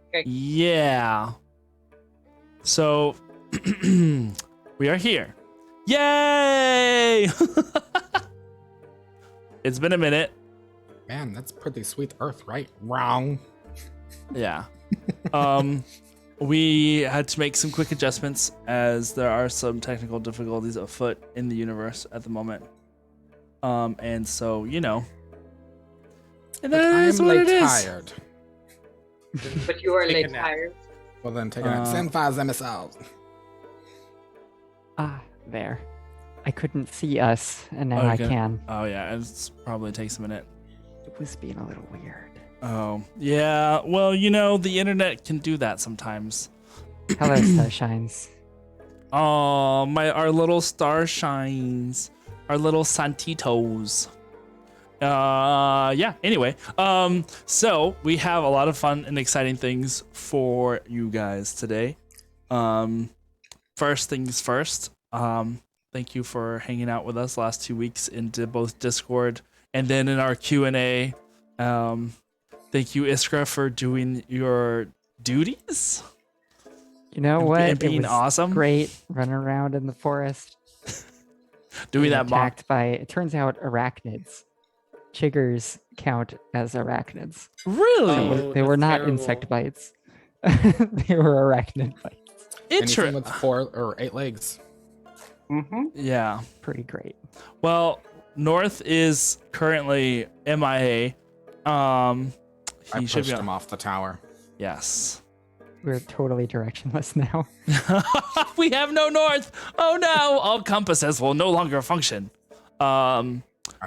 Okay. Yeah. So we are here. Yay! It's been a minute. Man, that's pretty sweet Earth, right? Wrong. Yeah. We had to make some quick adjustments as there are some technical difficulties afoot in the universe at the moment. And so, and that is I'm what late it is. tired. But you are Take a late nap. tired. Well then, take a nap. Send 5 MSLs. Ah, there. I couldn't see us, and now I Okay. can. Oh yeah, it probably takes a minute. It was being a little weird. Oh yeah, well the internet can do that sometimes. Hello, Starshines. Oh our little star shines, our little Santitos. Yeah. Anyway, so we have a lot of fun and exciting things for you guys today. First things first. Thank you for hanging out with us last 2 weeks into both Discord and then in our Q&A. Thank you, Iskra, for doing your duties. You know And what? and being it was awesome. Great running around in the forest. Doing being that mock. attacked by, it turns out, arachnids. Chiggers count as arachnids. Really? Oh, They were that's not terrible. insect bites. They were arachnid bites. Anything Interesting. with 4 or 8 legs. Mm-hmm. Yeah. Pretty great. Well, North is currently MIA. I He should pushed be. him off the tower. Yes. We're totally directionless now. We have no north. Oh no! All compasses will no longer function. I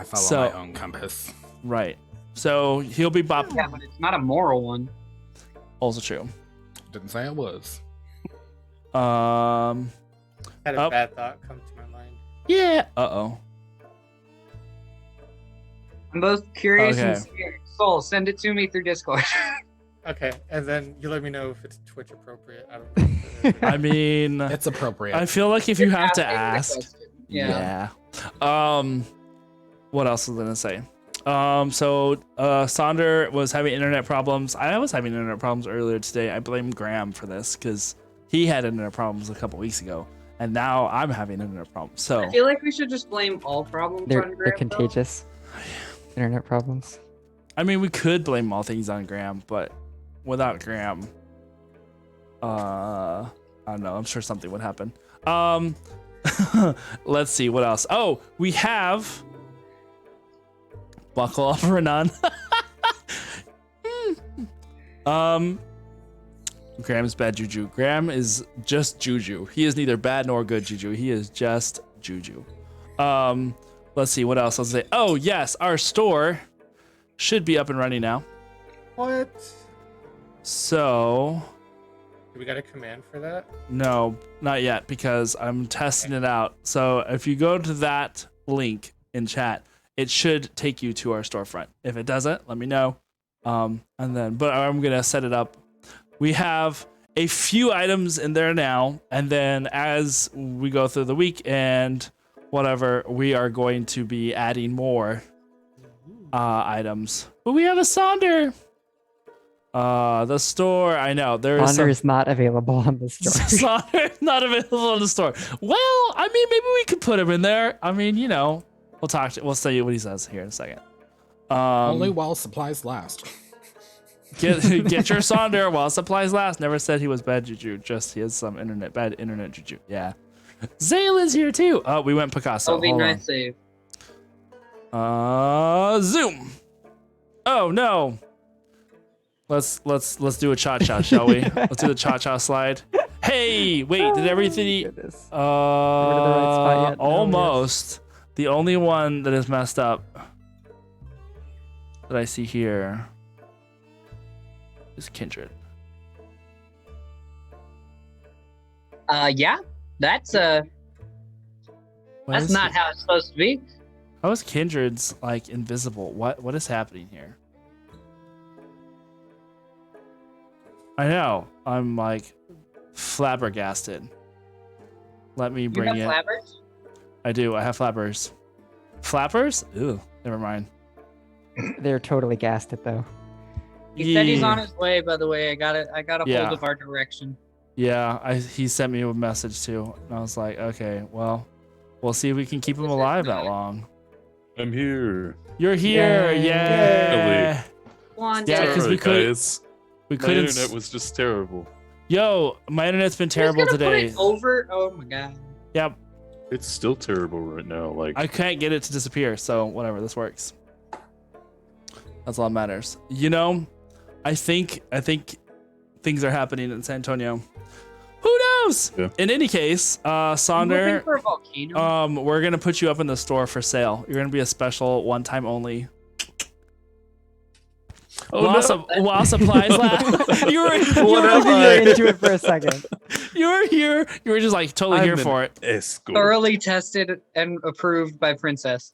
follow So- my own compass. Right. So he'll be bop. Yeah, but it's not a moral one. Also true. Didn't say it was. Had a Oh. bad thought come to my mind. Yeah. Uh-oh. I'm both curious Okay. and scared. Soul, send it to me through Discord. Okay, and then you let me know if it's Twitch appropriate. I don't know. if it is. I mean, It's appropriate. I feel like if you have to Asking the ask. question. Yeah. What else was I gonna say? So Sonder was having internet problems. I was having internet problems earlier today. I blame Graham for this because he had internet problems a couple weeks ago, and now I'm having internet problems. So I feel like we should just blame all problems They're, on they're Graham, though. contagious. Internet problems. I mean, we could blame all things on Graham, but without Graham, I don't know. I'm sure something would happen. Let's see what else. Oh, we have buckle up, Renan. Graham's bad juju. Graham is just juju. He is neither bad nor good juju. He is just juju. Let's see what else. Let's say. Oh yes, our store should be up and running now. What? So Do we got a command for that? no, not yet because I'm testing it out. So if you go to that link in chat, it should take you to our storefront. If it doesn't, let me know. But I'm gonna set it up. We have a few items in there now, and then as we go through the week and whatever, we are going to be adding more items. But we have a Sonder. The store, I know there is Wander is not available on the store. Sonder not available in the store. Well, I mean, maybe we could put him in there. I mean, we'll say what he says here in a second. Only while supplies last. Get your Sonder while supplies last. Never said he was bad juju. Just he has some bad internet juju. Yeah. Zaylin's here too. Oh, we went Picasso. That'll be Hold nice save. on. Zoom. Oh no. Let's do a cha-cha, shall we? Let's do the cha-cha slide. Hey, wait, did everything? Goodness. We're to the right spot yet? No, Almost. The only one that is messed up that I see here is Kindred. Yeah, that's Why that's is not he- how it's supposed to be. How is Kindred's like invisible? What is happening here? I know. I'm like flabbergasted. Let me You bring have it. flabbers? I do. I have flappers. Flappers? Ew. Never mind. They're totally gassed it though. He said he's on Yeah. his way. By the way, I got it. I got a Yeah. hold of our direction. Yeah, he sent me a message too, and I was like, okay, well, we'll see if we can keep him alive that long. I'm here. You're here, Yay. yeah. One Yeah, day. 'cause we Sorry, could- guys. We My couldn't. internet was just terrible. Yo, my internet's been Who's terrible gonna today. Put it over. Oh my god. Yep, It's still terrible right now. Like, I can't get it to disappear, so whatever, this works. That's all that matters. You know, I think things are happening in San Antonio. Who knows? Yeah. In any case, You looking Sonder, for a volcano? we're gonna put you up in the store for sale. You're gonna be a special one-time only. oh While supplies last. You were What am You're I? into it for a second. you were here. You were just like totally here I'm for it. escort. Thoroughly tested and approved by Princess.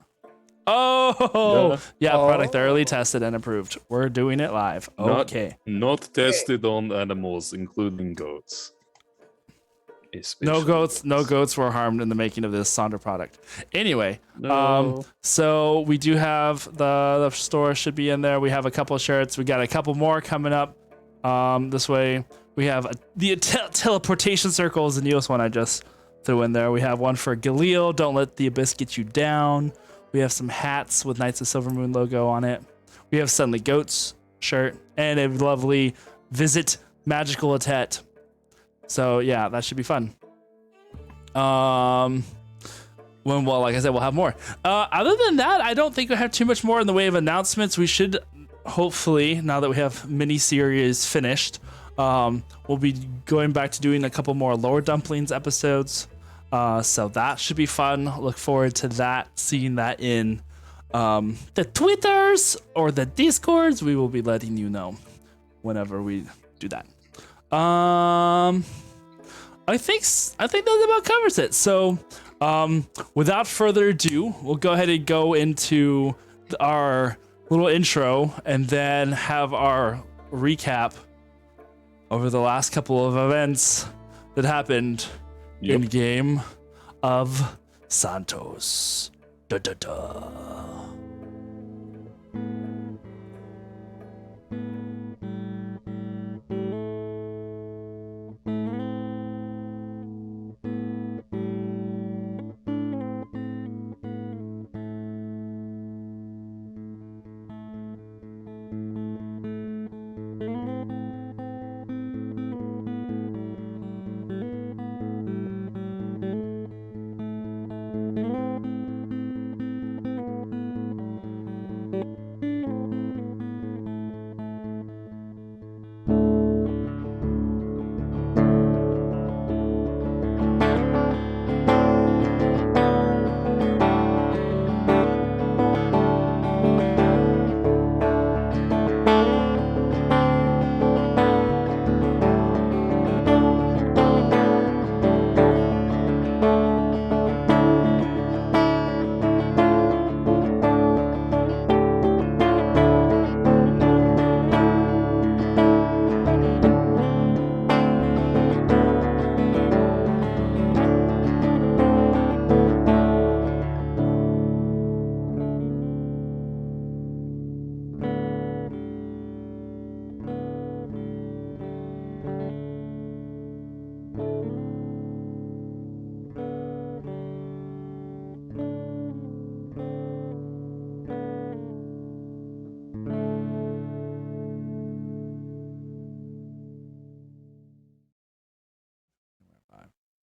Oh, yeah, product Oh. thoroughly tested and approved. We're doing it live. Not- Okay. Not tested on animals, including goats. No Especially goats were harmed in the making of this Sonder product. Anyway, No. so we do have the store should be in there. We have a couple of shirts. We got a couple more coming up. This way we have the teleportation circle is the newest one I just threw in there. We have one for Galil. Don't let the abyss get you down. We have some hats with Knights of Silver Moon logo on it. We have Suddenly Goats shirt and a lovely Visit Magical Atet. So yeah, that should be fun. Well, like I said, we'll have more. Other than that, I don't think we have too much more in the way of announcements. We should hopefully, now that we have mini-series finished, we'll be going back to doing a couple more Lower Dumplings episodes. So that should be fun. Look forward to that, seeing that in the Twitters or the Discords. We will be letting you know whenever we do that. I think that about covers it. So, without further ado, we'll go ahead and go into our little intro and then have our recap over the last couple of events that happened in Game of Santos. Da, da, da.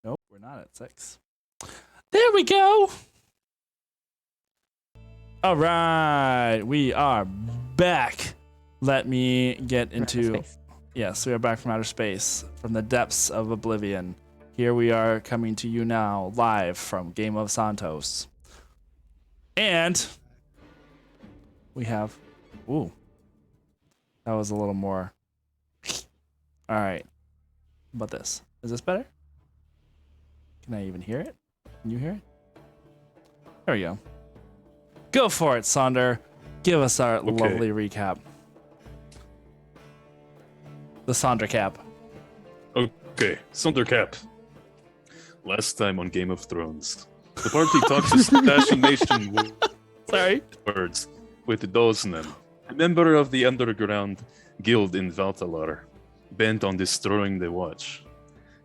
Nope, we're not at 6. There we go. All right, we are back. Let me get into. Space. Yes, we are back from outer space, from the depths of oblivion. Here we are coming to you now, live from Game of Santos. And we have. Ooh. That was a little more. All right. How about this? Is this better? Can I even hear it? Can you hear it? There we go. Go for it, Sonder. Give us our lovely recap. The Sonder cap. Okay, Thundercap. Last time on Game of Thrones, the party talked to Station Nation Sorry. words with Doznan, a member of the underground guild in Valtalar, bent on destroying the watch.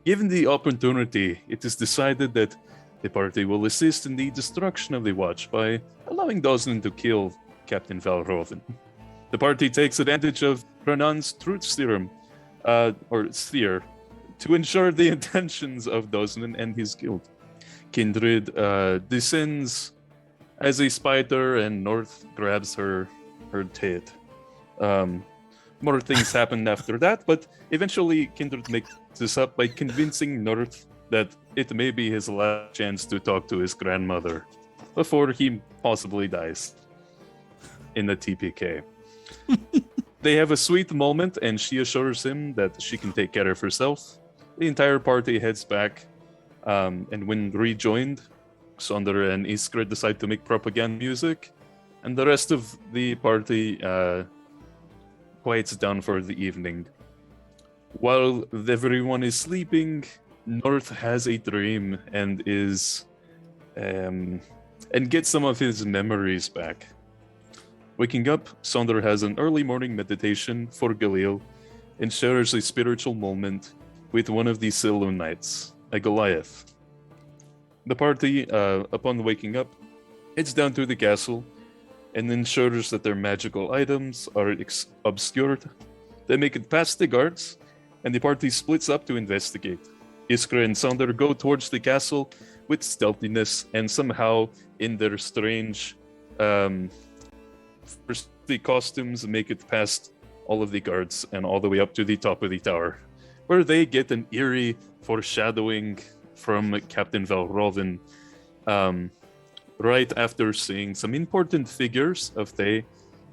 Given the opportunity, it is decided that the party will assist in the destruction of the watch by allowing Dosnan to kill Captain Valroven. The party takes advantage of Renan's truth serum, or sphere, to ensure the intentions of Dosnan and his guild. Kindred descends as a spider, and North grabs her tit. More things happen after that, but eventually Kindred makes this up by convincing North that it may be his last chance to talk to his grandmother before he possibly dies in the TPK. They have a sweet moment, and she assures him that she can take care of herself. The entire party heads back, and when rejoined, Sonder and Iskra decide to make propaganda music, and the rest of the party quiets down for the evening. While everyone is sleeping, North has a dream and is and gets some of his memories back. Waking up, Sonder has an early morning meditation for Galil and shares a spiritual moment with one of the Sylvan Knights, a Goliath. The party, upon waking up, heads down to the castle and ensures that their magical items are obscured. They make it past the guards, and the party splits up to investigate. Iskra and Sonder go towards the castle with stealthiness, and somehow, in their strange the costumes, make it past all of the guards and all the way up to the top of the tower, where they get an eerie foreshadowing from Captain Valroven, right after seeing some important figures of Thay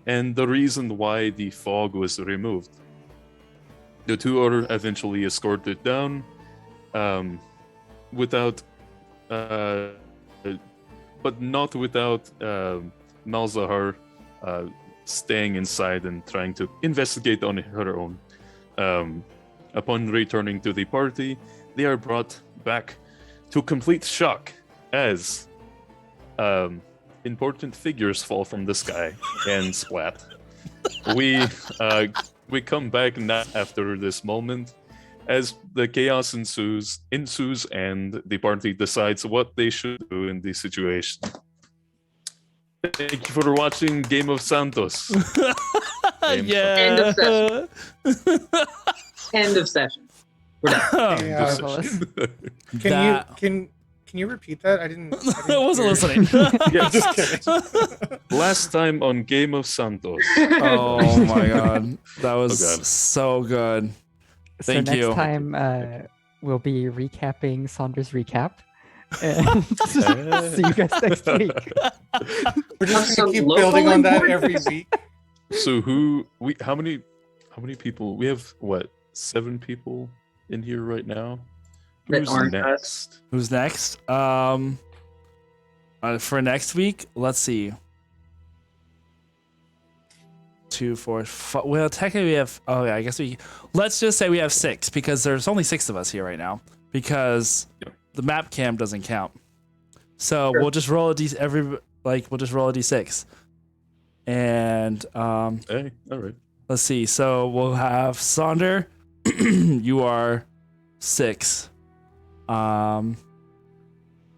and the reason why the fog was removed. The two are eventually escorted down, but not without Malzahar staying inside and trying to investigate on her own. Upon returning to the party, they are brought back to complete shock as important figures fall from the sky and splat. We come back now after this moment as the chaos ensues and the party decides what they should do in this situation. Thank you for watching Game of Santos. Yeah. End of session. End of session. We're done. Hey, Marvelous. Can you repeat that? I didn't I wasn't hear. listening. Yes. Just kidding. Last time on Game of Santos. Oh my god, that was Oh god. so good. So Thank next you. time we'll be recapping Saunders recap. And see you guys next week. We're just Some gonna keep local building on that importance. every week. So how many people? We have what, 7 people in here right now? That Who's aren't next? Who's next? For next week, let's see. 2, 4, 5. Well, technically we have. Oh yeah, I guess let's just say we have 6 because there's only 6 of us here right now because Yep. the map cam doesn't count. So Sure. we'll just roll a d6, and Hey, all right. let's see. So we'll have Sonder. You are 6.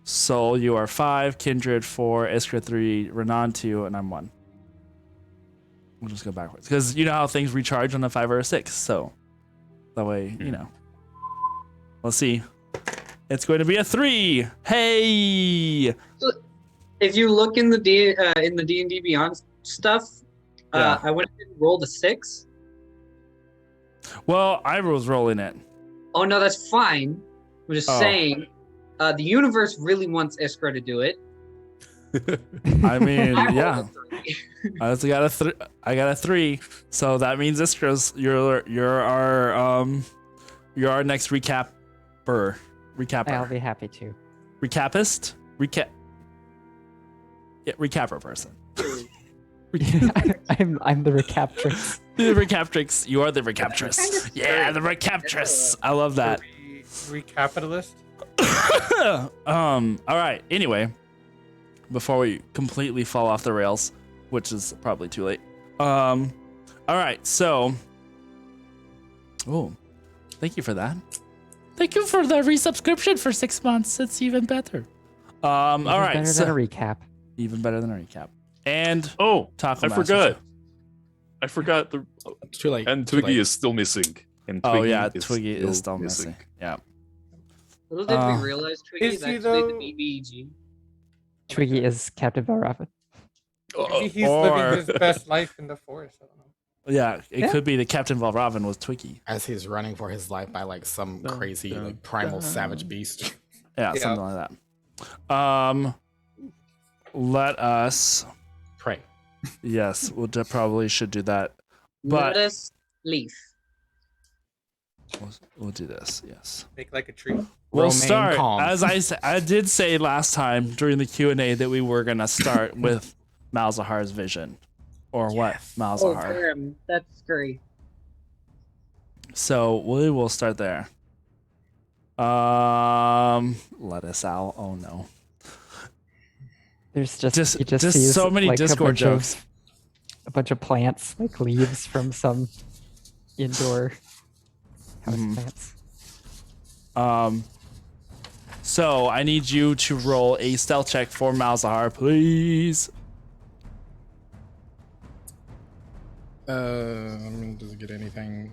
Soul, you are 5. Kindred 4. Iskra 3. Renan 2, and I'm 1. We'll just go backwards because you know how things recharge on a 5 or a 6. So that way, you know. Let's see. It's going to be a 3. Hey. If you look in the D&D Beyond stuff, Yeah. I went ahead and rolled a 6. Well, I was rolling it. Oh no, that's fine. I'm just Oh. saying, the universe really wants Iskra to do it. I mean, I rolled yeah. a 3. I got a 3. So that means Iskra's you're our next recapper. I'll be happy to. Recapist? Recapper person. I'm the recaptrix. The recaptrix. You are the recaptress. Yeah, the recaptress. I love that. Recapitalist. All right. Anyway, before we completely fall off the rails, which is probably too late, All right, so. Oh, thank you for that. Thank you for the resubscription for 6 months. It's even better. All right, Better so than a recap. even better than a recap. And Oh, Taco I Master. forgot. I forgot. It's too late. And too Twiggy late. is still missing. And Oh Twiggy yeah, is Twiggy is still missing. Yeah. Little did we Uh, realize Twiggy is is he, actually the though? BBEG. Twiggy is Captain Valravn. Maybe he's Or- living his best life in the forest. I don't know. Yeah, it Yeah. could be the Captain Valravn with Twiggy. As he's running for his life by like some Dun, crazy dun, like primal dun. savage beast. Yeah, Yeah. something like that. Let us. Pray. Yes, probably should do that. But- Let us leave. We'll do this. Yes. Make like a tree. We'll Remain start calm. as I did say last time during the Q&A that we were gonna start with Malzahar's vision, or what Oh, Malzahar. damn. That's great. So we will start there. Let us out. Oh no. There's just Just- he just just sees so many like Discord a bunch jokes. a bunch of plants, like leaves from some indoor house Mhm. plants. So I need you to roll a stealth check for Malzahar, please. I mean, does it get anything?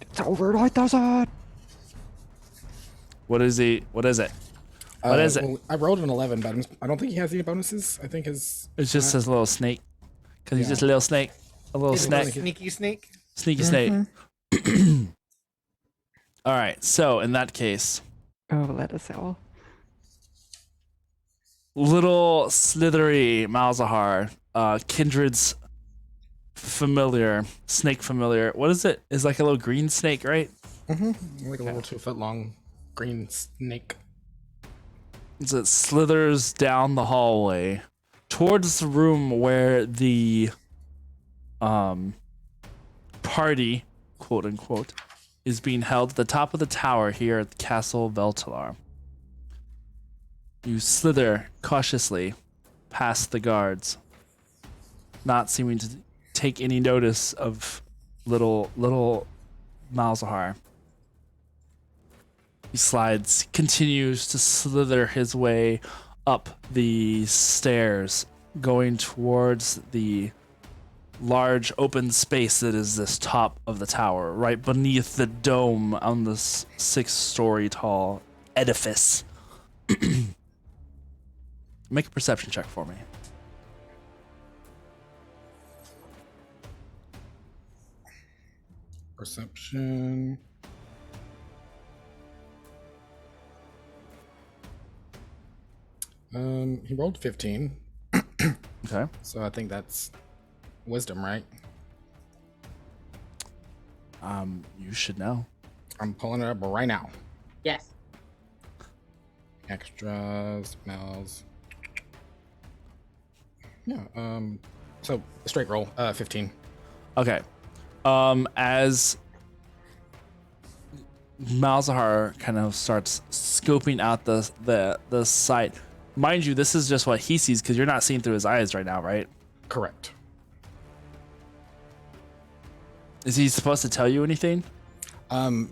It's over 9,000. What is he? What is it? What is it? Well, I rolled an 11, but I don't think he has any bonuses. I think his. It's just his little snake. Cause he's Yeah. just a little snake. A little Is it snake. a sneaky snake? Sneaky snake. All right. So in that case, Oh, let us out. little slithery Malzahar, Kindred's familiar, snake familiar. What is it? It's like a little green snake, right? Like a little 2-foot long green snake. As it slithers down the hallway towards the room where the party, quote unquote, is being held at the top of the tower here at the Castle Veltalar. You slither cautiously past the guards, not seeming to take any notice of little Malzahar. He continues to slither his way up the stairs, going towards the large open space that is this top of the tower, right beneath the dome on this 6-story tall edifice. Make a perception check for me. Perception. He rolled 15, Okay. so I think that's wisdom, right? You should know. I'm pulling it up right now. Yes. Extra smells. Yeah. So straight roll. 15. Okay. As Malzahar kind of starts scoping out the site, mind you, this is just what he sees because you're not seeing through his eyes right now, right? Correct. Is he supposed to tell you anything?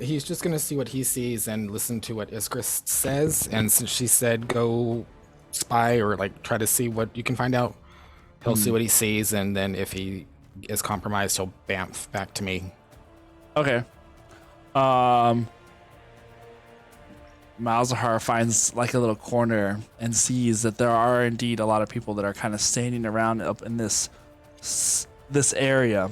He's just gonna see what he sees and listen to what Iskris says. And since she said go spy or like try to see what you can find out, he'll see what he sees, and then if he is compromised, he'll bamf back to me. Okay. Malzahar finds like a little corner and sees that there are indeed a lot of people that are kind of standing around up in this area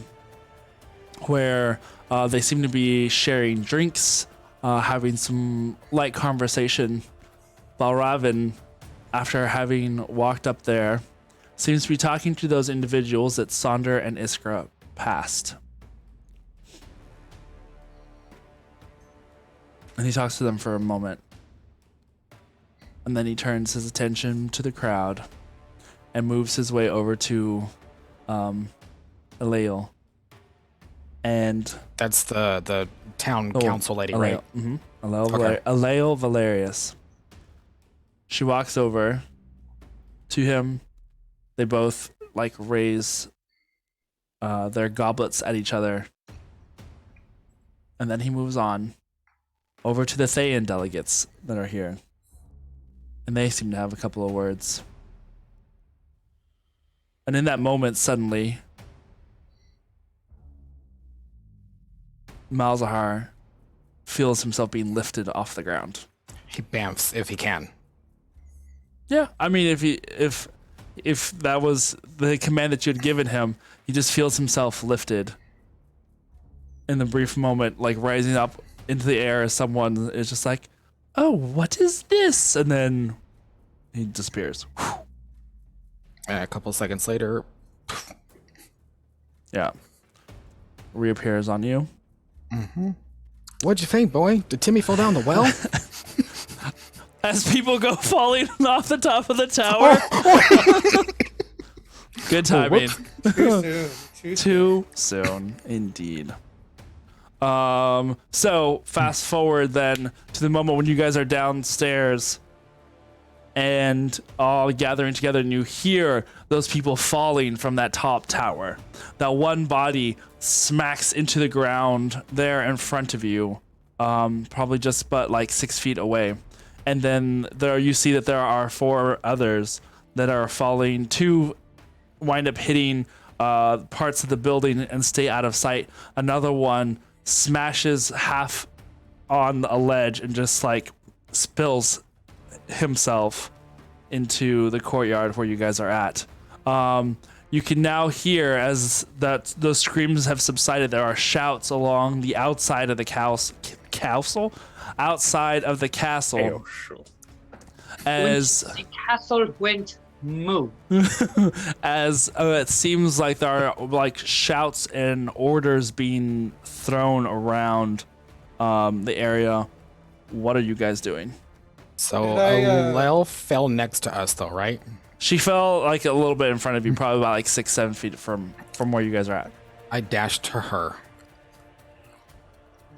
where they seem to be sharing drinks, having some light conversation. Valravn, after having walked up there, seems to be talking to those individuals that Sonder and Iskra passed. And he talks to them for a moment. And then he turns his attention to the crowd and moves his way over to Elael. And That's the town Oh, council lady, right? Mm-hmm. Okay. Elael Valerius. She walks over to him They both like raise their goblets at each other. And then he moves on over to the Thayan delegates that are here. And they seem to have a couple of words. And in that moment, suddenly, Malzahar feels himself being lifted off the ground. He bamfs if he can. Yeah, I mean, if that was the command that you had given him, he just feels himself lifted. In the brief moment, like rising up into the air as someone is just like, "Oh, what is this?" And then he disappears. And a couple seconds later, Yeah, reappears on you. what'd you think, boy? Did Timmy fall down the well? As people go falling off the top of the tower. Good timing. Too soon. Too soon, indeed. So fast forward then to the moment when you guys are downstairs and all gathering together, and you hear those people falling from that top tower. That one body smacks into the ground there in front of you, probably just but like 6 feet away. And then there you see that there are 4 others that are falling. 2 wind up hitting parts of the building and stay out of sight. Another one smashes half on a ledge and just like spills himself into the courtyard where you guys are at. You can now hear, as those screams have subsided, there are shouts along the outside of the castle, outside of the castle, as The castle went moo. as it seems like there are like shouts and orders being thrown around the area. What are you guys doing? So Did I, Alel fell next to us, though, right? She fell like a little bit in front of you, probably about like 6-7 feet from where you guys are at. I dashed to her.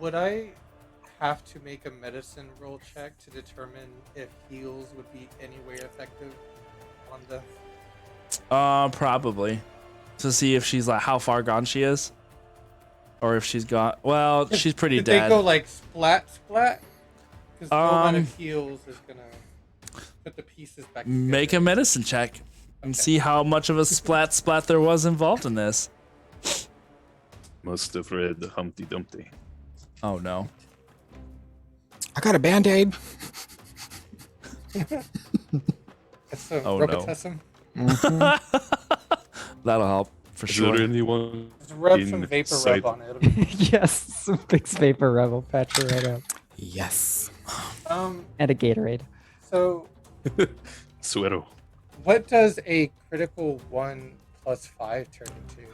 Would I have to make a medicine roll check to determine if heals would be any way effective on the? Probably to see if she's like how far gone she is, or if she's gone. Well, she's pretty Did dead. they go like splat? Because no amount Um, of heals is gonna put the pieces back together. Make a medicine check and Okay. see how much of a splat there was involved in this. Must have read Humpty Dumpty. Oh no. I got a band-aid. That's a Oh, no. Robitussin. That'll help for Is sure. there anyone Just rub in some vapor sight? rub on it. Yes, some Fix Vapor Rebel patch it right up. Yes. And a Gatorade. So Suero? what does a critical 1 + 5 turn into?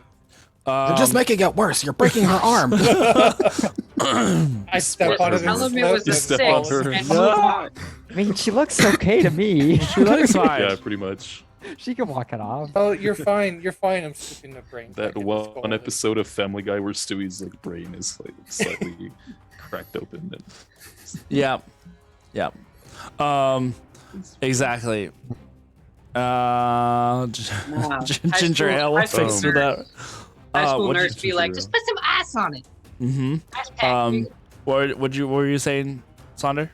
You're just making it worse. You're breaking her arm. I step on it Tell and him it was slip a You step 6 on her. and move on. I mean, she looks okay to me. She looks fine. Yeah, pretty much. She can walk it off. Oh, you're fine. You're fine. I'm scooping the brain. That back in the one skull. episode of Family Guy where Stewie's like brain is like slightly cracked open. And Yeah. Yeah. Exactly. Nah. Ginger ale will High school fix with nurse. that. High school what'd you- nurse be like, just put some ice on it. Mm-hmm. Ice pack. What were you saying, Sonder?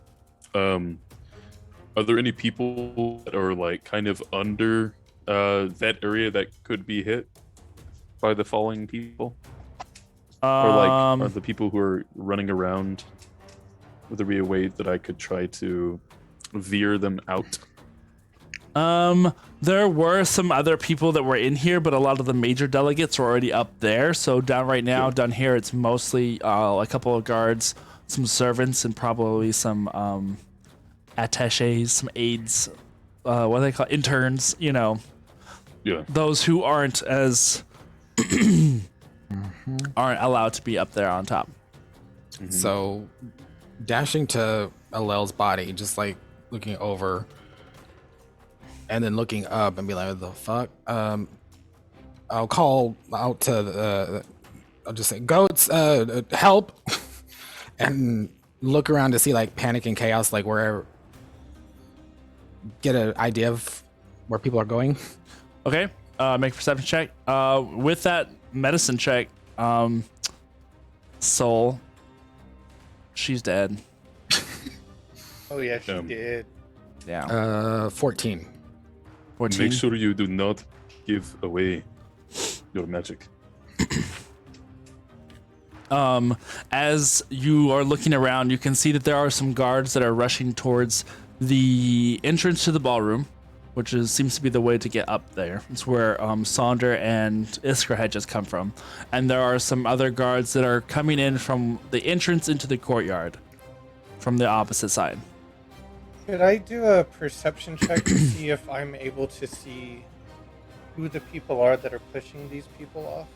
are there any people that are like kind of under that area that could be hit by the falling people? Or like are the people who are running around? Would there be a way that I could try to veer them out? There were some other people that were in here, but a lot of the major delegates were already up there. So down here, it's mostly a couple of guards, some servants, and probably some attaches, some aides, what do they call interns? You know, Yeah. those who aren't as aren't allowed to be up there on top. So, dashing to Alel's body, just like looking over, and then looking up and be like, "What the fuck?" I'll call out to the. I'll just say, "Goats, help!" and look around to see like panic and chaos, like where. Get an idea of where people are going. Okay. make a perception check. With that medicine check, Soul, she's dead. Oh yeah, she Um, did. Yeah. 14. 14. Make sure you do not give away your magic. As you are looking around, you can see that there are some guards that are rushing towards the entrance to the ballroom, which seems to be the way to get up there. It's where Sonder and Iskra had just come from. And there are some other guards that are coming in from the entrance into the courtyard from the opposite side. Could I do a perception check to see if I'm able to see who the people are that are pushing these people off?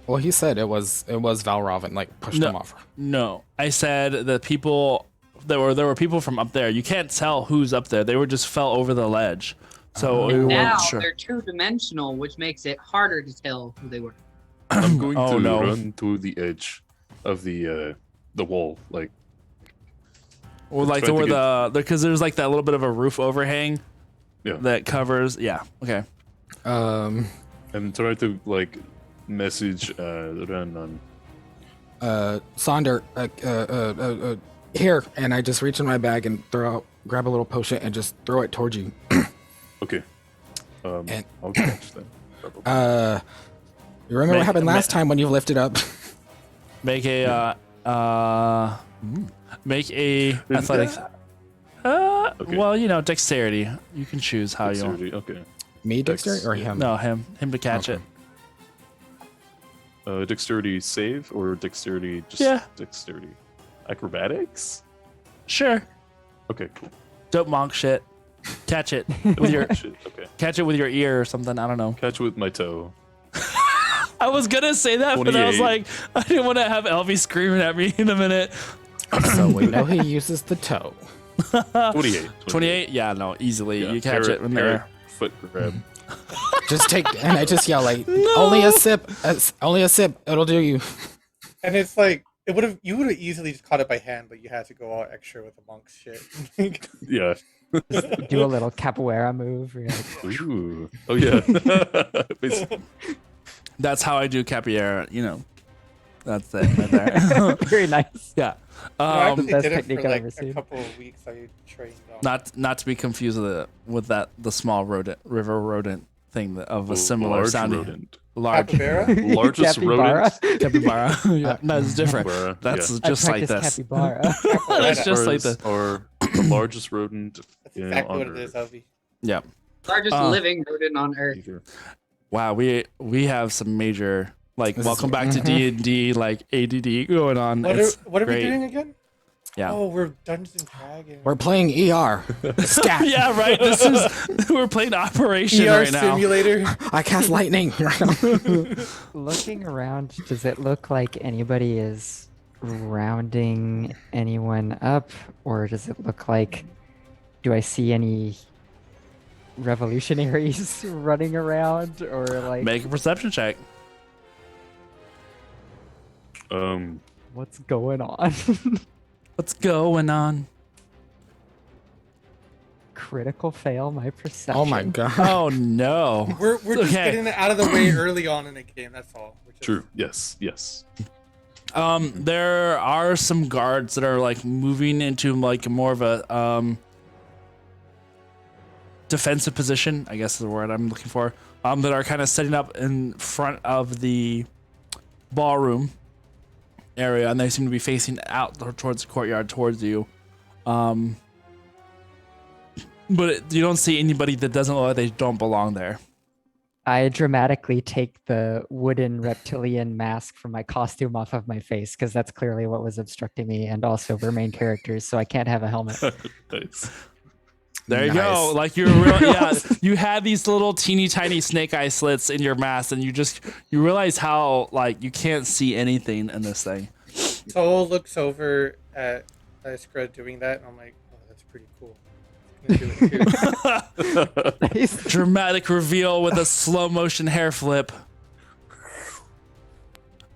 Well, he said it was Valrov and like pushed him off. No, I said the people there were people from up there. You can't tell who's up there. They were just fell over the ledge. So we Now weren't sure. they're two-dimensional, which makes it harder to tell who they were. I'm going Oh, to no. run to the edge of the wall, like Or like trying where to because there's like that little bit of a roof overhang yeah, that covers. Yeah. Okay. and try to like message Renan. Sonder, here, and I just reach in my bag and grab a little potion and just throw it towards you. Okay, And- I'll catch that. Probably. You remember what happened last time when you lifted up? Make a athletics. Okay. Well, you know, dexterity. You can choose how you. Dexterity, okay. Me, dexterity, or him? No, him to catch Okay. it. Dexterity save or dexterity just Yeah. dexterity? Acrobatics? Sure. Okay, cool. Dope monk shit. Catch it with your Shit, okay. catch it with your ear or something. I don't know. Catch with my toe. I was gonna say that, but I was 28. like, I didn't want to have Elvie screaming at me in a minute. So we know he uses the toe. 28. 28? Yeah, no, easily. Yeah, You catch it in there. Foot grab. Just take, and I just yell like, only a sip, only a sip, it'll do you. And it's like you would have easily just caught it by hand, but you had to go all extra with the monk's shit. Yeah. Do a little capoeira move. You're like, Ooh. Oh yeah. Basically. That's how I do capoeira, you know. That's it right there. very nice. Yeah. I Um, actually Best did it technique for I've like ever a seen. couple of weeks. I trained on. not to be confused with the small river rodent thing of a similar Large sounding rodent. large Capybara? Largest Capybara? rodent. capybara. Yeah, no, it's different. Capybara, That's yeah. just I like practiced this. capybara. That's just like this. Or the largest rodent. That's exactly what it is, Elvie. Yeah. Largest living rodent on Earth. Either. Wow, we have some major like This is- welcome back to D&D like ADD going on. What It's are we great. doing again? Yeah. Oh, we're Dungeons and Dragons. We're playing ER. Scat. Yeah, right. This is we're playing Operation ER right now. simulator. I cast lightning. Looking around, does it look like anybody is rounding anyone up, or does it look like? Do I see any revolutionaries running around, or like Make a perception check. what's going on? What's going on? Critical fail my perception. Oh my god. Oh no. We're just Okay. getting it out of the way early on in the game. That's all. Which is, True. Yes. Yes. There are some guards that are like moving into like more of a defensive position, I guess is the word I'm looking for. That are kind of setting up in front of the ballroom area, and they seem to be facing out towards the courtyard towards you. But you don't see anybody that doesn't look like they don't belong there. I dramatically take the wooden reptilian mask from my costume off of my face because that's clearly what was obstructing me, and also we're main characters, so I can't have a helmet. Nice. There you go. Nice. Like you're real, yeah. You had these little teeny tiny snake eye slits in your mask, and you realize how like you can't see anything in this thing. Soul looks over at Iskra doing that, and I'm like, oh, that's pretty cool. I'm gonna do it too. Nice. Dramatic reveal with a slow motion hair flip.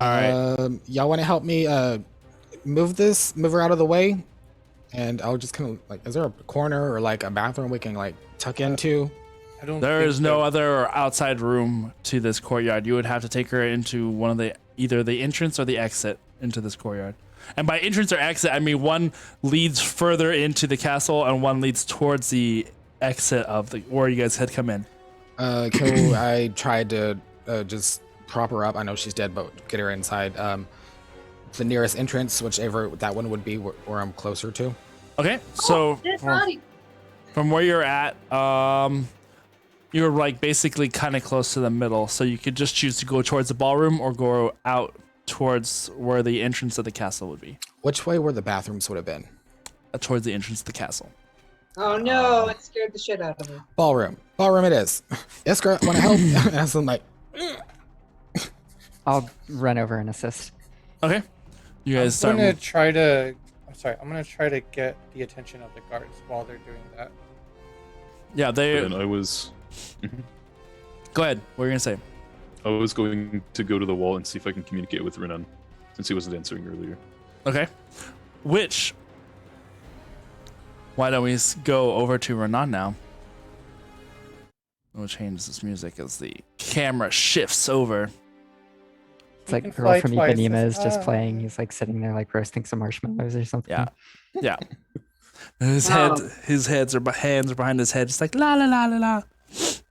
All right. Y'all want to help me move her out of the way? And I'll just kind of like, is there a corner or like a bathroom we can like tuck into? I don't. There think is no so. other outside room to this courtyard. You would have to take her into one of either the entrance or the exit into this courtyard. And by entrance or exit, I mean one leads further into the castle and one leads towards the exit of where you guys had come in. I tried to just prop her up. I know she's dead, but get her inside. The nearest entrance, whichever that one would be, where I'm closer to. Okay, so Dead body. from where you're at, you're like basically kind of close to the middle, so you could just choose to go towards the ballroom or go out towards where the entrance of the castle would be. Which way where the bathrooms would have been? Towards the entrance of the castle. Oh no, it scared the shit out of her. Ballroom. Ballroom it is. Iskra, want to help? And I was like, I'll run over and assist. Okay, you guys I'm start. gonna try to. I'm sorry. I'm gonna try to get the attention of the guards while they're doing that. Yeah, they. And I was Go ahead. What were you gonna say? going to go to the wall and see if I can communicate with Renan, since he wasn't answering earlier. Okay. Why don't we go over to Renan now? We'll change this music as the camera shifts over. It's You like can Girl fly from twice Ipanema as is just high. playing. He's like sitting there like roasting some marshmallows or something. Yeah, yeah. His Oh. hands are behind his head, just like la la la la la.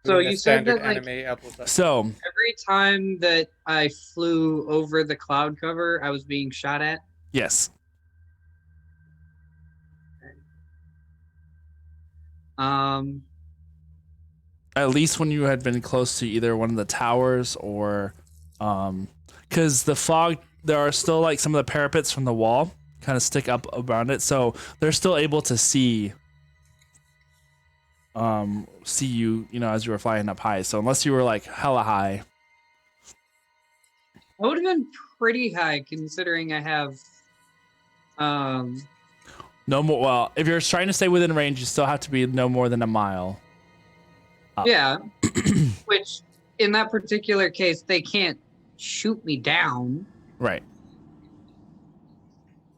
So Doing you the said standard that, like, anime apples. So Every time that I flew over the cloud cover, I was being shot at. yes, Um, at least when you had been close to either one of the towers or, because the fog, there are still like some of the parapets from the wall kind of stick up around it, so they're still able to see you, as you were flying up high. So unless you were like hella high, I would have been pretty high considering I have. no more. Well, if you're trying to stay within range, you still have to be no more than a mile. Up. Yeah, which in that particular case, they can't shoot me down. Right.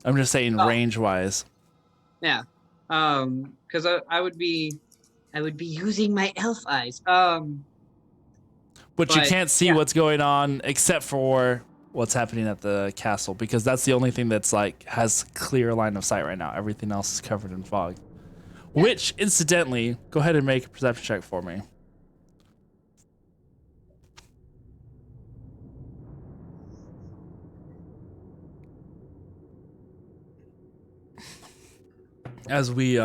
I'm just saying Oh. range wise. Yeah, because I would be using my elf eyes. But you But, can't see yeah. what's going on except for what's happening at the castle, because that's the only thing that's like has clear line of sight right now. Everything else is covered in fog. Which, incidentally, go ahead and make a perception check for me. As we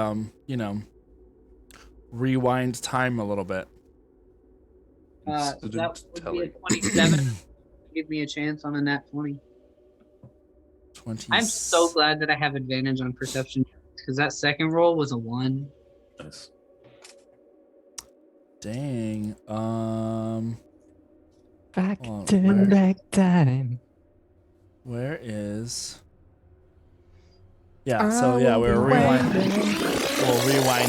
rewind time a little bit. So that Incident would be a telling. 27. Give me a chance on a nat 20. 20. I'm so glad that I have advantage on perception because that second roll was a 1. Nice. Dang. Back Hold on, to back time. where is? Yeah. So yeah, we'll rewind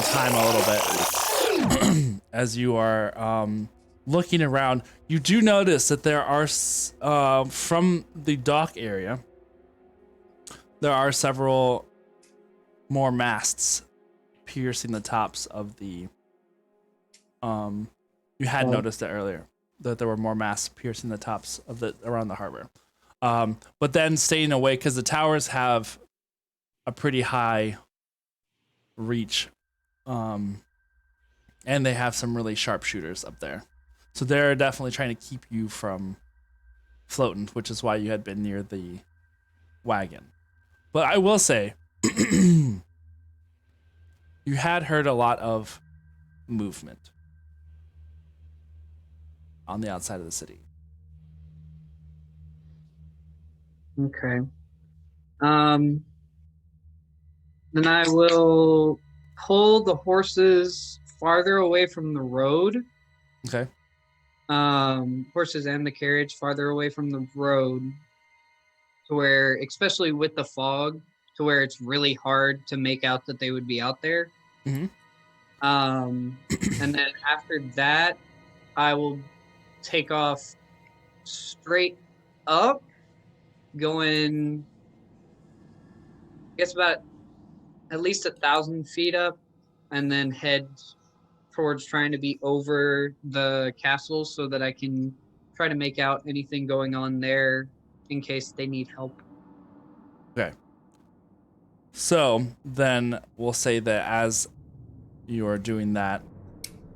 time a little bit as you are looking around. You do notice that there are from the dock area. There are several more masts piercing the tops of the. You had noticed it earlier that there were more masts piercing the tops of around the harbor. But then staying away because the towers have a pretty high reach, and they have some really sharp shooters up there. So they're definitely trying to keep you from floating, which is why you had been near the wagon. But I will say, you had heard a lot of movement on the outside of the city. Okay. Then I will pull the horses farther away from the road. Okay. Horses and the carriage farther away from the road to where, especially with the fog, to where it's really hard to make out that they would be out there. Mhm. And then after that, I will take off straight up, going, I guess about at least 1,000 feet up, and then head towards trying to be over the castle so that I can try to make out anything going on there in case they need help. Okay. So then we'll say that as you are doing that,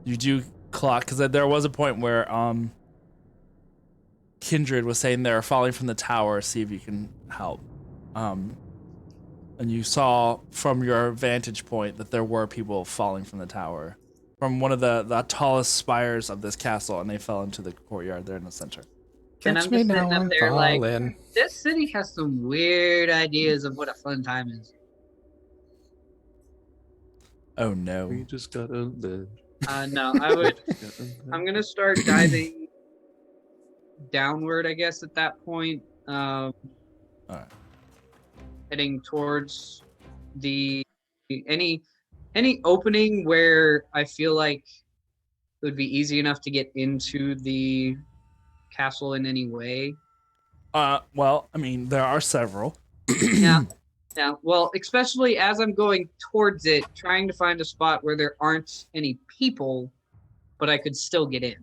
you do clock, because there was a point where Kindred was saying they're falling from the tower, see if you can help. And you saw from your vantage point that there were people falling from the tower, from one of the tallest spires of this castle, and they fell into the courtyard there in the center. And Catch I'm me just now, sitting up I'm there like, falling. this city has some weird ideas of what a fun time is. Oh no. We just got a bed. No, I'm gonna start diving downward, I guess, at that point. Alright. Heading towards the any opening where I feel like it would be easy enough to get into the castle in any way. Well, I mean, there are several. Yeah. Well, especially as I'm going towards it, trying to find a spot where there aren't any people, but I could still get in.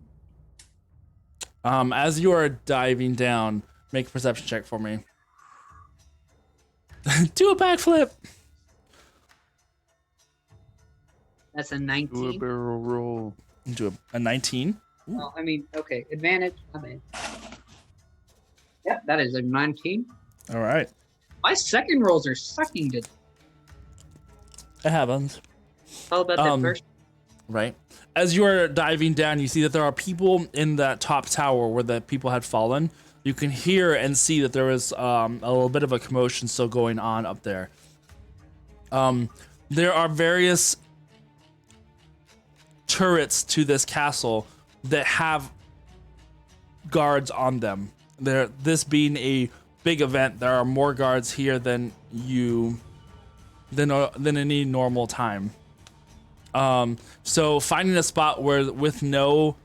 As you are diving down, make a perception check for me. Do a backflip. That's a Do a 19. barrel roll. Do a 19. Well, I mean, okay, advantage. I mean, yeah, that is a 19. All right. My second rolls are sucking to. It happens. How about that first? Right. As you are diving down, you see that there are people in that top tower where the people had fallen. You can hear and see that there is a little bit of a commotion still going on up there. There are various turrets to this castle that have guards on them. This being a big event, there are more guards here than any normal time. So finding a spot where with no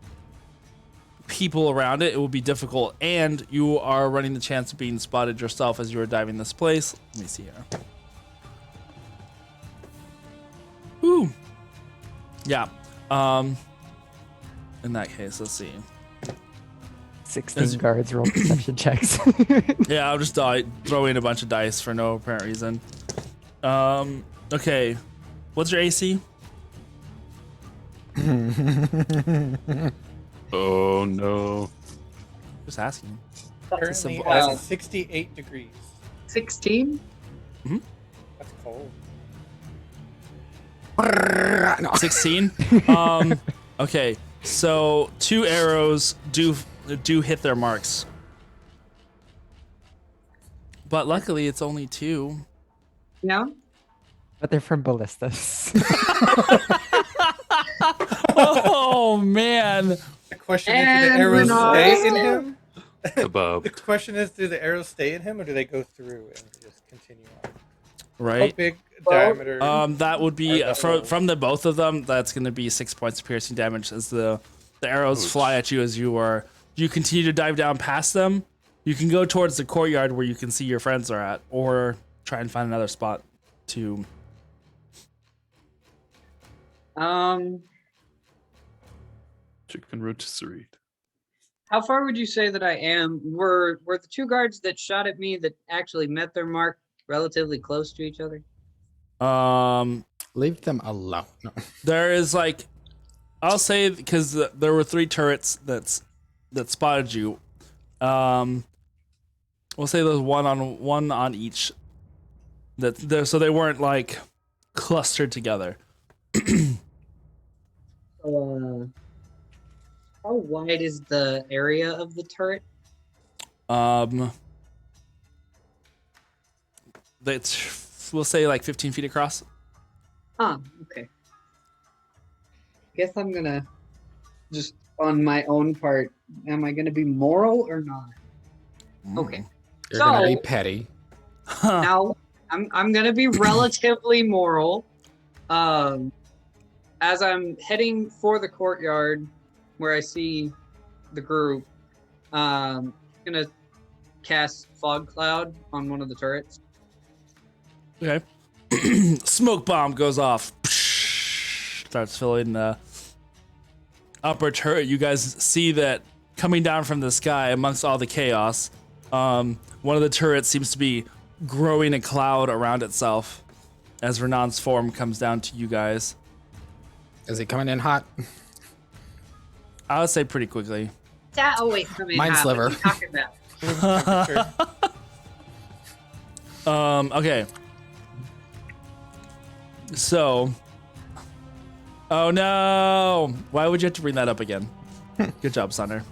people around it will be difficult, and you are running the chance of being spotted yourself as you are diving this place. Let me see here. Ooh. Yeah. In that case, let's see. 16 guards roll perception checks. Yeah, I'll just throw in a bunch of dice for no apparent reason. Okay. What's your AC? Oh no. Just asking. Currently simple- at 68 degrees. 16? That's cold. 16. Okay. So 2 arrows do hit their marks, but luckily it's only 2. Yeah. But they're from ballistas. Oh man. The question is, do And the arrows we're stay in not- him? Kebab. The question is, do the arrows stay in him, or do they go through and just continue on? How Right. big Well, diameter? That would be Are the from the both of them. That's going to be 6 points of piercing damage as the arrows Ouch. fly at you as you continue to dive down past them. You can go towards the courtyard where you can see your friends are at, or try and find another spot to. Chicken rotisserie. How far would you say that I am? Were the 2 guards that shot at me that actually met their mark relatively close to each other? Leave them alone. No. There is like, I'll say because there were 3 turrets that spotted you. We'll say there's one on each. So they weren't like clustered together. How wide is the area of the turret? We'll say like 15 feet across. Okay. Guess I'm gonna just on my own part. Am I gonna be moral or not? Okay. You're gonna be So- petty. Now I'm gonna be relatively moral. As I'm heading for the courtyard where I see the group, gonna cast fog cloud on one of the turrets. Okay. Smoke bomb goes off. Starts filling upper turret, you guys see that coming down from the sky amongst all the chaos, one of the turrets seems to be growing a cloud around itself as Renan's form comes down to you guys. Is he coming in hot? I would say pretty quickly. That always come in Mind hot. sliver. What are you talking about? Okay. So. Oh no! Why would you have to bring that up again? Good job, Sunder.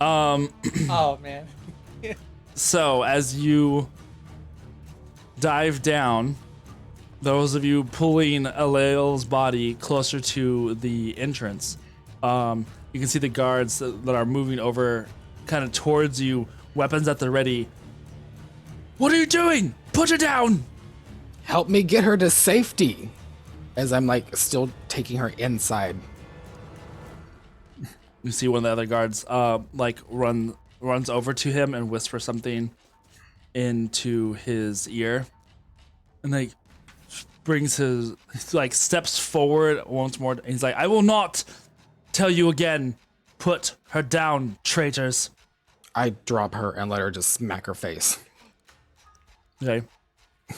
Oh man. So as you dive down, those of you pulling Alail's body closer to the entrance, you can see the guards that are moving over kind of towards you, weapons at the ready. What are you doing? Put her down! Help me get her to safety. As I'm like still taking her inside. You see one of the other guards runs over to him and whispers something into his ear, and like brings his steps forward once more. And he's like, "I will not tell you again. Put her down, traitors." I drop her and let her just smack her face. Okay.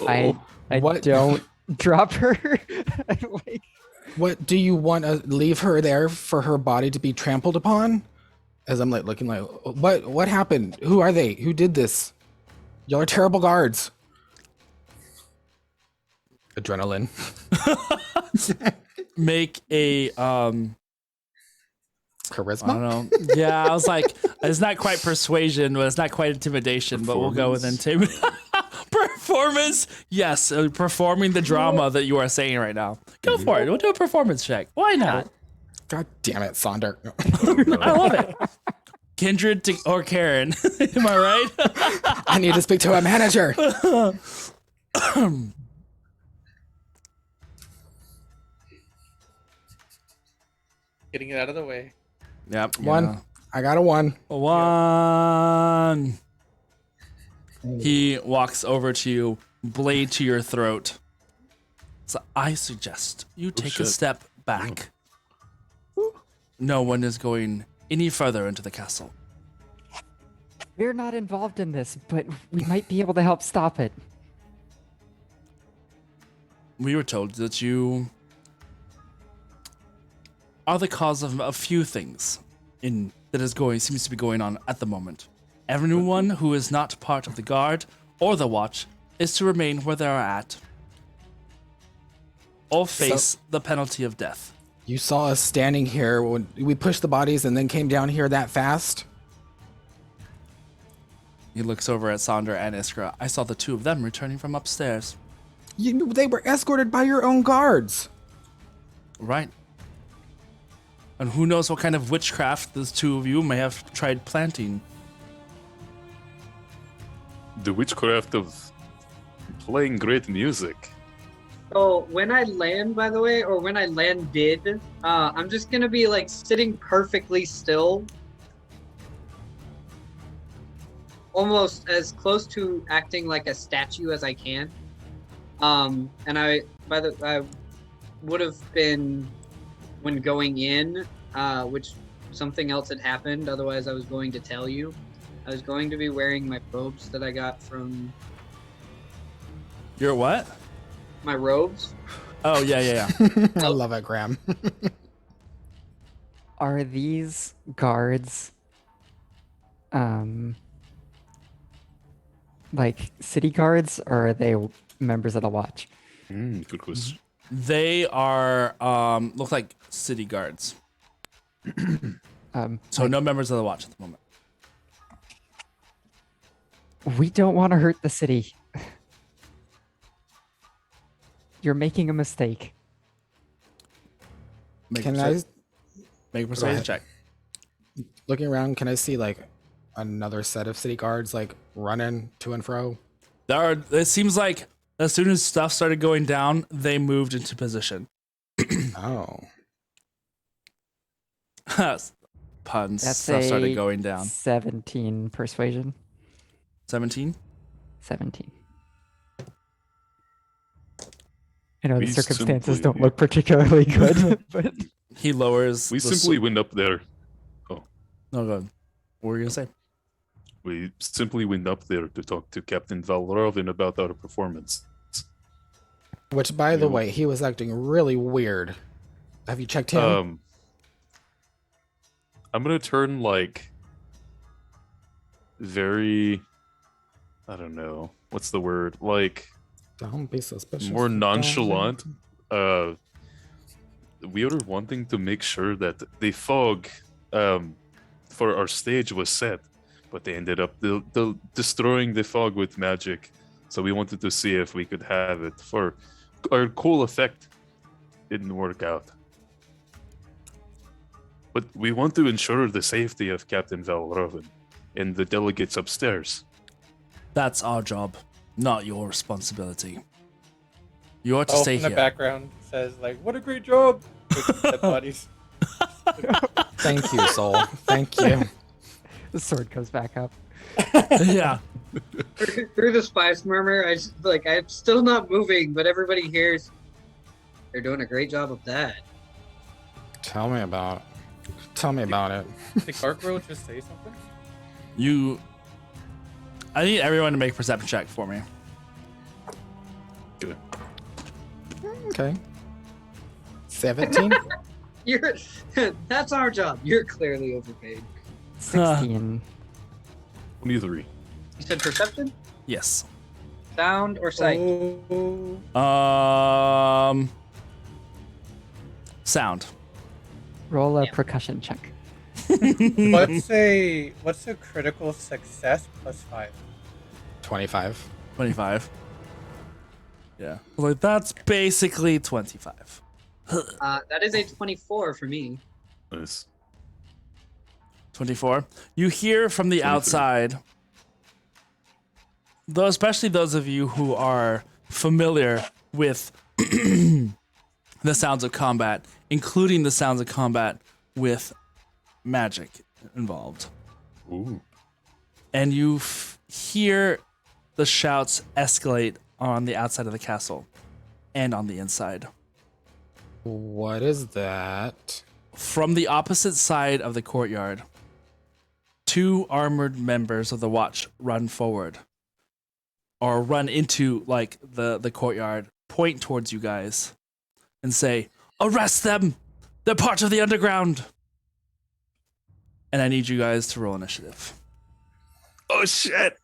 I What? don't drop her. Like, What do you want to leave her there for her body to be trampled upon? As I'm like looking like, what happened? Who are they? Who did this? Y'all are terrible guards. Adrenaline. Make a Charisma? I don't know. Yeah, I was like, it's not quite persuasion, but it's not quite intimidation, but we'll go with intimidation. Performance? Yes, performing the drama that you are saying right now. Go for it. We'll do a performance check. Why not? God damn it, Sonder. I love it. Kindred or Karen. Am I right? I need to speak to a manager. Getting it out of the way. Yep. One. I got a 1. One. He walks over to you, blade to your throat. So I suggest you take a shit. step back. No one is going any further into the castle. we're not involved in this, but we might be able to help stop it. We were told that you are the cause of a few things seems to be going on at the moment. Everyone who is not part of the guard or the watch is to remain where they are at, or face the penalty of death. You saw us standing here when we pushed the bodies and then came down here that fast? He looks over at Sandra and Iskra. I saw the two of them returning from upstairs. They were escorted by your own guards. Right. And who knows what kind of witchcraft those two of you may have tried planting. The witchcraft of playing great music. So when I land, by the way, or when I landed, I'm just gonna be like sitting perfectly still, almost as close to acting like a statue as I can. And I would have been when going in, which something else had happened. Otherwise, I was going to tell you. I was going to be wearing my robes that I got from You're what? my robes. Oh, yeah. I love it, Graham. Are these guards, like city guards, or are they members of the watch? Good question. They are, look like city guards. So no members of the watch at the moment. We don't want to hurt the city. You're making a mistake. Make Can a I, make a persuasion ahead. check. looking around, can I see like another set of city guards like running to and fro? It seems like as soon as stuff started going down, they moved into position. Oh. Puns. That's Stuff started a going down. 17 persuasion. 17? 17. I know the We circumstances simply- don't look particularly good, but He lowers. We simply went up there. No, go ahead. What were you gonna say? We simply went up there to talk to Captain Valrovin about our performance. Which, by the way, he was acting really weird. Have you checked him? I'm gonna turn like very, I don't know, what's the word? Like Don't be suspicious. more nonchalant. We are wanting to make sure that the fog for our stage was set, but they ended up destroying the fog with magic. So we wanted to see if we could have it for our cool effect. Didn't work out. But we want to ensure the safety of Captain Valrovin and the delegates upstairs. That's our job, not your responsibility. You ought to Oh, stay in the here. background says like, "What a great job!" With dead bodies. Thank you, Soul. Thank you. The sword goes back up. Yeah. Through the spice murmur, I'm still not moving, but everybody hears they're doing a great job of that. Tell me about it. Tell me about it. Did Gargoyle just say something? I need everyone to make a perception check for me. Good. Okay. 17? That's our job. You're clearly overpaid. 16. 23. You said perception, Yes. sound, or sight? Oh. Sound. Roll a Yeah. percussion check. What's a critical success plus 5? 25. 25. Yeah. Like, that's basically 25. That is a 24 for me. Nice. 24. You hear from the 23. outside, though, especially those of you who are familiar with the sounds of combat, including the sounds of combat with magic involved. Ooh. And you hear the shouts escalate on the outside of the castle and on the inside. What is that? From the opposite side of the courtyard, 2 armored members of the watch run forward or run into like the courtyard, point towards you guys and say, "Arrest them! They're part of the underground!" And I need you guys to roll initiative. Oh shit!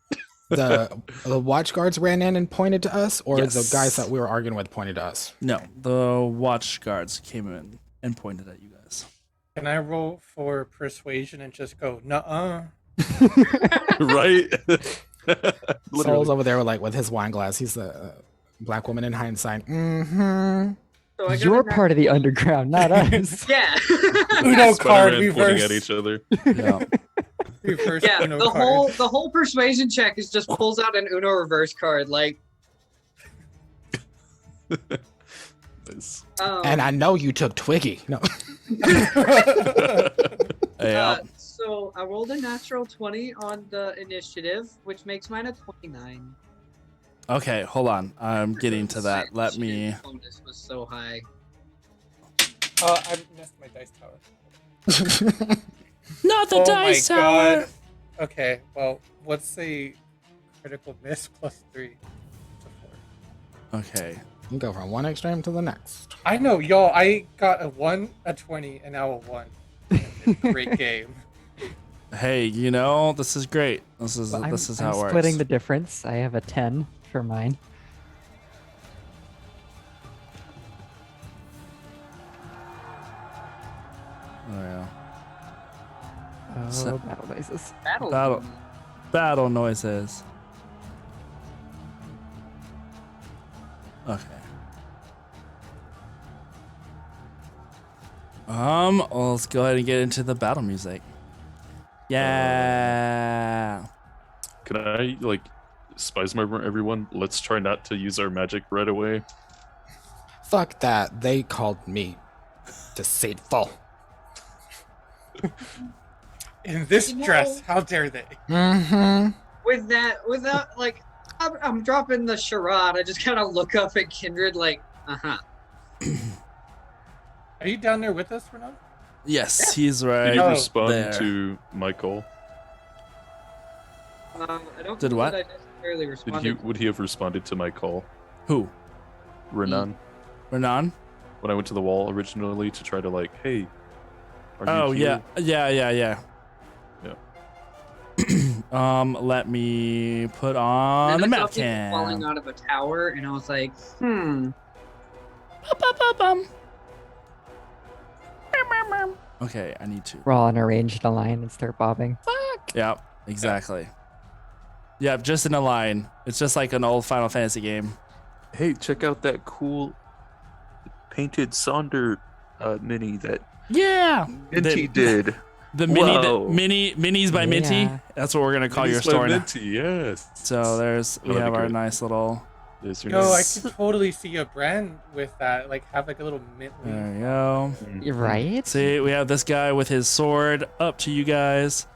The watch guards ran in and pointed to us, or Yes. the guys that we were arguing with pointed to us? No, the watch guards came in and pointed at you guys. Can I roll for persuasion and just go, nuh-uh? Right? Soul's Literally. over there with his wine glass. He's the black woman in hindsight. Mm-hmm. So I got You're a nat- part of the underground, not us. Yeah. Uno card Spider-Man pointing reverse. at each other. Yeah. Reverse Yeah, Uno the card. whole persuasion check is just pulls out an Uno reverse card, like. Nice. And I know you took Twiggy. No. Yeah. So I rolled a natural 20 on the initiative, which makes mine a 29. Okay, hold on. I'm getting to that. Let me. Bonus was so high. I missed my dice tower. Not the Oh dice my tower. god. Okay, well, what's a critical miss plus 3 to 4? Okay. You go from one extreme to the next. I know, y'all. I got a 1, a 20, and now a 1. Great game. Hey, you know, this is great. This is Well, how I'm it works. splitting the difference. I have a 10 for mine. Oh yeah. Oh, So- battle noises. Battle. Battle noises. Okay. Well, let's go ahead and get into the battle music. Yeah. Can I like spice murmur everyone? Let's try not to use our magic right away. Fuck that. They called me deceitful. In this You know- dress, how dare they? Mm-hmm. Without like, I'm dropping the charade. I just kind of look up at Kindred like, uh-huh. Are you down there with us, Renan? Yes, he's Did right you Oh. respond there. to my call? I don't Did know what? that I necessarily Did responded. would he have responded to my call, Who? Renan? Renan? When I went to the wall originally to try to like, hey, are you Oh here? yeah. Yeah. Let me put on the Then I saw map people falling cam. out of a tower, and I was like, Okay, I need to. We're all in a ranged line and start bobbing. Yep, exactly. Yep, just in a line. It's just like an old Final Fantasy game. Hey, check out that cool painted Sonder mini that Yeah. Minty did. The Whoa. minis by Minty. Yeah. That's what we're gonna call your Minis by store now. Minty, yes. So we that'd have be our great. nice little. There's your Yo, I nice- could totally see a brand with that. Like, have like a little mint leaf. There you go. You're right? See, we have this guy with his sword up to you guys.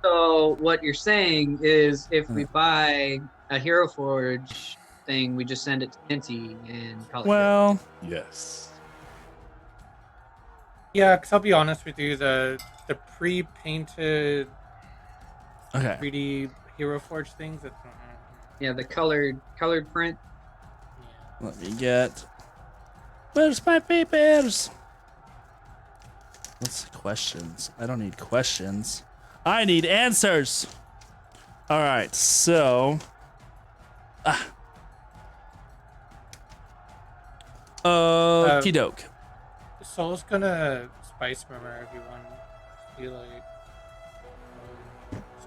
so what you're saying is if we buy a Hero Forge thing, we just send it to Minty and call it Well, Yes. Yeah, because I'll be honest with you, the pre-painted okay. 3D Hero Forge things. That's yeah, the colored print. yeah. Let me get. Where's my papers? What's questions? I don't need questions. I need answers. All right, so. Okie doke. Soul's gonna spice murmur everyone. Be like,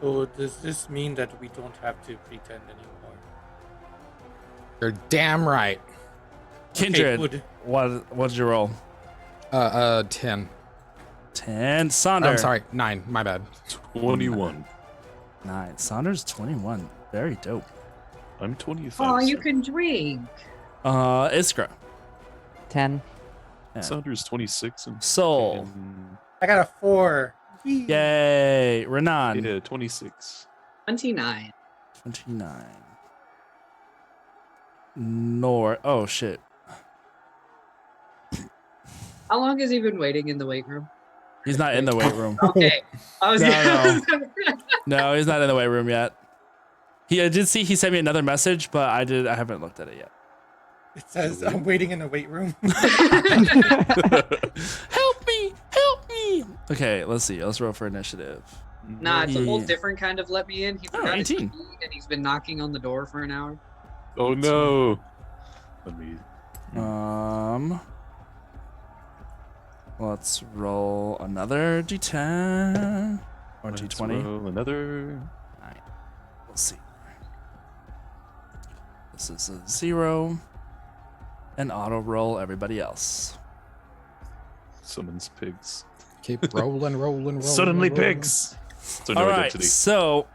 so does this mean that we don't have to pretend anymore? You're damn right. Kindred, good. what'd you roll? 10. 10. Sonder. I'm sorry, 9. My bad. 21. 9. Saunder's 21. Very dope. I'm 25. Oh, you can drink. Iskra. 10. Yeah. Saunders 26 and Soul. I got a 4. Whee! Yay. Renan. Yeah, 26. 29. 29. Nor. Oh, shit. How long has he been waiting in the weight room? He's not in the weight room. Okay. I was No, No, he's not in the weight room yet. I did see he sent me another message, but I haven't looked at it yet. It says I'm waiting in the weight room. Help me! Help me! Okay, let's see. Let's roll for initiative. Nah, it's a whole Yeah. different kind of let me in. He forgot his 18. key, and he's been knocking on the door for an hour. Oh no. Let me. Let's roll another d10 or let's d20. roll another. We'll see. This is a 0. And auto roll everybody else. Summons pigs. Keep rolling, rolling. Suddenly rolling. pigs. So no All right, identity. so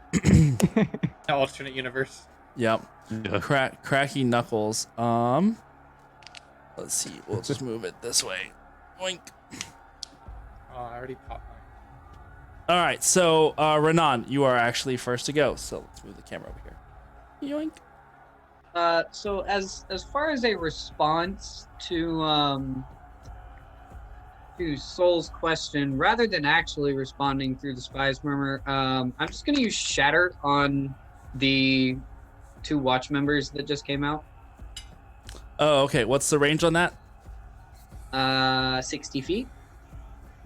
Alternate universe. yep, Yeah. cracky knuckles. Let's see. We'll just move it this way. Oink. Oh, I already popped mine. All right, so Renan, you are actually first to go. So let's move the camera over here. Yoink. So as far as a response to Soul's question, rather than actually responding through the Spy's Murmur, I'm just gonna use Shatter on the 2 watch members that just came out. Oh, okay. What's the range on that? 60 feet.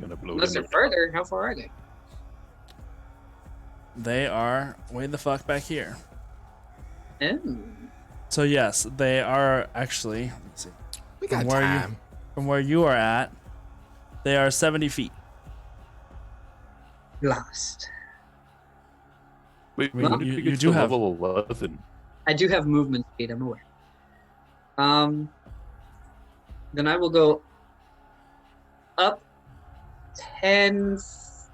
Gonna blow Unless them they're up. further, how far are they? They are way the fuck back here. Oh. So yes, they are actually. Let me see. We got From where you- time. From where you are at, they are 70 feet. Lost. Wait, Well, when did you- we you get do to have- level 11? I do have movement speed, I'm aware. Then I will go up 10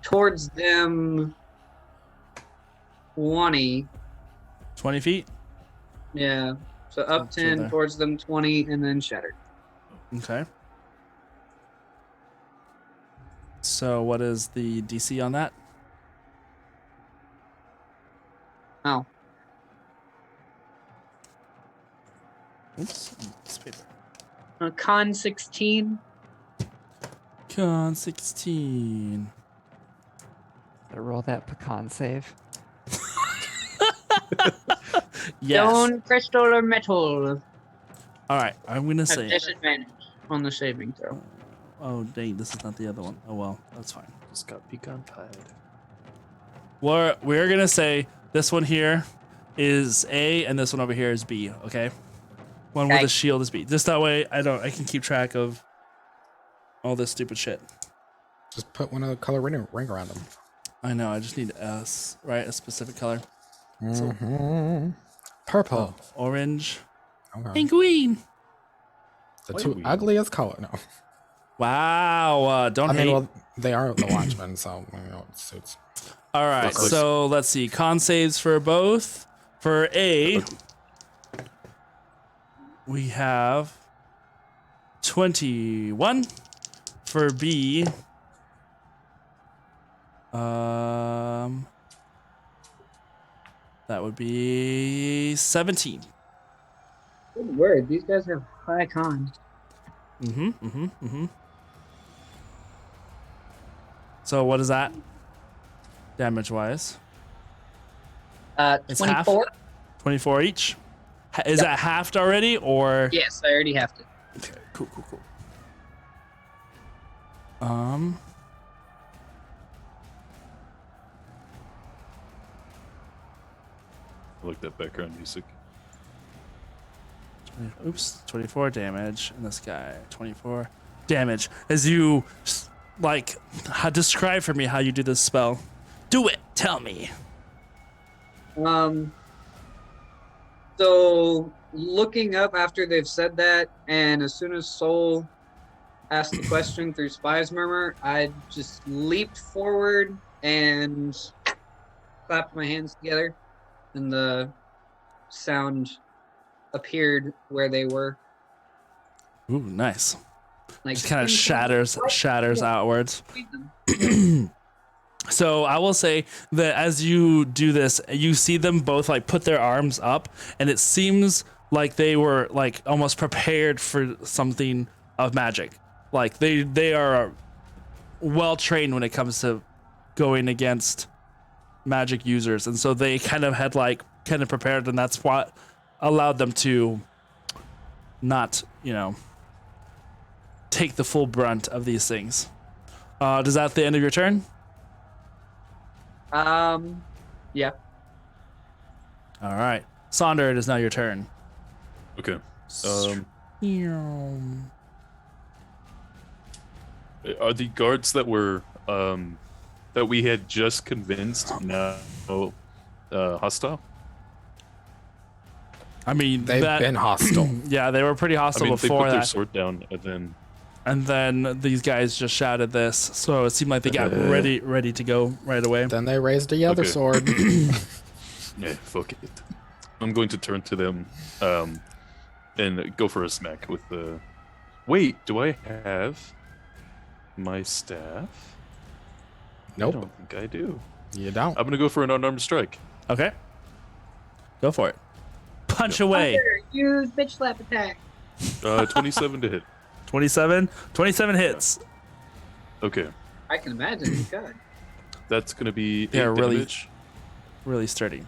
towards them 20. 20 feet? Yeah. So up So 10 there. towards them 20 and then shattered. Okay. So what is the DC on that? Oh. Oops. This paper. Con 16. Con 16. Roll that pecan save. Yes. Stone, crystal, or metal All right. I'm gonna have say. disadvantage on the saving throw. Oh dang! This is not the other one. Oh well, that's fine. Just got pecan pied. We're gonna say this one here is A, and this one over here is B. Okay. One with Okay. a shield is B. Just that way, I can keep track of all this stupid shit. Just put one of the color ring around them. I know. I just need a specific color. Mhm. Purple. Orange Okay. and green. The Why two we- ugliest color. No. Wow. Don't I hate. mean, well, they are the Watchmen, so it suits. All right. Looks like- So let's see. Con saves for both. For A, we have 21. For B, that would be 17. Good word. These guys have high con. So what is that? Damage wise? It's half? 24. 24 each? Is Yep. that halved already or? Yes, I already have to. Okay, cool. I like that background music. Oops, 24 damage. And this guy, 24 damage. As you, describe for me how you do this spell. Do it. Tell me. So looking up after they've said that, and as soon as Soul asked the question through Spy's Murmur, I just leaped forward and clapped my hands together, and the sound appeared where they were. Ooh, nice. Like Just kind of shatters outwards. So I will say that as you do this, you see them both put their arms up, and it seems like they were almost prepared for something of magic. Like they are well trained when it comes to going against magic users, and so they kind of had prepared, and that's what allowed them to not take the full brunt of these things. Does that the end of your turn? Yeah. All right, Sonder, it is now your turn. Okay. Are the guards that were that we had just convinced now hostile? I mean, They've been hostile. Yeah, they were pretty I hostile mean, they before put their that. sword down and then And then these guys just shouted this, so it seemed like they got ready to go right away. Then they raised the other Okay. sword. yeah, fuck it. I'm going to turn to them and go for a smack with the. Wait, do I have my staff? I Nope, don't think I do. you don't. I'm gonna go for an unarmed strike. Okay, go for it. Punch away. Use bitch slap attack. 27 to hit. 27 hits. Okay, I can imagine. You could. that's gonna be 8 Yeah, really- damage, Really sturdy.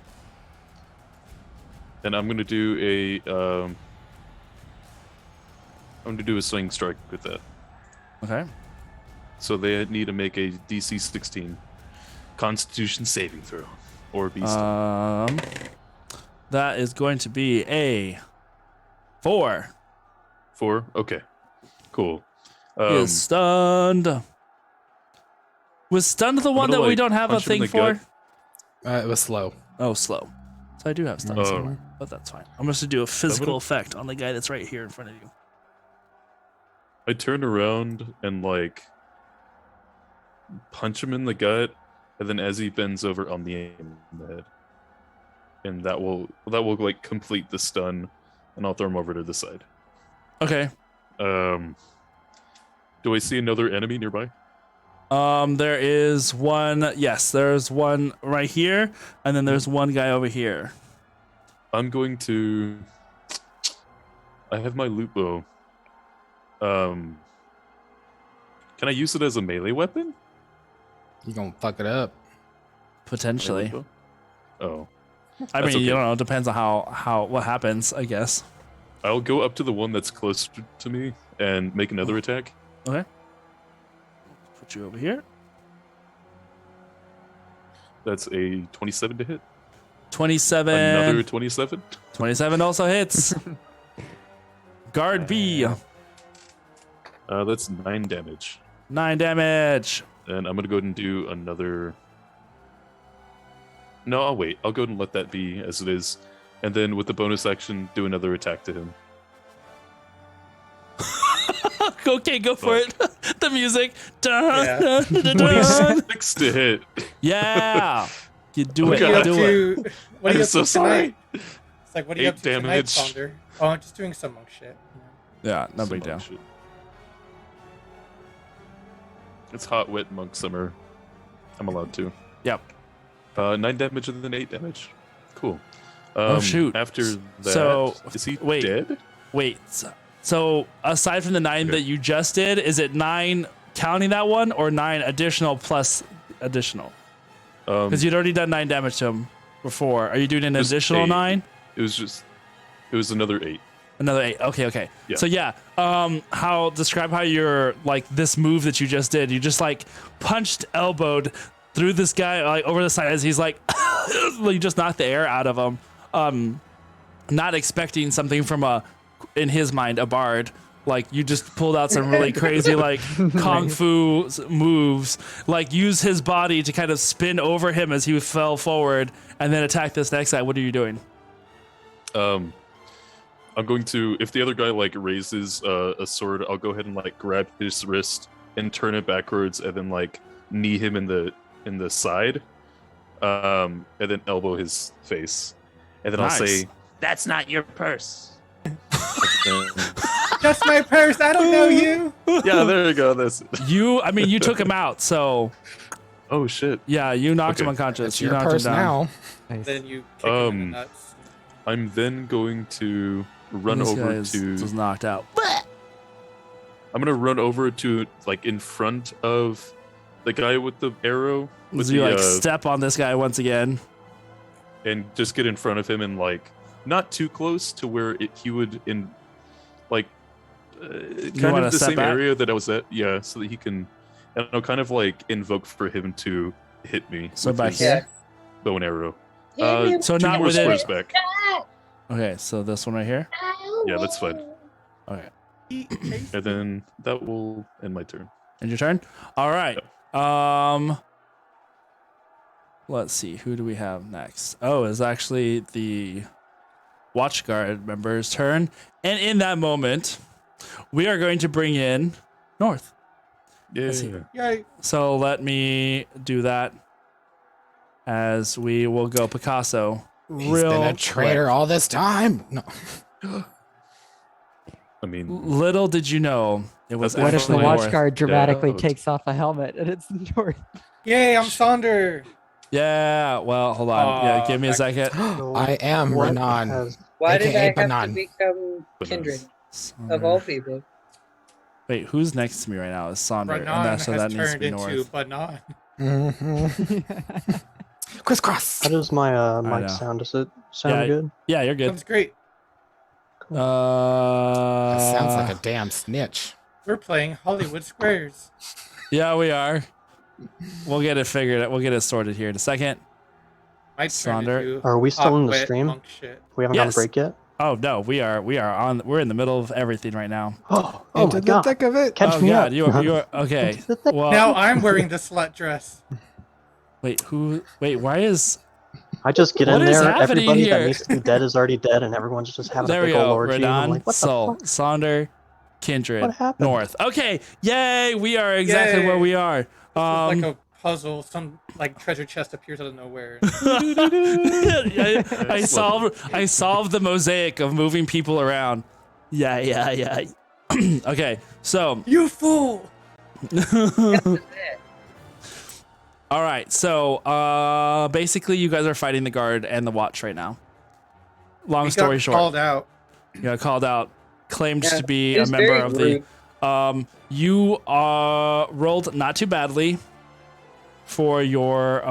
and I'm gonna do a sling strike with that. Okay. So they need to make a DC 16 Constitution saving throw, or be stunned. That is going to be a 4. 4. Okay, cool. He is stunned. Was stunned the one gonna, that we don't have a punch him in thing the for? gut. It was slow. Oh, slow. So I do have stun Oh. somewhere, but that's fine. I'm just gonna do a physical effect on the guy that's right here in front of you. I turn around and punch him in the gut, and then as he bends over, I'll knee him in the head, and that will complete the stun, and I'll throw him over to the side. Okay. Do I see another enemy nearby? There is one. Yes, there's one right here, and then there's one guy over here. I'm going to. I have my loot bow. Can Can I use it as a melee weapon? You gonna fuck it up. Potentially. Oh. I That's mean, you okay. don't know. It depends on how what happens, I guess. I'll go up to the one that's close to me and make another attack. Okay. Put you over here. That's a 27 to hit. 27. Another 27. 27 also hits. Guard B. That's 9 damage. 9 damage. And I'm gonna go ahead and do another. No, I'll wait. I'll go ahead and let that be as it is, and then with the bonus action, do another attack to him. Okay, go for it. The music. Dun, Yeah. dun, dun, dun. 26 to hit. Yeah. You do Oh it. my God. Do it. What are you I'm up so to sorry. tonight? It's like, what are you 8 up to tonight, damage. Sonder? Oh, I'm just doing some monk shit. Yeah, no Some big deal. monk shit. It's hot, wet monk summer. I'm allowed to. Yep. 9 damage and then 8 damage. Cool. Oh, shoot. After that, So, is he wait. dead? Wait. So aside from the 9 that you just did, is it 9 counting that one or 9 additional plus additional? Because you'd already done 9 damage to him before. Are you doing an Just additional 8. 9? It was another 8. Another 8. Okay. Yeah. So yeah, describe how you're like this move that you just did. You just like punched, elbowed through this guy like over the side as he's like, you just knocked the air out of him. Not expecting something from in his mind, a bard. Like you just pulled out some really crazy like kung fu moves. Like use his body to kind of spin over him as he fell forward, and then attack this next guy. What are you doing? I'm going to, if the other guy like raises a sword, I'll go ahead and like grab his wrist and turn it backwards, and then like knee him in the side, and then elbow his face, and then Nice. I'll say, "That's not your purse." Just my purse. I don't know you. Yeah, there you go. That's You took him out, so oh shit. yeah, you knocked him Okay. unconscious. It's You your knocked purse him down. now. Nice. Then you kick him in the nuts. I'm then going to run This guy over is to. just knocked out. I'm gonna run over to like in front of the guy with the arrow with So you the, like step on this guy once again. and just get in front of him and like not too close to where he would in like kind wanna of the step same back? area that I was at, yeah, so that he can, I don't know, kind of like invoke for him to hit me. So with back his here. bow and arrow. So 2 not more within- squares back. Okay, so this one right here. Yeah, that's fine. Okay, And then that will end my turn. and your turn. All right. Let's see. Who do we have next? Oh, it's actually the watch guard member's turn, and in that moment, we are going to bring in North. Yeah. see. Yay. So let me do that, as we will go Picasso. He's real been a quick. traitor all this time. No. I mean, Little did you know it was What What if the actually watch North. guard dramatically Yeah. takes off a helmet and it's North? Yay, I'm Sonder. Yeah, well, hold on. Yeah, give me a that- second. I am What Renan. has- Why did I AKA have to Banan. become Kindred of all people? Wait, who's next to me right now? Is Sonder, and Renan so has that needs to turned be into North. Banan. Mhm. Crisscross. How does my I know. mic sound? Does it sound Yeah, good? Yeah, you're good. Sounds great. That sounds like a damn snitch. We're playing Hollywood Squares. Yeah, we are. We'll get it figured. We'll get it sorted here in a second. My turn Sonder. to do Are we still in the hot, wet stream? monk shit. We haven't gone Yes. to break yet. Oh no, we are on. We're in the middle of everything right now. Oh Into my the god! thick of it. Catch Oh me god, up. you're okay. Into the thick- Well, Now I'm wearing the slut dress. wait, who? Wait, why is? I just get What in is there. happening Everybody here? that needs to be dead is already dead, and everyone's just having There a we big old go. orgy. And I'm Renan, like, what Sol, the fuck? Sonder, Kindred, What happened? North. Okay, yay! We are exactly Yay. where we are. It's like a puzzle. Some like treasure chest appears out of nowhere. I solved the mosaic of moving people around. Yeah. Okay, so You fool! all right, so basically you guys are fighting the guard and the watch right now. Long We story got short, called out. you got called out, claimed Yeah, to be it a was member very of rude. You rolled not too badly for your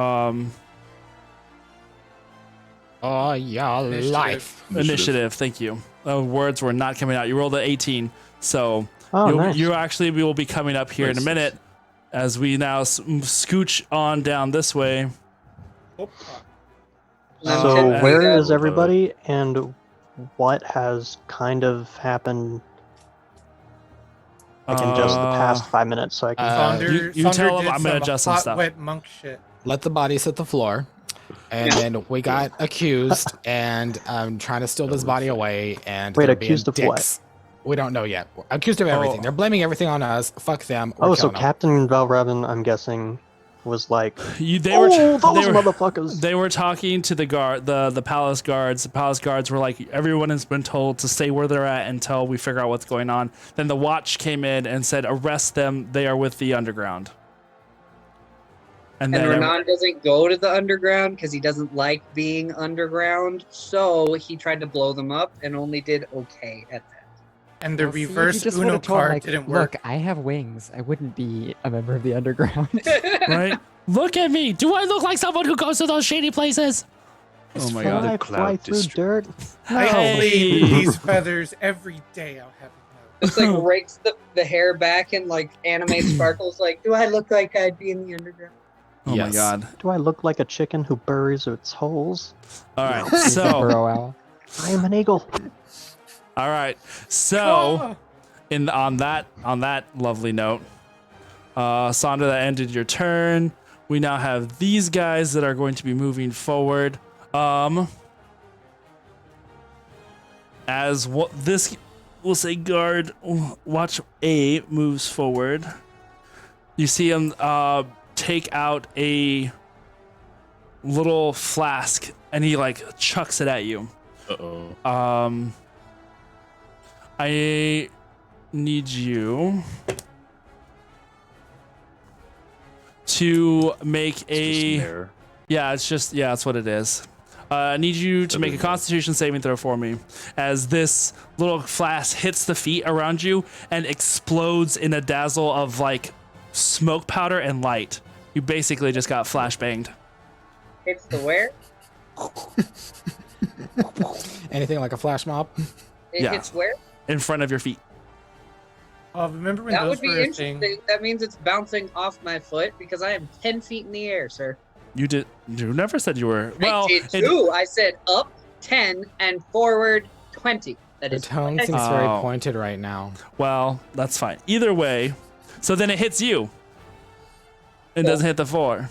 Oh, yeah, life. initiative. Thank you. Words were not coming out. You rolled an 18, so Oh, nice. you actually will be coming up here in a Nice. minute as we now scooch on down this way. Oh, So and- where is everybody, and what has kind of happened? Like in just the past 5 minutes, so I can. Sonder, you Sonder tell him did I'm gonna some adjust some hot, stuff. wet monk shit. Let the bodies hit the floor. And then we got accused, and I'm trying to steal this body away. And Wait, they're being accused of what? dicks. We don't know yet. Accused of everything. Oh. They're blaming everything on us. Fuck them. We're Oh, so killing them. Captain Valravin, I'm guessing, was like, They "Oh, were those they were, motherfuckers." They were talking to the palace guards. The palace guards were like, everyone has been told to stay where they're at until we figure out what's going on. Then the watch came in and said, arrest them. They are with the underground. And then Renan doesn't go to the underground because he doesn't like being underground. So he tried to blow them up and only did okay at that. And the Well, see, if you reverse just Uno would've told, card like, didn't work. Look, I have wings. I wouldn't be a member of the underground. right? Look at me. Do I look like someone who goes to those shady places? Oh my god. I fly through district. dirt. I Hey. clean these feathers every day. I'll have you know. Just like rakes the hair back and like animate sparkles. Like, do I look like I'd be in the underground? Oh Yes. my god. Do I look like a chicken who buries its holes? All right. He's a So, burrow owl. I am an eagle. all right. So, Ah, on that lovely note, Sandra, that ended your turn. We now have these guys that are going to be moving forward. As what this will say, guard watch A moves forward. You see him take out a little flask and he like chucks it at you. Uh-oh. I need you to make It's just a an error. that's what it is. I need you to make a Constitution saving throw for me as this little flask hits the feet around you and explodes in a dazzle of like smoke powder and light. You basically just got flashbanged. It's the where? Anything like a flash mob? It Yeah. hits where? In front of your feet. remember when That those would be were a interesting. thing? That means it's bouncing off my foot because I am 10 feet in the air, sir. You never said you were. Well, I did too. I said up 10 and forward 20. That Your is tone what I seems said. very Oh. pointed right now. well, that's fine. Either way, so then it hits you. It doesn't hit the floor.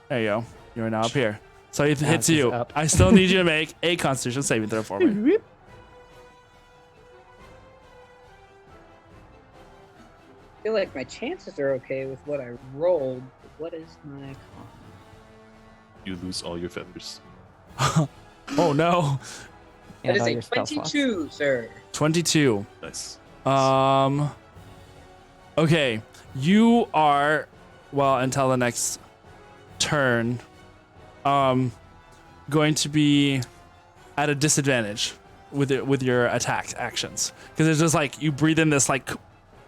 There you go. You're now up here. So it hits Bounces you. up. I still need you to make a Constitution saving throw for me. I feel like my chances are okay with what I rolled. But what is my con? You lose all your feathers. Oh no. That And is all a your spell slots. 22, sir. 22. Nice. Okay. You are, well, until the next turn, going to be at a disadvantage with your attack actions. Because it's just like you breathe in this like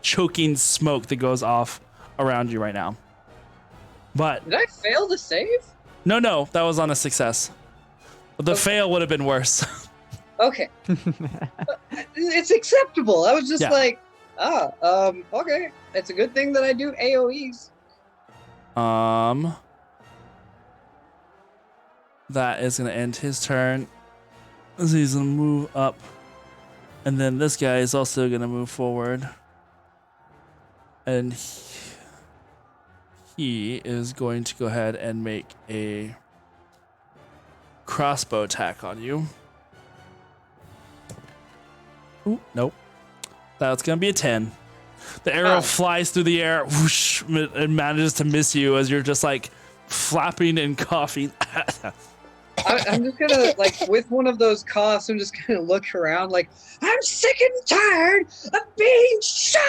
choking smoke that goes off around you right now. But Did I fail to save? no, that was on a success. The Okay. fail would have been worse. Okay. It's acceptable. I was just Yeah. like, okay. It's a good thing that I do AoEs. That is going to end his turn. So he's going to move up. And then this guy is also going to move forward. And he is going to go ahead and make a crossbow attack on you. Ooh, nope. That's going to be a 10. The arrow Oh. flies through the air whoosh, and manages to miss you as you're just like flapping and coughing. I'm just gonna, like, with one of those coughs, I'm just gonna look around like, I'm sick and tired of being shot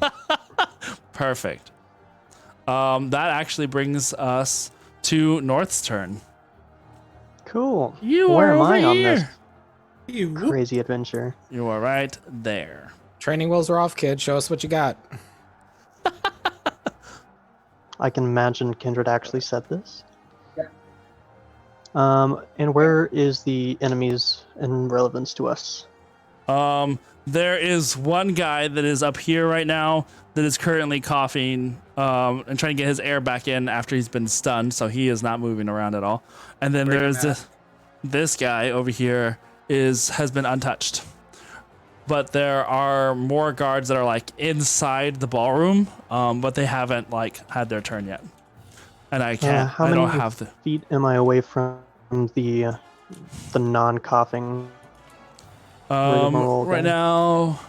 at! Perfect. That actually brings us to North's turn. Cool. You Where are am over I on here. this You crazy adventure? You are right there. Training wheels are off, kid. Show us what you got. I can imagine Kindred actually said this. Yeah. And where is the enemies in relevance to us? There is one guy that is up here right now that is currently coughing and trying to get his air back in after he's been stunned, so he is not moving around at all. And then Where you there's this guy over here has been untouched. But there are more guards that are like inside the ballroom, but they haven't like had their turn yet. And I can't. How I many don't have the. feet am I away from the non-coughing? rigmarole Right guy? now,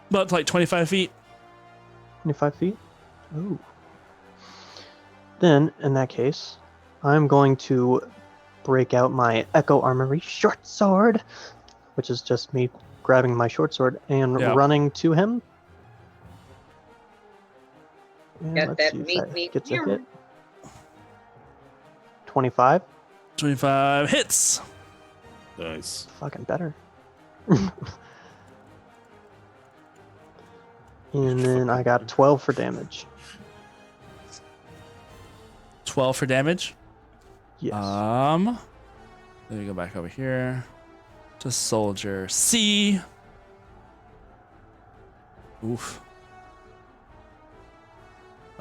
about like 25 feet. 25 feet? Ooh. Then, in that case, I'm going to break out my Echo Armory short sword, which is just me grabbing my short sword and Yeah. running to him. And Get let's that see if meat, that meat, gets a meow. hit. 25? 25 hits. Nice. Fucking better. And then I got 12 for damage. 12 for damage. Yes. Let me go back over here to Soldier C. Oof.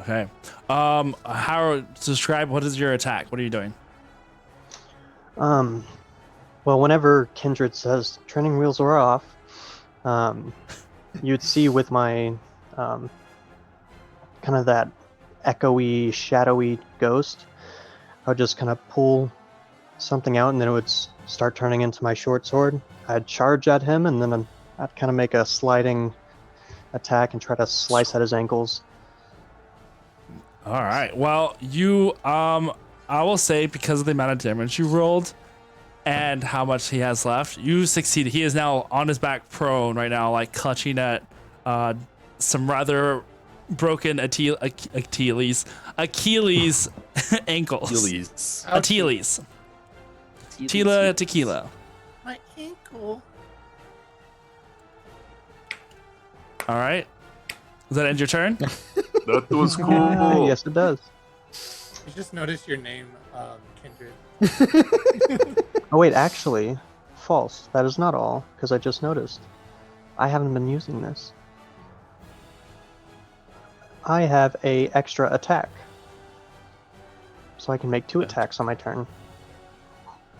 Okay. How describe what is your attack? What are you doing? Well, whenever Kindred says training wheels are off, you'd see with my kind of that echoey, shadowy ghost, I would just kind of pull something out, and then it would start turning into my short sword. I'd charge at him, and then I'd kind of make a sliding attack and try to slice at his ankles. All right. Well, you I will say because of the amount of damage you rolled and how much he has left, you succeeded. He is now on his back prone right now, like clutching at some rather broken Achilles ankles. Achilles. Achilles. Tila tequila. My ankle. All right. Does that end your turn? That was cool. Yes, it does. You just noticed your name, Kindred. Oh wait, actually, false. That is not all, because I just noticed. I haven't been using this. I have a extra attack. So I can make 2 attacks on my turn.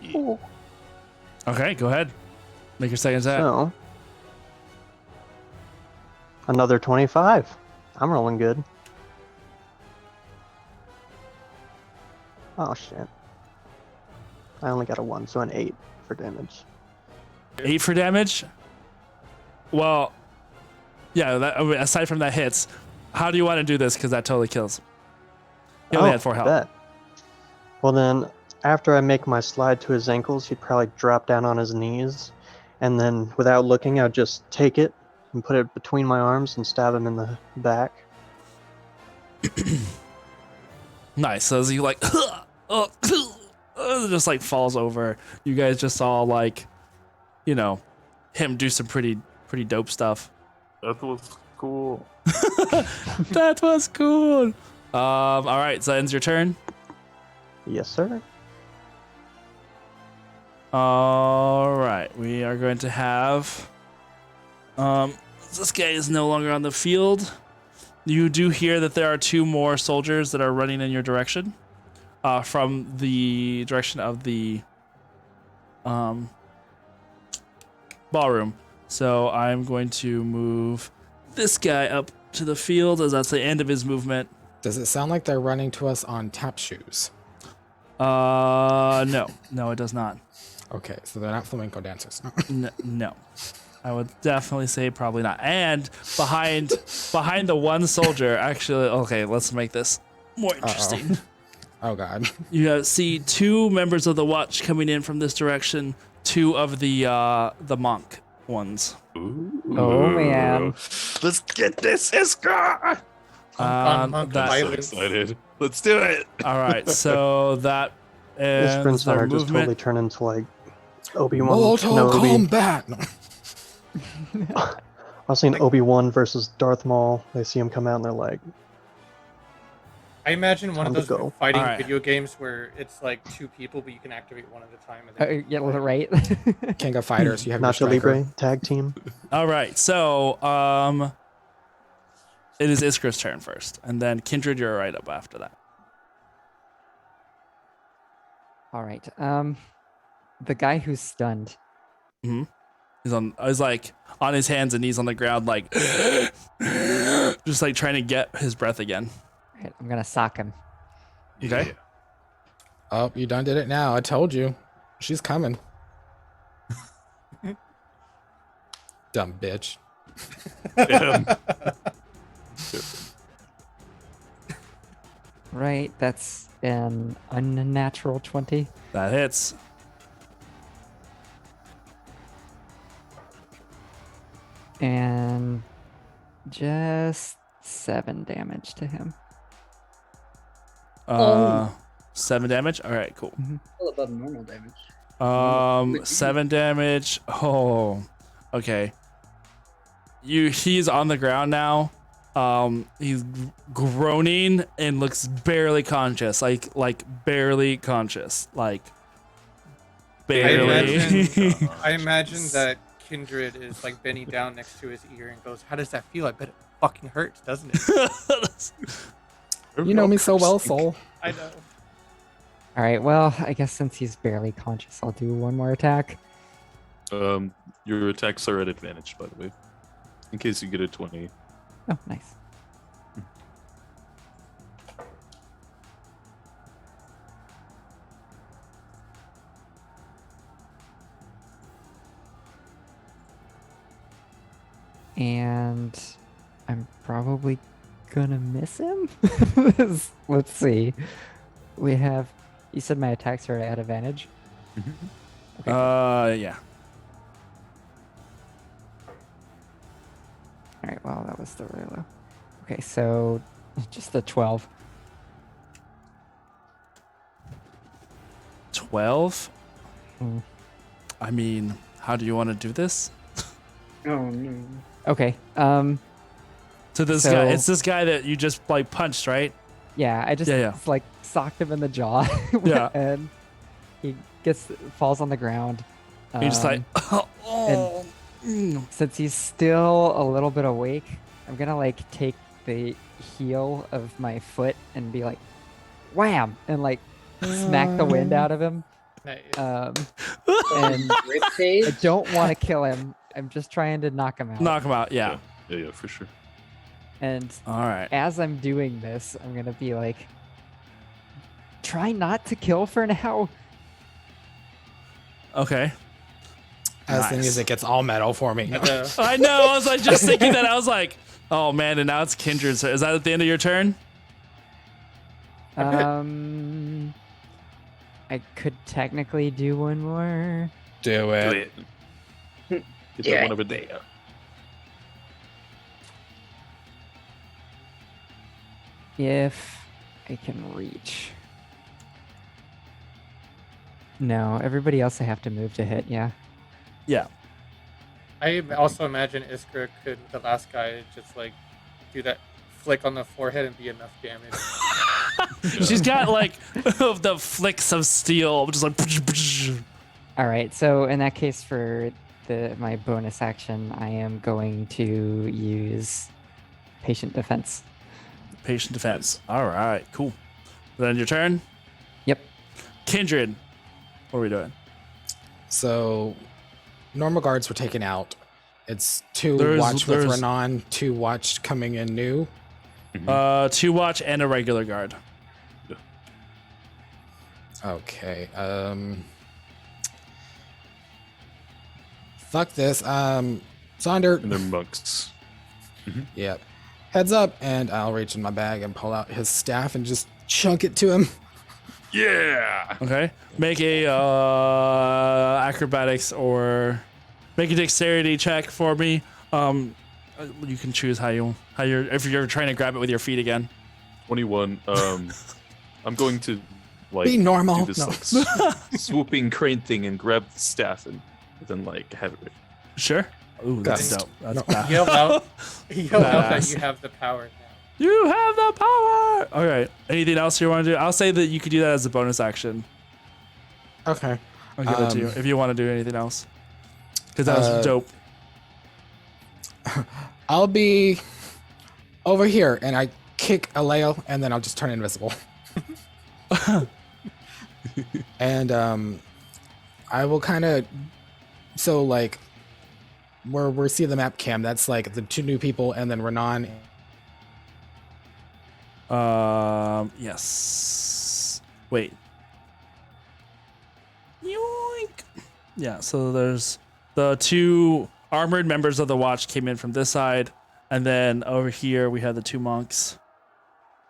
Yeah. Okay, go ahead. Make your second attack. So, another 25. I'm rolling good. Oh shit. I only got a 1, so an 8 for damage. 8 for damage. Well, yeah. Aside from that hits, how do you want to do this? Because that totally kills. He only had 4 health. Bet. Well then, after I make my slide to his ankles, he'd probably drop down on his knees, and then without looking, I'd just take it and put it between my arms and stab him in the back. Nice. So as he like, just like falls over. You guys just saw like, you know, him do some pretty dope stuff. That was cool. That was cool. All right. So that ends your turn. Yes, sir. All right. We are going to have. This guy is no longer on the field. You do hear that there are 2 more soldiers that are running in your direction, from the direction of the ballroom. So I'm going to move this guy up to the field as that's the end of his movement. Does it sound like they're running to us on tap shoes? No, it does not. Okay, so they're not flamenco dancers. No. I would definitely say probably not. And behind the one soldier, actually, okay, let's make this more interesting. Oh god. You see 2 members of the watch coming in from this direction, 2 of the monk ones. Ooh. Oh man. Let's get this, Iskra! Monk that- I'm so violence. excited. Let's do it. All right, so that This ends Prince their Hunter just totally movement. turned into like Obi-Wan Mortal Kenobi. combat. No. I was thinking Obi-Wan versus Darth Maul. They see him come out and they're like, I imagine one of Time to those go. fighting Alright. video games where it's like 2 people, but you can activate one at a time. And then Yeah, right. King of Fighters, you have your Nacho striker. Libre tag team. All right, so it is Iskra's turn first, and then Kindred, you're right up after that. All right. The guy who's stunned. He's like on his hands and knees on the ground, like just like trying to get his breath again. All right, I'm gonna sock him. Okay. Yeah. Oh, you done did it now. I told you. She's coming. Dumb bitch. Right, that's an unnatural 20. That hits. And just 7 damage to him. 7 damage. All right, cool. Still above normal damage. 7 damage. Oh, okay. He's on the ground now. He's groaning and looks barely conscious, like barely conscious, like barely. I imagine that Kindred is like bending down next to his ear and goes, "How does that feel? I bet it fucking hurts, doesn't it?" You know me so well, Soul. I know. All right, well, I guess since he's barely conscious, I'll do one more attack. Your attacks are at advantage, by the way, in case you get a 20. Oh, nice. And I'm probably gonna miss him. Let's see. We have. You said my attacks are at advantage. Yeah. All right. Well, that was the really low. Okay, so just the 12. 12. Mm. I mean, how do you want to do this? Oh no. Okay. So this So- guy, it's this guy that you just like punched, right? Yeah, I just Yeah. like socked him in the jaw. Yeah. And he falls on the ground. You're just like, and since he's still a little bit awake, I'm gonna like take the heel of my foot and be like, wham, and like smack the wind out of him. Nice. And Rib cage? I don't want to kill him. I'm just trying to knock him out. knock him out. Yeah. Yeah, for sure. And All right. as I'm doing this, I'm gonna be like, try not to kill for now. Okay. As the Nice. music gets all metal for me. I know. I was like just thinking that. I was like, oh man, and now it's Kindred. So is that at the end of your turn? I could technically do one more. Do Do it. it. Get that one over there. If I can reach. No, everybody else I have to move to hit, yeah. Yeah. I also imagine Iskra could, the last guy, just like do that flick on the forehead and be enough damage. She's got like the flicks of steel, just like. Alright, so in that case for my bonus action, I am going to use patient defense. Patient defense. All right, cool. Then your turn. Yep. Kindred, what are we doing? So, normal guards were taken out. It's 2 There's- watch with there's- Renan, 2 watch coming in new. 2 watch and a regular guard. Okay. Fuck this. Sonder. And they're monks. Yep. Heads up, and I'll reach in my bag and pull out his staff and just chunk it to him. Yeah. Okay. Make a acrobatics or make a dexterity check for me. You can choose how you're if you're trying to grab it with your feet again. 21. I'm going to like Be normal. do this No. like swooping crane thing and grab the staff and then like have it. Sure. Ooh, that's Gust. dope. That's No. bad. Yell out that Badass. you have the power now. You have the power. All right. Anything else you want to do? I'll say that you could do that as a bonus action. Okay. I'll give it to you if you want to do anything else. Because that was dope. I'll be over here, and I kick Aleo, and then I'll just turn invisible. And I will kind of, so like, where we see the map cam, that's like the 2 new people, and then Renan. Yes. Wait. Yoink. Yeah, so there's the 2 armored members of the watch came in from this side, and then over here we have the 2 monks.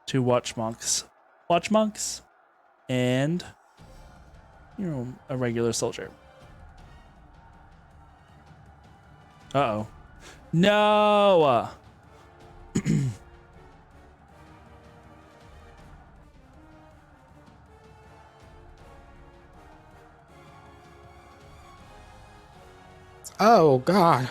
2 watch monks. Watch monks. And a regular soldier. Uh-oh. No! Oh God!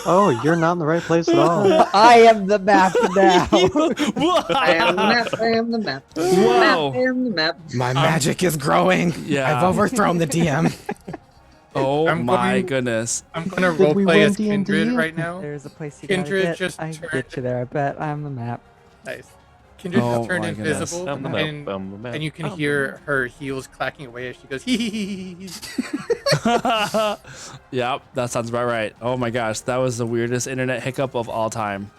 Oh, you're not in the right place at all. I am the map now. I am the map. I am the map. Whoa. I am the map. My magic is growing. Yeah. I've overthrown the DM. Oh I'm my going- goodness. I'm gonna Did we roleplay win as D&D? Kindred right now. There's a place you Kindred gotta get. just I turned- get you there. I bet I'm the map. Nice. Kindred Oh just turned my goodness. invisible, I'm the map. I'm the map. and you can hear her heels clacking away as she goes hee hee hee hee. Yep, that sounds about right. Oh my gosh, that was the weirdest internet hiccup of all time.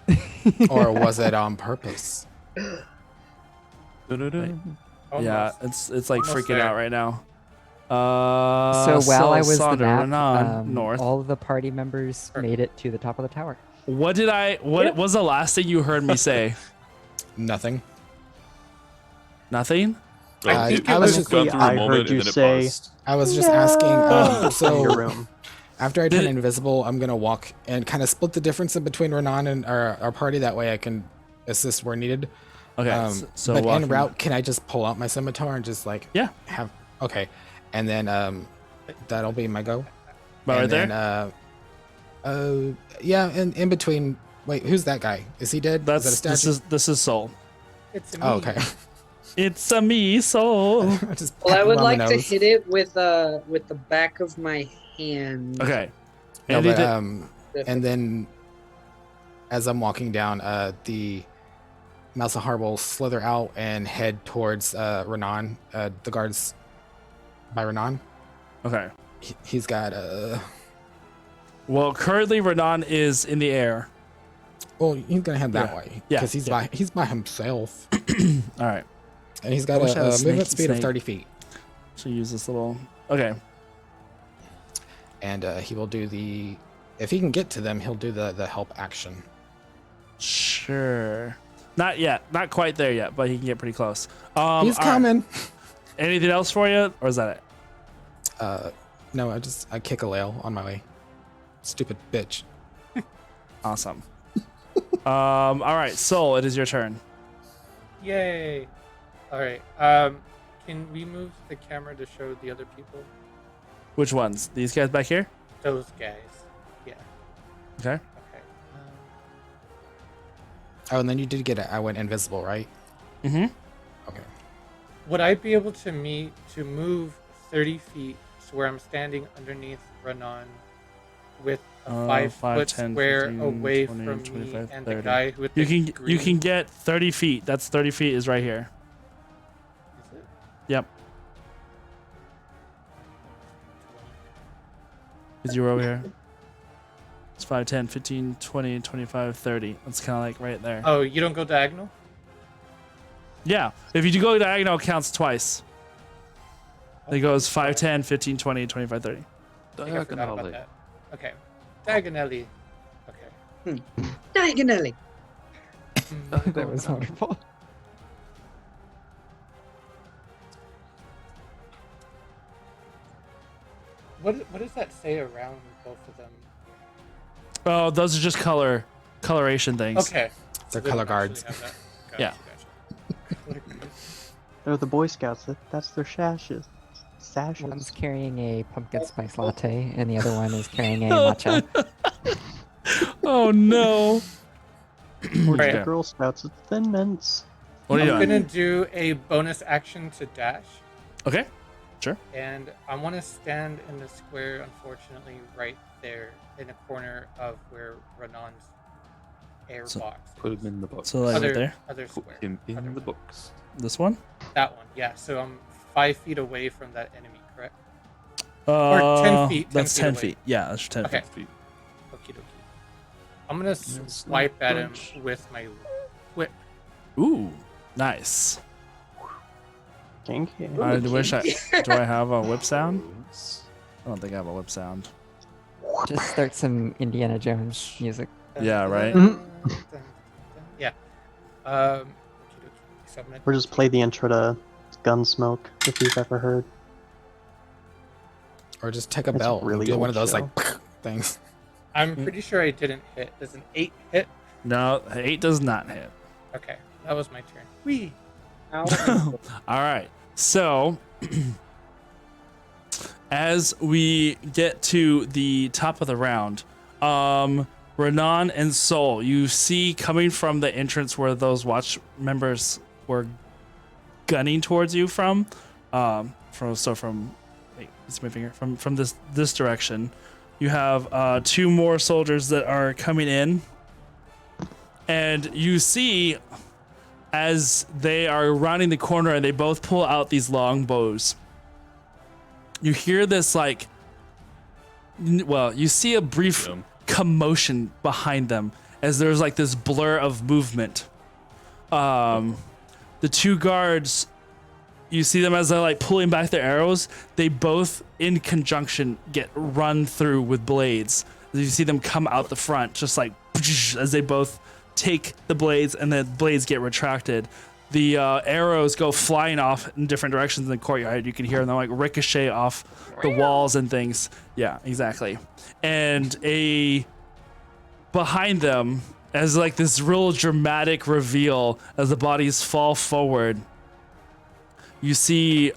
Or was it on purpose? Dun-dun-dun. Yeah, Almost. it's like Almost freaking there. out right now. So while I was the Sonder, map, Renan, north. all of the party members made it to the top of the tower. What was the last thing you heard me say? Nothing. Nothing? I It was was just- gone through a I moment heard and you then it say- paused. I was just asking. Your So room. after I Did turn it- invisible, I'm gonna walk and kind of split the difference in between Renan and our party. That way, I can assist where needed. Okay, so but walk en from- route, can I just pull out my scimitar and just like Yeah. have okay, and then that'll be my go. About right And there? then, yeah, and in between. Wait, who's that guy? Is he dead? That's is that a statue? this is Soul. It's me. Oh, okay. It's a me Soul. Just Well, I pat would him on the like to nose. hit it with the back of my hand. Okay. No, Andy but, did- and then as I'm walking down, the Malsahar will slither out and head towards Renan, the guards by Renan. okay. He's got Well, currently Renan is in the air. well, he's gonna head that Yeah. way Yeah, because he's by himself, All right. and he's I got wish I had a a movement snake- speed of snake. 30 feet, So use this little. Okay. and he will do the. If he can get to them, he'll do the help action. Sure. Not yet. Not quite there yet, but he can get pretty close. He's all right. coming. Anything else for you, or is that it? No, I kick a lail on my way. Stupid bitch. Awesome. All right, Soul, it is your turn. Yay! All right. Can we move the camera to show the other people? Which ones? These guys back here? Those guys. Yeah. Okay. Okay. Oh, and then you did get it. I went invisible, right? Mm-hmm. Okay. Would I be able to move 30 feet to where I'm standing underneath Renan with a 5 5, foot 10, square 15, away 20, from me 25, and 30. the guy who with You the can you green- can get 30 feet. That's 30 feet is right here. Is it? Yep. Because you were over here. It's 5, 10, 15, 20, 25, 30. That's kind of like right there. Oh, you don't go diagonal? Yeah. If you do go diagonal, it counts twice. It goes 5, 10, 15, 20, 25, 30. I think I forgot about Diagonally. that. Okay. Diagonally. Okay. Diagonally. That was wonderful. What does that say around both of them? Oh, those are just coloration things. Okay. They're We color don't actually guards. have that. Yeah. Gotcha. They're the Boy Scouts. That's their sashes. One's Sashes. carrying a pumpkin spice latte, and the other one is carrying a matcha. Oh no. We're Right. the Girl Scouts of Thin Mints. What are you I'm doing? gonna do a bonus action to dash, Okay. Sure. and I want to stand in the square. Unfortunately, right there in the corner of where Renan's air So, box. Put is. him in the box. So, like, other right there? other Put square. him in Other the one. box. This one? That one, yeah. So I'm 5 feet away from that enemy, correct? Or 10 feet, 10 That's feet 10 away. feet. Yeah, that's 10 Okay. feet. Okie dokie. I'm gonna Let's swipe not at him bunch. with my whip. Ooh, nice. Kinky. I wish I. Do I have a whip sound? Yes. I don't think I have a whip sound. Just start some Indiana Jones music. Yeah, right? Yeah. Okie dokie. So I'm gonna Or just play the intro to Gunsmoke, if you've ever heard. Or just take a It's bell. really Do one old of those show. like things. I'm pretty sure I didn't hit. Does an 8 hit? No, 8 does not hit. Okay, that was my turn. Wee. All right. So, as we get to the top of the round, Renan and Sol, you see coming from the entrance where those watch members were gunning towards you from wait, it's my finger from this direction. You have 2 more soldiers that are coming in, and you see as they are rounding the corner and they both pull out these long bows. You hear this you see a brief commotion behind them as there's like this blur of movement. The 2 guards, you see them as they're like pulling back their arrows. They both in conjunction get run through with blades. You see them come out the front just like as they both take the blades and the blades get retracted. The arrows go flying off in different directions in the courtyard. You can hear them like ricochet off the walls and things. Yeah, exactly. And behind them, as like this real dramatic reveal as the bodies fall forward, you see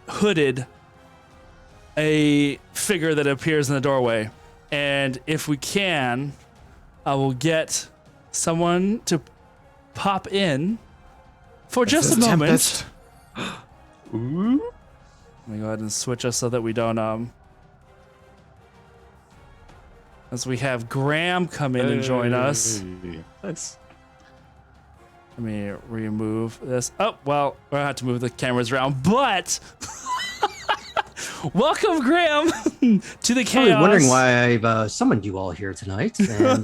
hooded a figure that appears in the doorway. And if we can, I will get someone to pop in for just a moment. Tempest. Ooh. Let me go ahead and switch us so that we don't as we have Graham come in and join us. Hey. Nice. Let me remove this. Oh, well, we're gonna have to move the cameras around, but welcome, Graham, to the I chaos. was wondering why I've summoned you all here tonight. And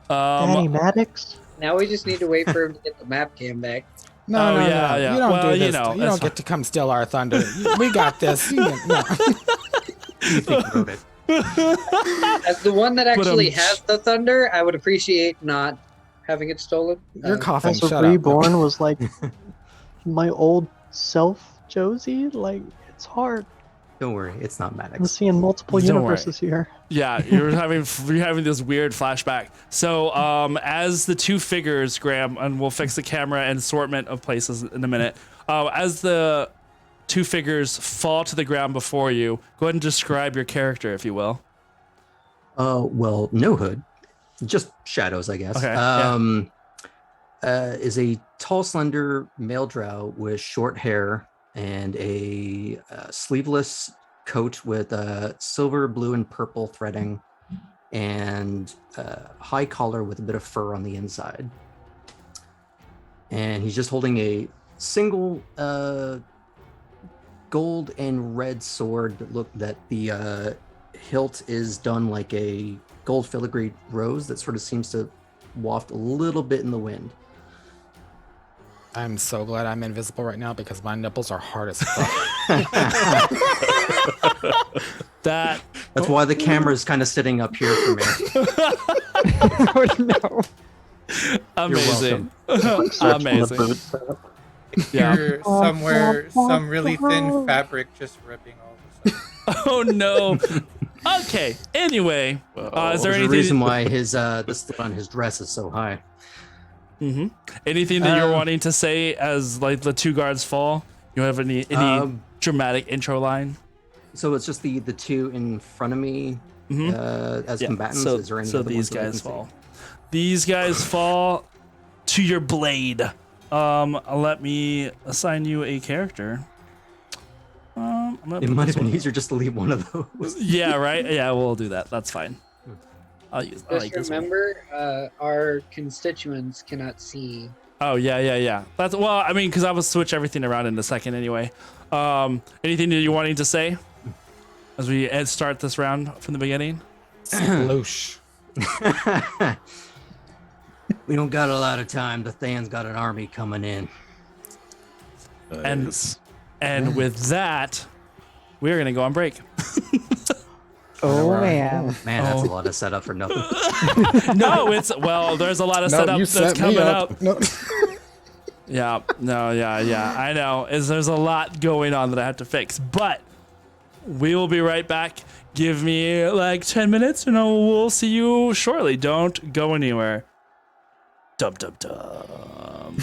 Danny Maddox? Now we just need to wait for him to get the map cam back. No, Oh, no, yeah, no. yeah. You don't Well, do you this. know, You that's don't get to come steal our thunder. We got this. No. you think about it. As the one that But, actually has the thunder, I would appreciate not having it stolen. You're coughing. Also, Shut Reborn up. was like my old self, Josie. Like, it's hard. Don't worry, it's not I'm Maddox. seeing multiple Don't worry. universes here. Yeah, you're having this weird flashback. So, as the 2 figures, Graham, and we'll fix the camera and assortment of places in a minute. As the 2 figures fall to the ground before you, go ahead and describe your character, if you will. Well, no hood, just shadows, I guess. Okay, yeah. Is a tall, slender male drow with short hair and a sleeveless coat with silver, blue, and purple threading, and high collar with a bit of fur on the inside. And he's just holding a single gold and red sword that the hilt is done like a gold filigree rose that sort of seems to waft a little bit in the wind. I'm so glad I'm invisible right now because my nipples are hard as fuck. That's why the camera's kind of sitting up here for me. Oh no. Amazing. Search for the Amazing. boots. Yeah. You're somewhere, some really thin fabric just ripping all of a sudden. Oh no. Okay. Anyway, is there There's a anything? reason why his the slit on his dress is so high. Mm-hmm. Anything that you're wanting to say as like the 2 guards fall? You have any dramatic intro line? So it's just the 2 in front of me. as combatants? So, Is there any so other these ones that I can guys see? fall. These guys fall to your blade. Let me assign you a character. It might have been easier just to leave one of those. Yeah, right. Yeah, we'll do that. That's fine. I Just like this one. remember, our constituents cannot see. Oh yeah. That's well. I mean, because I will switch everything around in a second anyway. Anything that you wanting to say as we start this round from the beginning? Sploosh. We don't got a lot of time. The Than's got an army coming in. And with that, we're gonna go on break. Oh man. Man, that's a lot of setup for nothing. No, there's a lot of No, setup you that's set me coming up. up. No. Yeah, I know. There's a lot going on that I have to fix, but we will be right back. Give me like 10 minutes and we'll see you shortly. Don't go anywhere. Dum dum dum.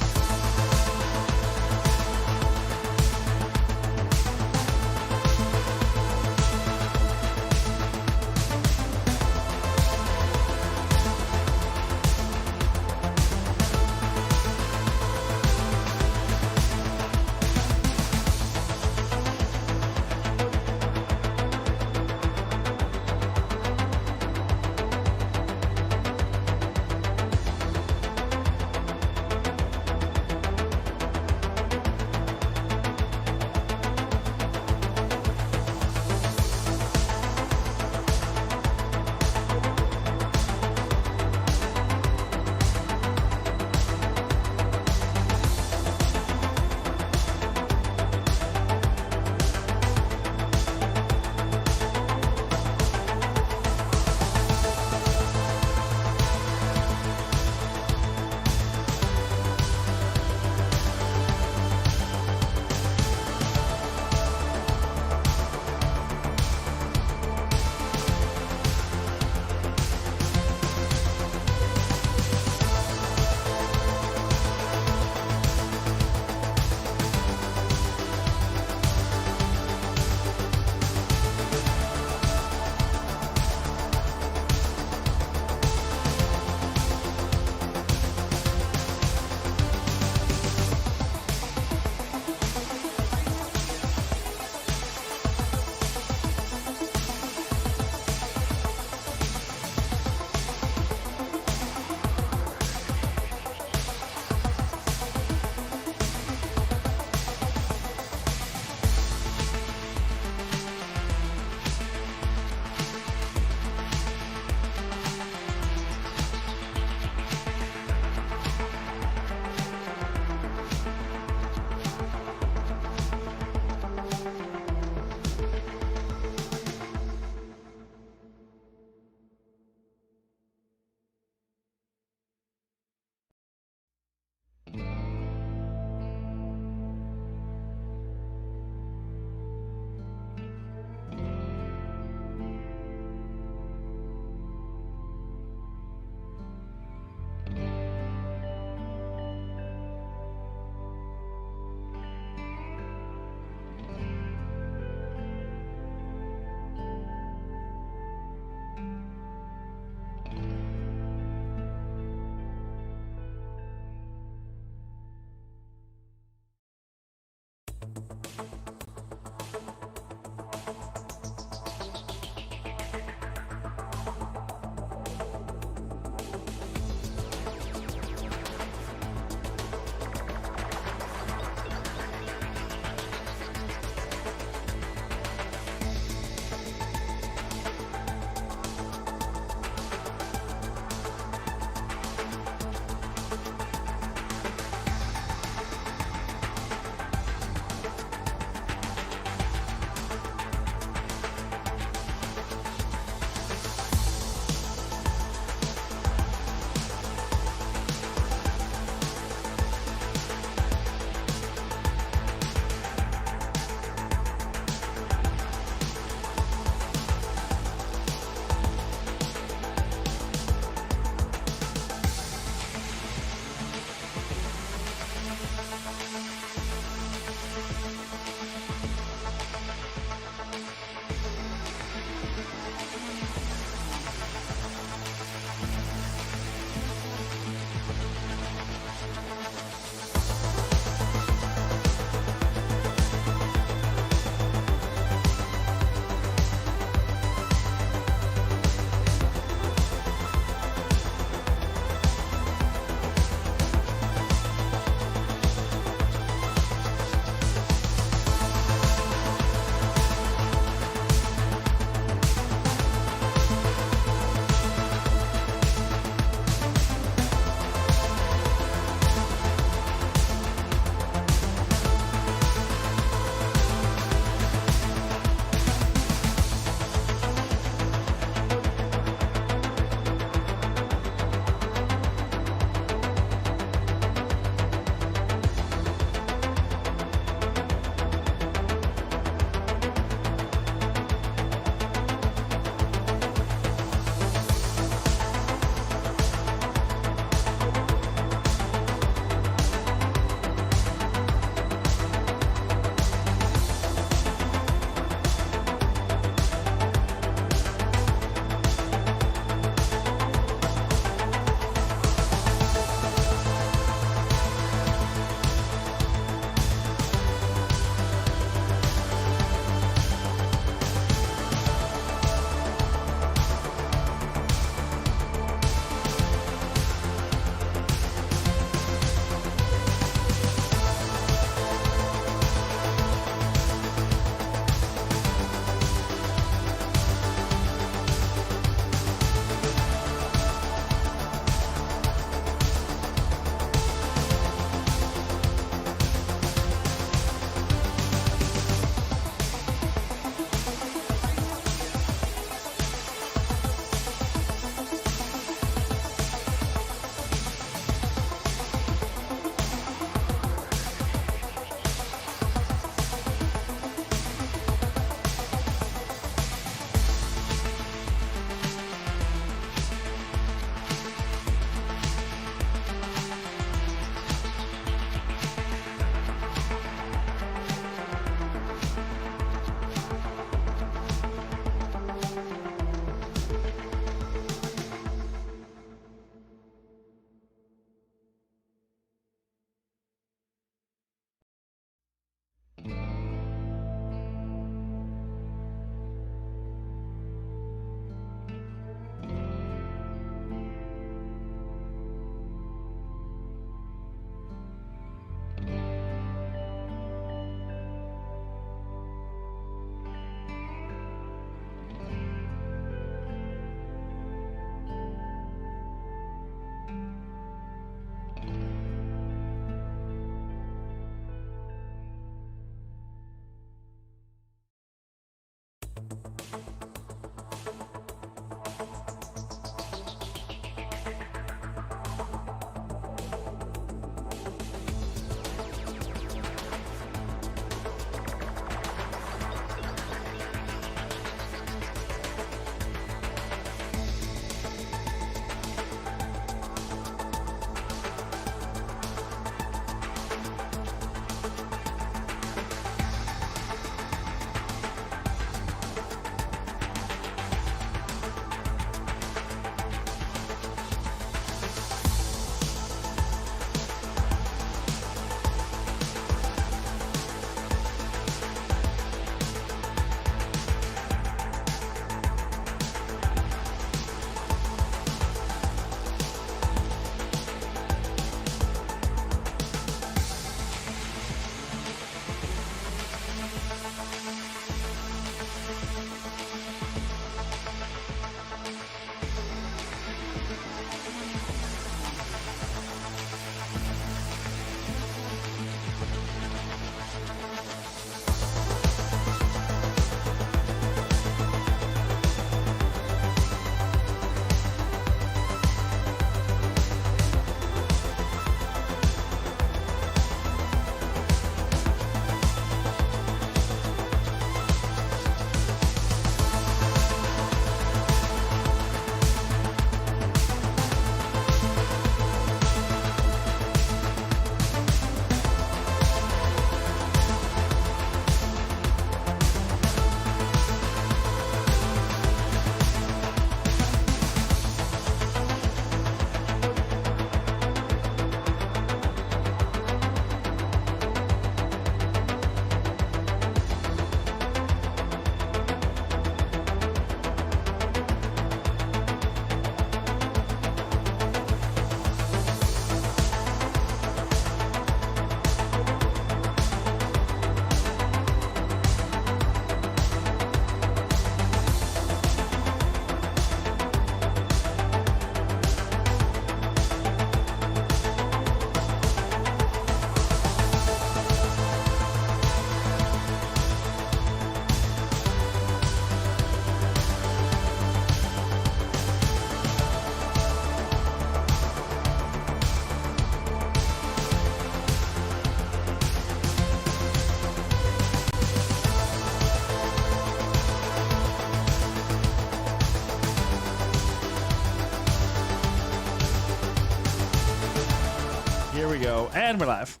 And we're live.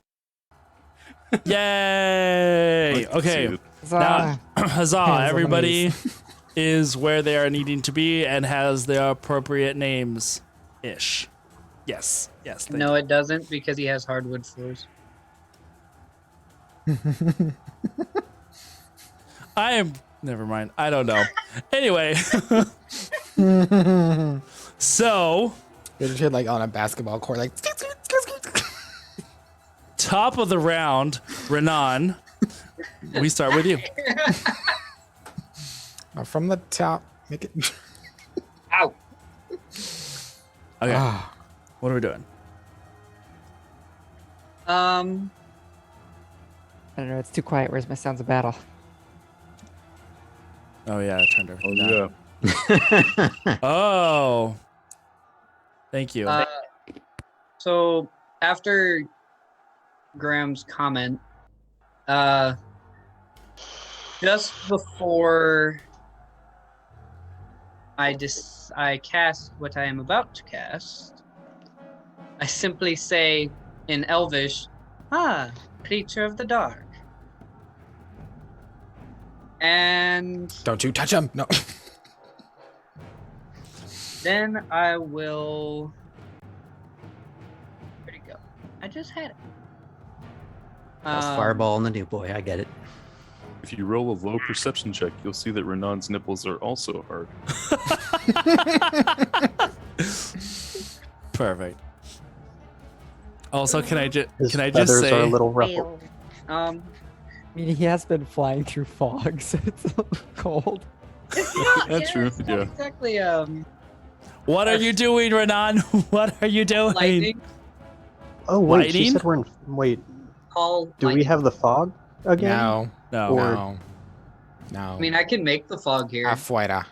Yay! Okay. Now, huzzah! Hands on the Everybody knees. is where they are needing to be and has their appropriate names ish. Yes. Yes. Thank No, you. it doesn't because he has hardwood floors. I am. Never mind. I don't know. Anyway. So, You're just like on a basketball court, like. top of the round, Renan. We start with you. From the top, make it. Ow! Okay. Ah, What are we doing? I don't know. It's too quiet. Where's my sounds of battle? Oh yeah, I turned everything down. Yeah. Oh. Thank you. So after Graham's comment, just before I cast what I am about to cast, I simply say in Elvish, creature of the dark. And don't you touch him! No. then I will. Where'd it go? I just had it. That's fireball on the new boy. I get it. If you roll a low perception check, you'll see that Renan's nipples are also hard. Perfect. Also, can I just His just feathers say are a little ruffled. I mean, he has been flying through fog, so it's a little cold. That's true, It's not yeah. exactly what are you doing, Renan? What are you doing? lightning. Oh wait, she Lightning? said we're in. Wait, Call. do we lightning. have the fog again? No. No. Or- No. No. I mean, I can make the fog here. Afuera.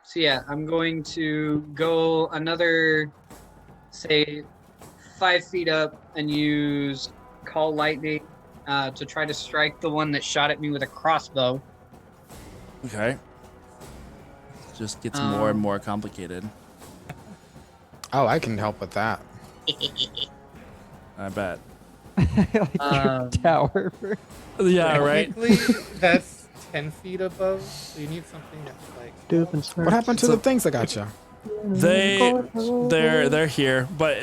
So yeah, I'm going to go another, say, 5 feet up and use Call Lightning to try to strike the one that shot at me with a crossbow. Okay. Just gets more and more complicated. Oh, I can help with that. I bet. like your Um, tower. Yeah, right. Technically, that's 10 feet above, so you need something that's like. Doop and smirk. What happened to So- the things I got you? They're here, but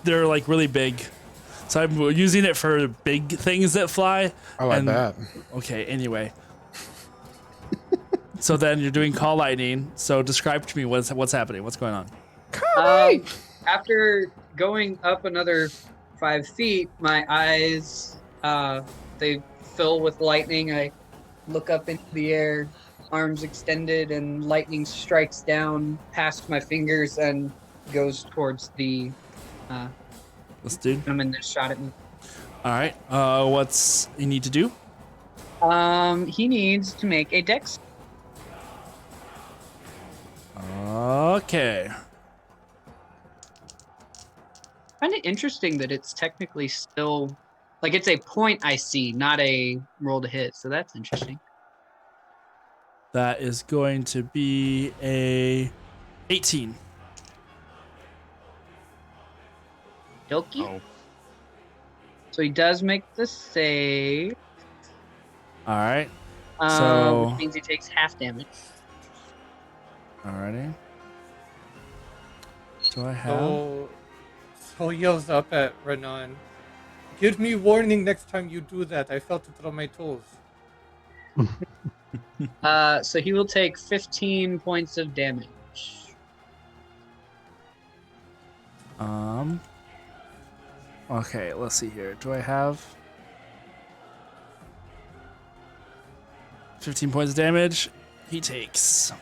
they're like really big. So I'm using it for big things that fly. Oh, I And- bet. Okay, anyway. So then you're doing call lightning. So describe to me what's happening. What's going on? After going up another 5 feet, my eyes they fill with lightning. I look up into the air, arms extended, and lightning strikes down past my fingers and goes towards the This dude. gentleman that shot at me. All right. What's you need to do? He needs to make a dex. Okay. I find it interesting that it's technically still like it's a point I see, not a roll to hit. So that's interesting. That is going to be a 18. Doki. Oh. So he does make the save. All right. So- Which means he takes half damage. Alrighty. Do I have? So yells up at Renan. Give me warning next time you do that. I felt it on my toes. So he will take 15 points of damage. Okay, let's see here. Do I have 15 points of damage? He takes.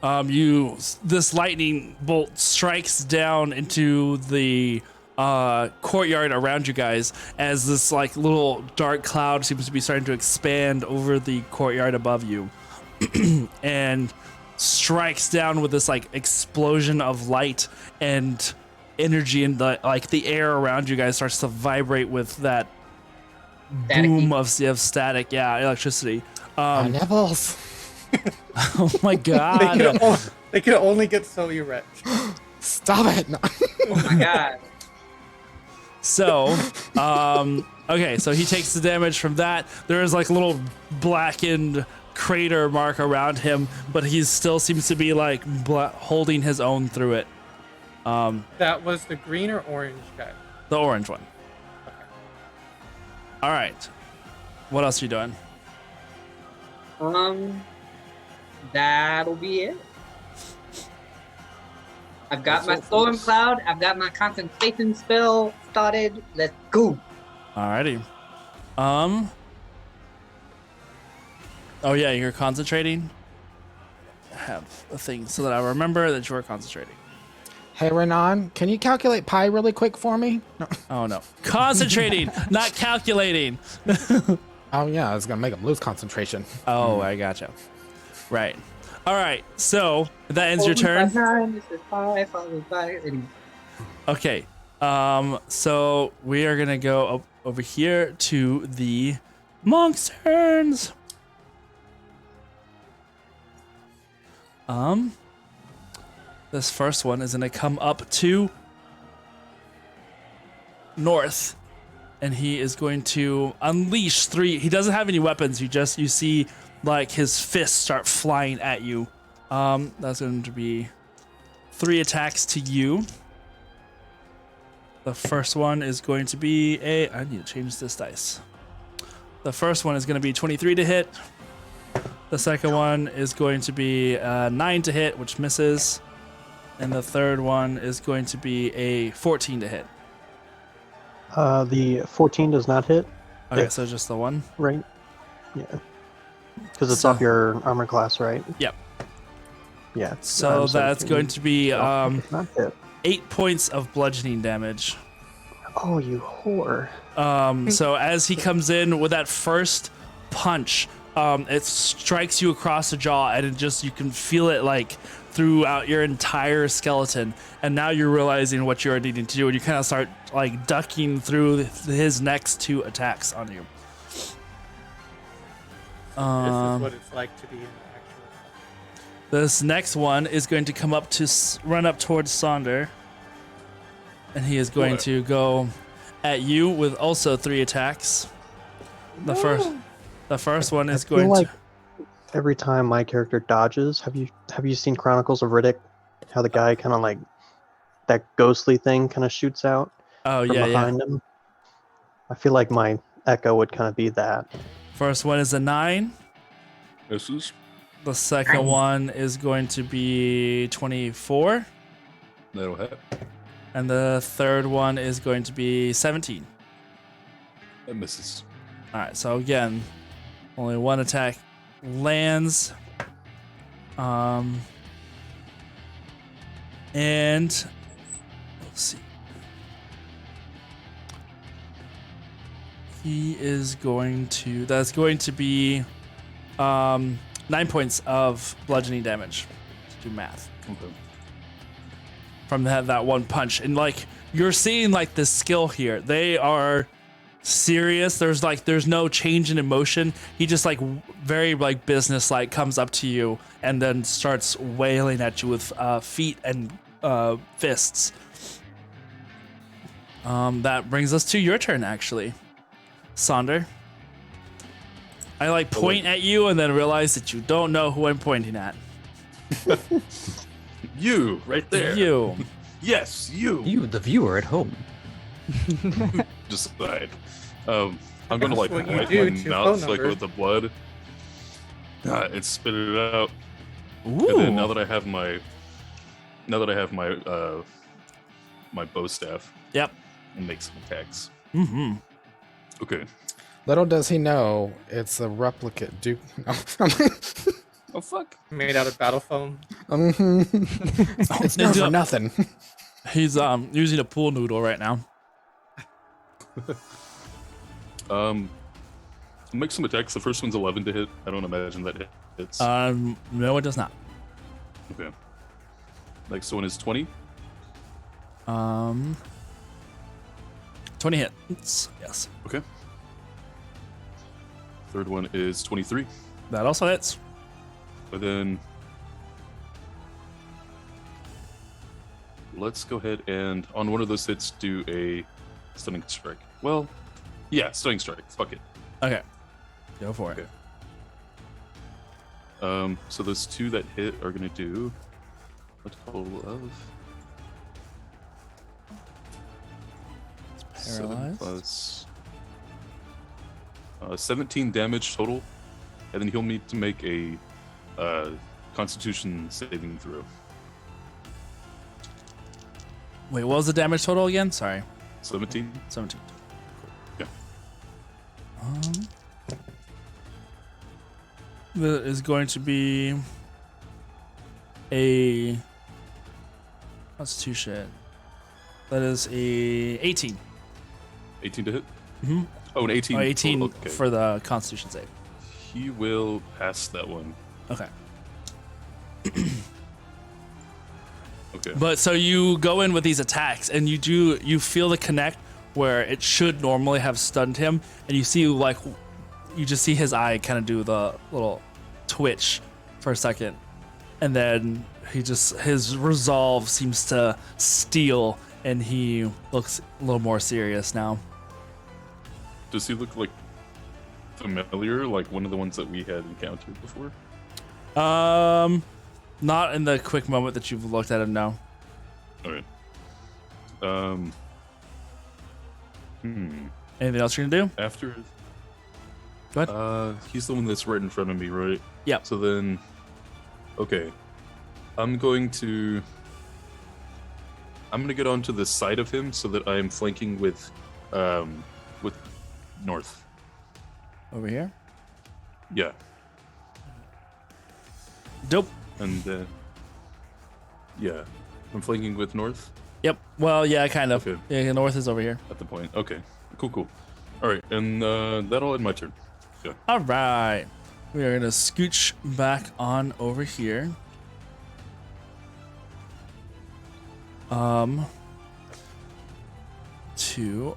This lightning bolt strikes down into the courtyard around you guys as this like little dark cloud seems to be starting to expand over the courtyard above you and strikes down with this like explosion of light and energy, and the air around you guys starts to vibrate with that boom of static, electricity. My nipples. Oh my god. They can only get so erect. Stop it. No. Oh my god. So, okay, so he takes the damage from that. There is like a little blackened crater mark around him, but he still seems to be like holding his own through it. That was the green or orange guy? The orange one. All right. What else are you doing? That'll be it. I've got my storm cloud. I've got my concentration spell started. Let's go. Alrighty. Oh yeah, you're concentrating. I have a thing so that I remember that you are concentrating. Hey, Renan, can you calculate pi really quick for me? No. Oh no, concentrating, not calculating. Oh yeah, I was gonna make him lose concentration. Oh, I gotcha. Right. All right. So that ends your turn. Okay. So we are gonna go up over here to the monks' turns. This first one is gonna come up to north, and he is going to unleash 3. He doesn't have any weapons. You see like his fists start flying at you. That's going to be 3 attacks to you. The first one is going to be I need to change this dice. The first one is going to be 23 to hit. The second one is going to be 9 to hit, which misses. And the third one is going to be a 14 to hit. The 14 does not hit. Okay, so just the one? Right? Yeah. Because it's So- off your armor class, right? Yep. Yeah. So that's going to be Does not hit. 8 points of bludgeoning damage. Oh, you whore. So as he comes in with that first punch, it strikes you across the jaw, and you can feel it like throughout your entire skeleton. And now you're realizing what you're needing to do, and you kind of start like ducking through his next 2 attacks on you. This is what it's like to be in the actual. This next one is going to come up to run up towards Sonder, and he is going to go at you with also 3 attacks. The first one is I feel going like to. every time my character dodges, have you seen Chronicles of Riddick? How the guy kind of like that ghostly thing kind of shoots out Oh from yeah, behind him. I feel like my echo would kind of be that. First one is a 9. Misses. The second one is going to be 24, That'll hit. and the third one is going to be 17. That misses. All right, so again, only 1 attack lands. And let's see. That's going to be 9 points of bludgeoning damage. Let's do math. Okay. From that one punch. And like you're seeing like the skill here. They are serious. There's no change in emotion. He just like very like business like comes up to you and then starts wailing at you with feet and fists. That brings us to your turn actually. Sonder. I like point at you and then realize that you don't know who I'm pointing at. You, right there. You. Yes, you. You, the viewer at home. Decide. I'm gonna like That's what you wipe do my to mouth phone like number. with the blood. And spit it out. Ooh. And then now that I have my my bow staff, Yep. and make some attacks. Mm-hmm. Okay. Little does he know, it's a replicate dupe. Oh fuck. Made out of battle foam. It's not for nothing. He's using a pool noodle right now. Make some attacks. The first one's 11 to hit. I don't imagine that hits. No, it does not. Okay. Next one is 20. 20 hits. Yes. Okay. Third one is 23. That also hits. But then let's go ahead and on one of those hits do a stunning strike. Well, yeah, stunning strike. Fuck it. Okay. Go for it. Okay. So those two that hit are gonna do a total of 7 Paralyzed. plus 17 damage total, and then he'll need to make a Constitution saving throw. Wait, what was the damage total again? Sorry. 17. 17. Yeah. That is going to be a Constitution. That is a 18. 18 to hit. Mm-hmm. Oh, an 18. 18 total. Okay. for the Constitution save. He will pass that one. Okay. Okay. But so you go in with these attacks, and you feel the connect where it should normally have stunned him, and you see you just see his eye kind of do the little twitch for a second, and then his resolve seems to steel, and he looks a little more serious now. Does he look like familiar, like one of the ones that we had encountered before? Not in the quick moment that you've looked at him, no. All right. Anything else you're gonna do? After. Go ahead. He's the one that's right in front of me, right? Yep. So then, okay, I'm gonna get onto the side of him so that I'm flanking with north. Over here. Yeah, Dope. and yeah, I'm flanking with north Yep. Well, yeah, kind of. Okay. Yeah, north is over here. at the point. Okay, cool. All right, and that'll end my turn. Yeah. All right. We are gonna scooch back on over here. To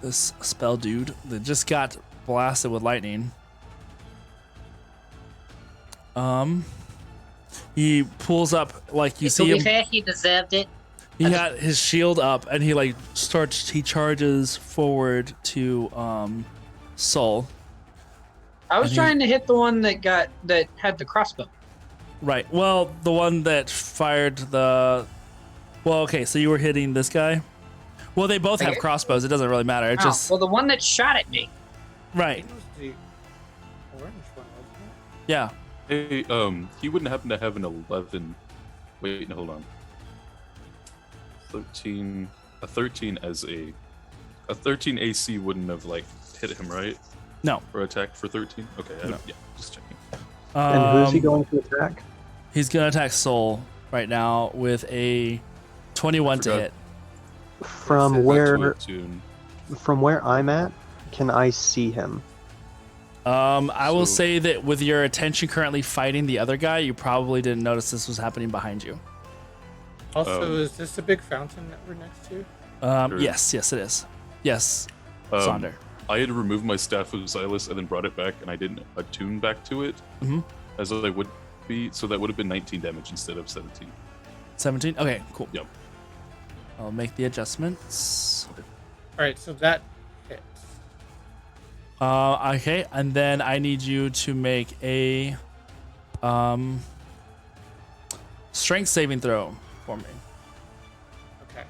this spell dude that just got blasted with lightning. He pulls up, like you To see be him. fair, he deserved it. He got his shield up, and he charges forward to Soul. I was And he- trying to hit the one that had the crossbow. Right. Well, the one that fired the. Well, okay. So you were hitting this guy. Well, they both have Okay. crossbows. It doesn't really matter. It Oh, just well, the one that shot at me. right. It was the orange one, wasn't Yeah. Hey, he wouldn't happen to have an 11. Wait, no, hold on. 13. A 13 as a 13 AC wouldn't have like hit him, right? No. For attack for 13. Okay, No. yeah, just checking. And who's he going to attack? He's gonna attack Soul right now with a 21 to Forgot. hit. From Back to where it, tune. from where I'm at, can I see him? I will So- say that with your attention currently fighting the other guy, you probably didn't notice this was happening behind you. it? Also, Um, is this the big fountain that we're next to? Sure. Yes, it is. Yes, Sonder. I had removed my staff of Xylus and then brought it back, and I didn't attune back to it Mhm. as I would be. So that would have been 19 damage instead of 17. 17. Okay, cool. Yep. I'll make the adjustments. All right, so that hits. Okay, and then I need you to make a strength saving throw for me. Okay.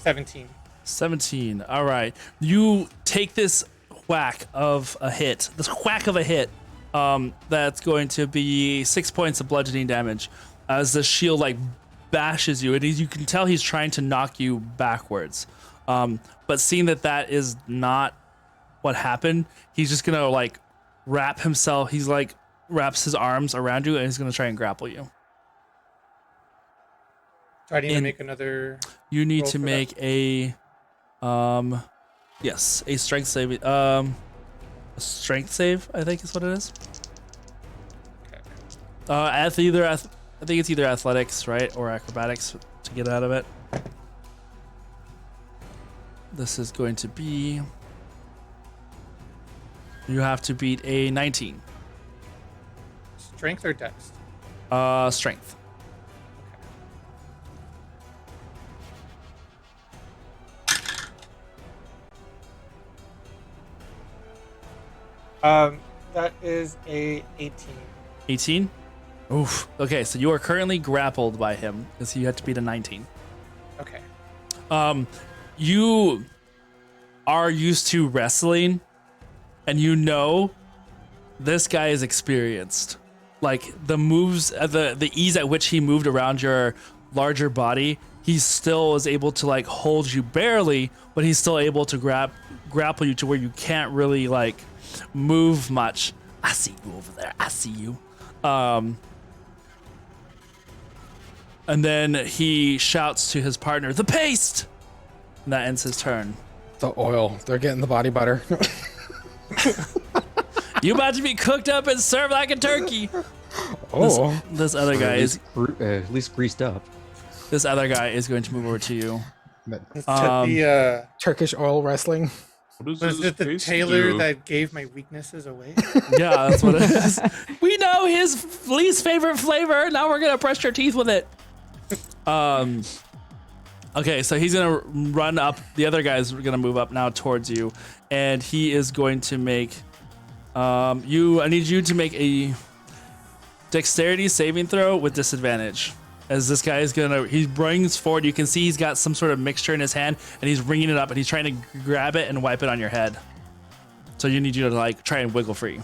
$17. 17. All right. You take this whack of a hit. That's going to be 6 points of bludgeoning damage as the shield bashes you, and you can tell he's trying to knock you backwards. But seeing that is not what happened, he's just gonna wrap himself. He's wraps his arms around you, and he's gonna try and grapple you. Do I need to In- make another? You need Roll to for make a a strength save. A strength save, I think is what it is. Okay. I think it's either athletics, right, or acrobatics to get out of it. This is going to be... You have to beat a 19. Strength or dex? Strength. That is a 18. 18? Oof. Okay, so you are currently grappled by him because you had to beat a 19. Okay. You are used to wrestling, and you know this guy is experienced. Like the moves, the ease at which he moved around your larger body, he still is able to like hold you barely, but he's still able to grapple you to where you can't really like move much. I see you over there. I see you. And then he shouts to his partner, "The paste!" And that ends his turn. The oil. They're getting the body butter. You about to be cooked up and served like a turkey. Oh. This other guy is at least greased up. this other guy is going to move over to you. The Turkish oil wrestling. What was it the paste tailor do? that gave my weaknesses away? Yeah, that's what it is. We know his least favorite flavor. Now we're gonna brush your teeth with it. Okay, so he's gonna run up. The other guy's gonna move up now towards you, and he is going to make. I need you to make a dexterity saving throw with disadvantage. As this guy is he brings forward, you can see he's got some sort of mixture in his hand, and he's ringing it up, and he's trying to grab it and wipe it on your head. So you need you to like try and wiggle free.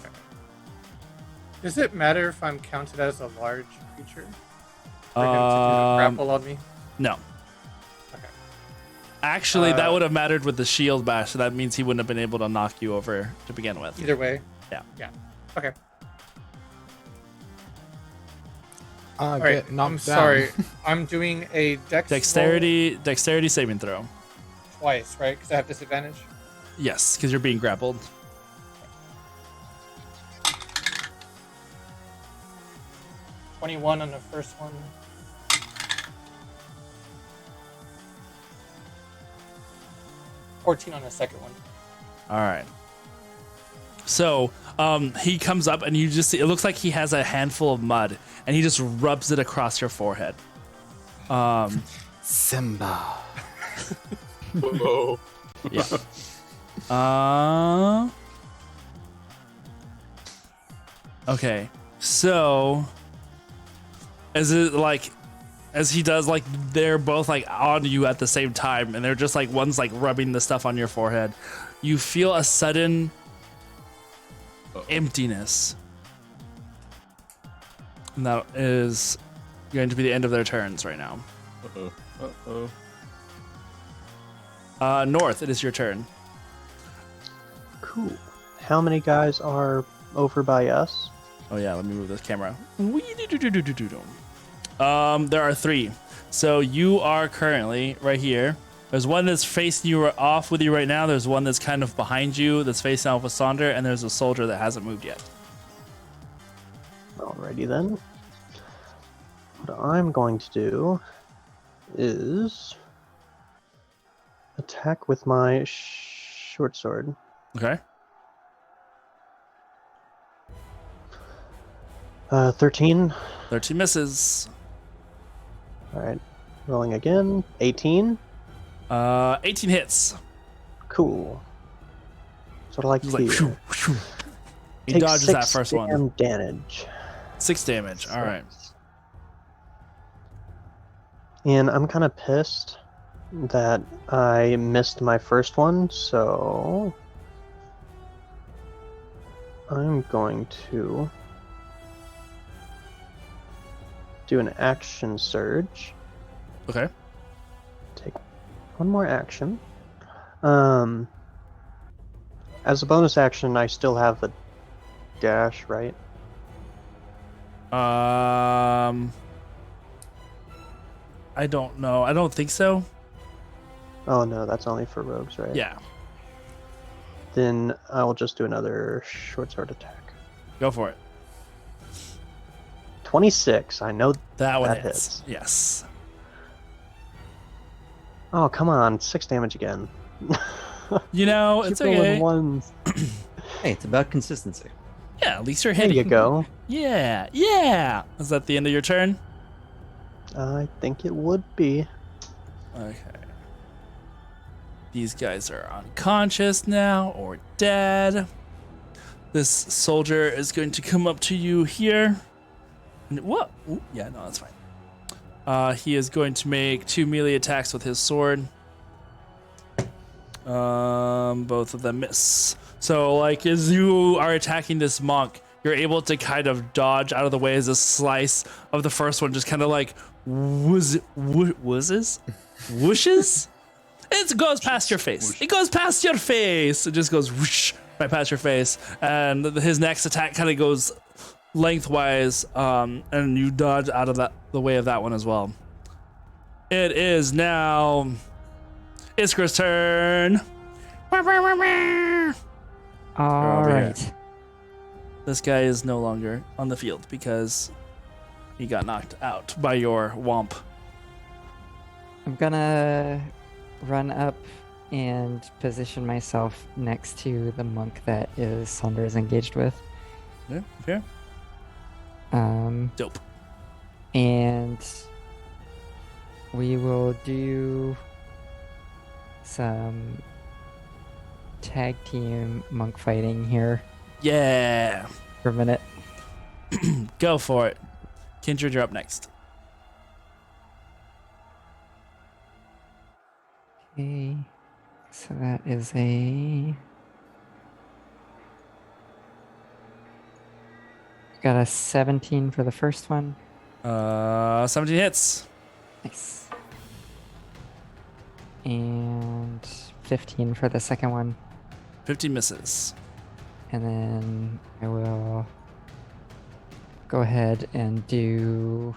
Does it matter if I'm counted as a large creature? For him to do the grapple on me? No. Okay. Actually, that would have mattered with the shield bash, so that means he wouldn't have been able to knock you over to begin with. Either way. Yeah. Yeah. Okay. All All right. I'm sorry. I'm doing a Dexterity saving throw. roll twice, right? Because I have disadvantage. Yes, because you're being grappled. $21 on the first one. $14 on the second one. All right. So he comes up, and you just see, it looks like he has a handful of mud, and he just rubs it across your forehead. Simba. Whoa. Yeah. Okay. So as he does, like they're both like on you at the same time, and they're just like one's like rubbing the stuff on your forehead. You feel a sudden emptiness. And that is going to be the end of their turns right now. North, it is your turn. Cool. How many guys are over by us? Oh yeah, let me move this camera. There are 3. So you are currently right here. There's one that's facing you off with you right now. There's one that's kind of behind you that's facing off with Sonder, and there's a soldier that hasn't moved yet. Alrighty then. What I'm going to do is attack with my short sword. Okay. 13. 13 misses. Alright. Rolling again. 18. 18 hits. Cool. That's what I like to Just like, hear. phew, phew. He Take dodges that 6 first one. damage. 6 damage. All right. And I'm kind of pissed that I missed my first one, so I'm going to do an action surge. Okay. Take one more action. As a bonus action, I still have the dash, right? I don't know. I don't think so. Oh no, that's only for rogues, right? Yeah. Then I'll just do another short sword attack. Go for it. 26. I know That one that hits. Yes. Oh, come on. 6 damage again. You know, it's Keep rolling okay. ones. Hey, it's about consistency. Yeah, at least you're There hitting. you go. Yeah, yeah. Is that the end of your turn? I think it would be. Okay. These guys are unconscious now or dead. This soldier is going to come up to you here. And what? Ooh, yeah, no, that's fine. He is going to make 2 melee attacks with his sword. Both of them miss. So, like, as you are attacking this monk, you're able to kind of dodge out of the way as a slice of the first one just kind of like whooshes? It goes past your face. It goes past your face. It just goes whoosh right past your face. And his next attack kind of goes lengthwise, and you dodge out of the way of that one as well. It is now Iskra's turn. All over here. right. This guy is no longer on the field because he got knocked out by your womp. I'm gonna run up and position myself next to the monk that is Saunders engaged with. Yeah, okay. Dope. And we will do some tag team monk fighting here Yeah. for a minute. Go for it. Kindred, you're up next. Okay, so that is a... Got a 17 for the first one. 17 hits. Nice. And 15 for the second one. 15 misses. And then I will go ahead and do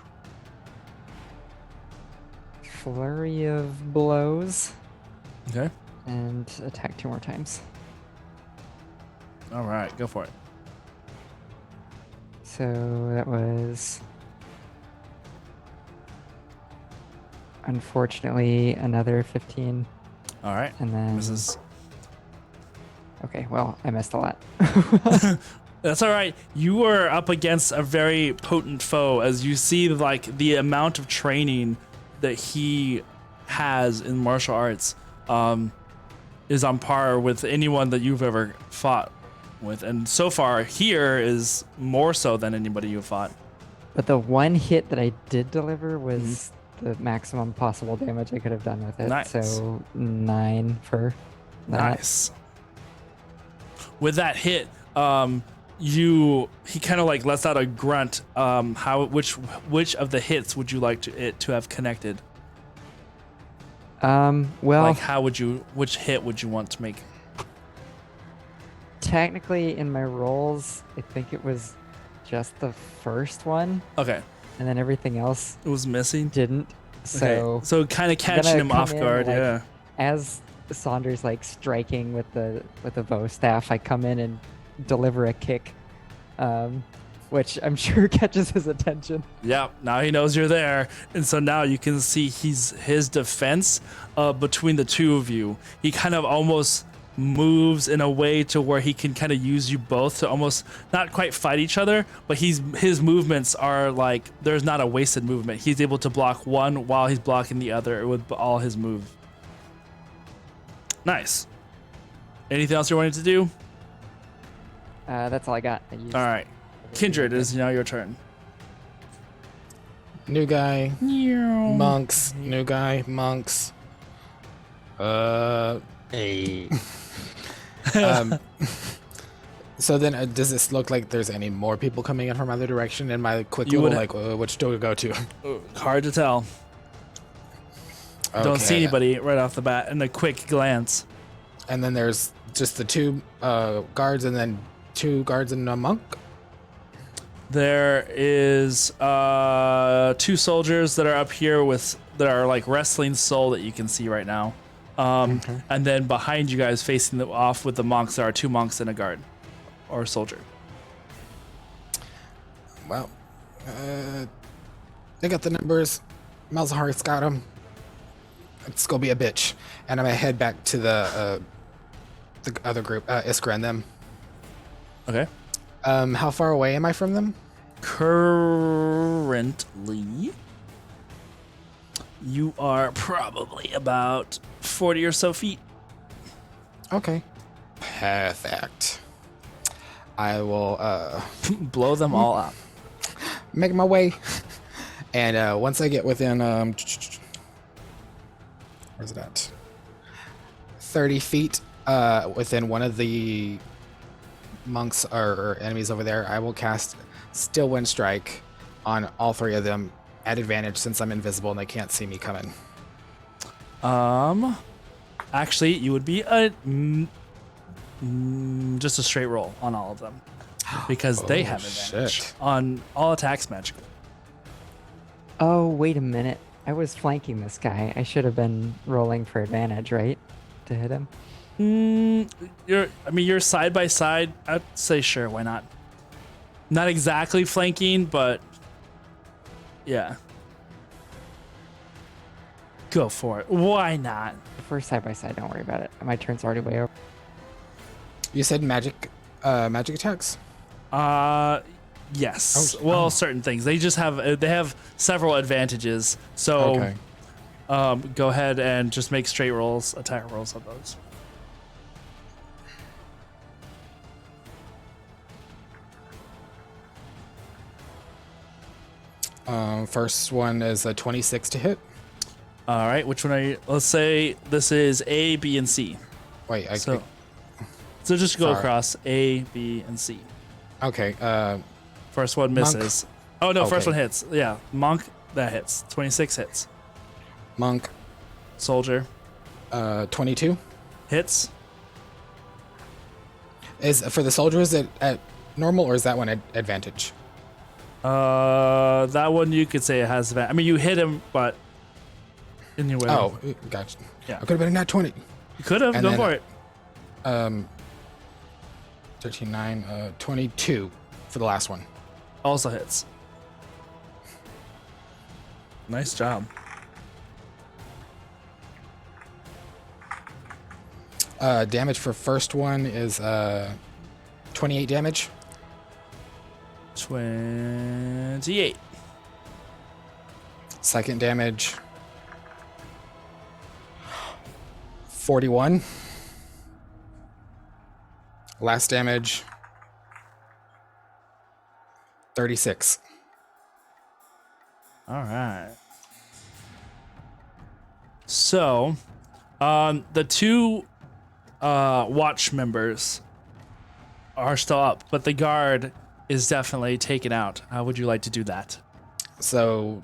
flurry of blows Okay. and attack 2 more times. All right, go for it. So that was unfortunately another 15. All right. And then Misses. okay, well, I missed a lot. That's all right. You are up against a very potent foe as you see like the amount of training that he has in martial arts is on par with anyone that you've ever fought with. And so far here is more so than anybody you've fought. But the one hit that I did deliver was the maximum possible damage I could have done with it. Nice. So 9 for that. Nice. With that hit, he kind of like lets out a grunt. Which of the hits would you like it to have connected? Well, Like which hit would you want to make? technically in my rolls, I think it was just the first one, Okay, and then everything else it was missing. didn't. So Okay. So kind of catching gonna him come off in, guard. like, Yeah. as Saunders like striking with the bow staff, I come in and deliver a kick, which I'm sure catches his attention. Yep. Now he knows you're there, and so now you can see his defense between the two of you. He kind of almost moves in a way to where he can kind of use you both to almost not quite fight each other, but his movements are like there's not a wasted movement. He's able to block one while he's blocking the other with all his moves. Nice. Anything else you wanted to do? That's all I got. I used All right. Kindred, it is now your turn. New guy, monks, new guy, monks. Hey. So then, does this look like there's any more people coming in from other direction? In my quick You little would which door to go to? Hard to tell. Don't see Okay. anybody right off the bat in a quick glance. And then there's just the 2 guards, and then 2 guards and a monk. There is 2 soldiers that are up here that are like wrestling soul that you can see right now. And then behind you guys facing off with the monks, there are 2 monks and a guard or a soldier. Well, they got the numbers. Malzahar's got them. it's gonna be a bitch. And I'm gonna head back to the other group, Iskra and them. Okay. How far away am I from them? Currently, you are probably about 40 or so feet. Okay. Perfect. I will Blow them all up. make my way. And once I get within where's it at? 30 feet within one of the monks or enemies over there, I will cast Still Wind Strike on all three of them at advantage since I'm invisible and they can't see me coming. Actually, you would be just a straight roll on all of them because they have advantage shit. on all attacks magical. Oh, wait a minute. I was flanking this guy. I should have been rolling for advantage, right? To hit him. You're side by side. I'd say sure, why not? Not exactly flanking, but yeah. Go for it. Why not? First side by side, don't worry about it. My turn's already way over. You said magic attacks? Yes. Oh, Well, oh. certain things. They have several advantages. So Okay. go ahead and just make straight rolls, attack rolls on those. First one is a 26 to hit. All right, which one are you? Let's say this is A, B, and C. Wait, So just go Sorry. across A, B, and C. okay. First one Monk. misses. Oh no, first Okay. one hits. Yeah, monk that hits. 26 hits. Monk, Soldier 22. hits. Is for the soldiers at normal or is that one at advantage? That one you could say it has advantage. I mean, you hit him, but anyway. Oh, gotcha. Yeah. I could have been a nat 20. You could have. And Go then, for it. 13, 9, 22 for the last one. Also hits. Nice job. Damage for first one is 28 damage. 28. Second damage 41. Last damage 36. All right. So, the two watch members are still up, but the guard is definitely taken out. How would you like to do that? So,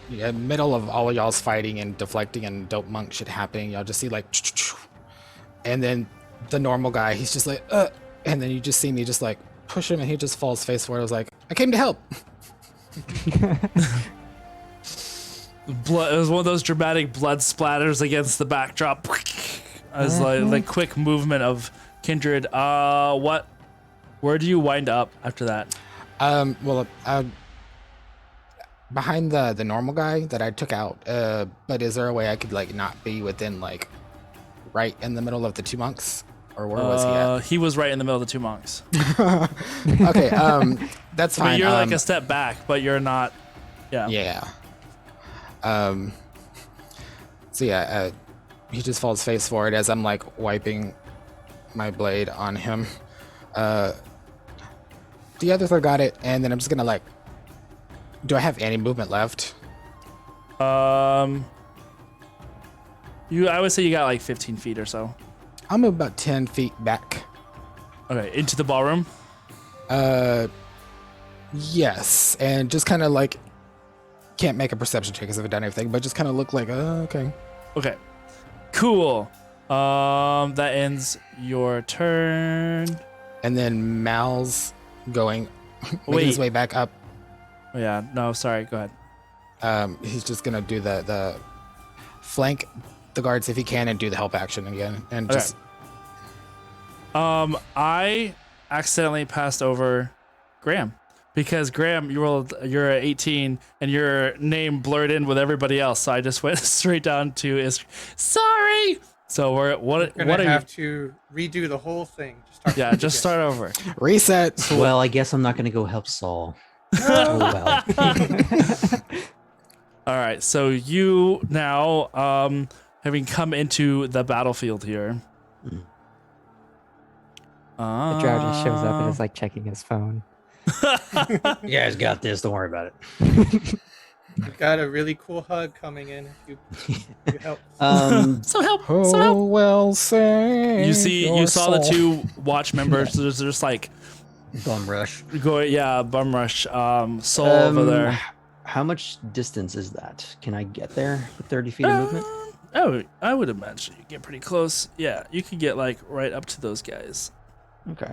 yeah, middle of all of y'all's fighting and deflecting and dope monk shit happening, y'all just see like, and then the normal guy, he's just like, and then you just see me just like push him and he just falls face forward. I was like, I came to help. Blood. It was one of those dramatic blood splatters against the backdrop. As like quick movement of Kindred. Where do you wind up after that? Well, behind the normal guy that I took out. But is there a way I could like not be within like right in the middle of the two monks, or where was he at? He was right in the middle of the two monks. Okay, that's I mean, fine. you're like a step back, but you're not. Yeah. Yeah. So yeah, he just falls face forward as I'm like wiping my blade on him. The other third got it, and then I'm just gonna like. Do I have any movement left? I would say you got like 15 feet or so. I'll move about 10 feet back. Okay, into the ballroom. Yes, and just kind of like can't make a perception check because I've done everything, but just kind of look like, okay. Okay, cool. That ends your turn. And then Mal's going, making his way back up. Oh, yeah, no, sorry. Go ahead. He's just gonna do the flank the guards if he can and do the help action again, and Okay. just I accidentally passed over Graham. because Graham, you're at 18 and your name blurred in with everybody else, so I just went straight down to is sorry. So we're what We're gonna are have you? to redo the whole thing. Start Yeah, from just the start over. Reset. Well, I guess I'm not going to go help Saul. Oh well. All right, so you now, having come into the battlefield here. Mm. The drow just shows up and is like checking his phone. You guys got this. Don't worry about it. We've got a really cool hug coming in. If you help. So help! Who So help! will save You your saw the soul? two watch members. There's just like Bum rush. bum rush. Soul over there. How much distance is that? Can I get there with 30 feet of movement? Oh, I would imagine you get pretty close. Yeah, you could get like right up to those guys. Okay.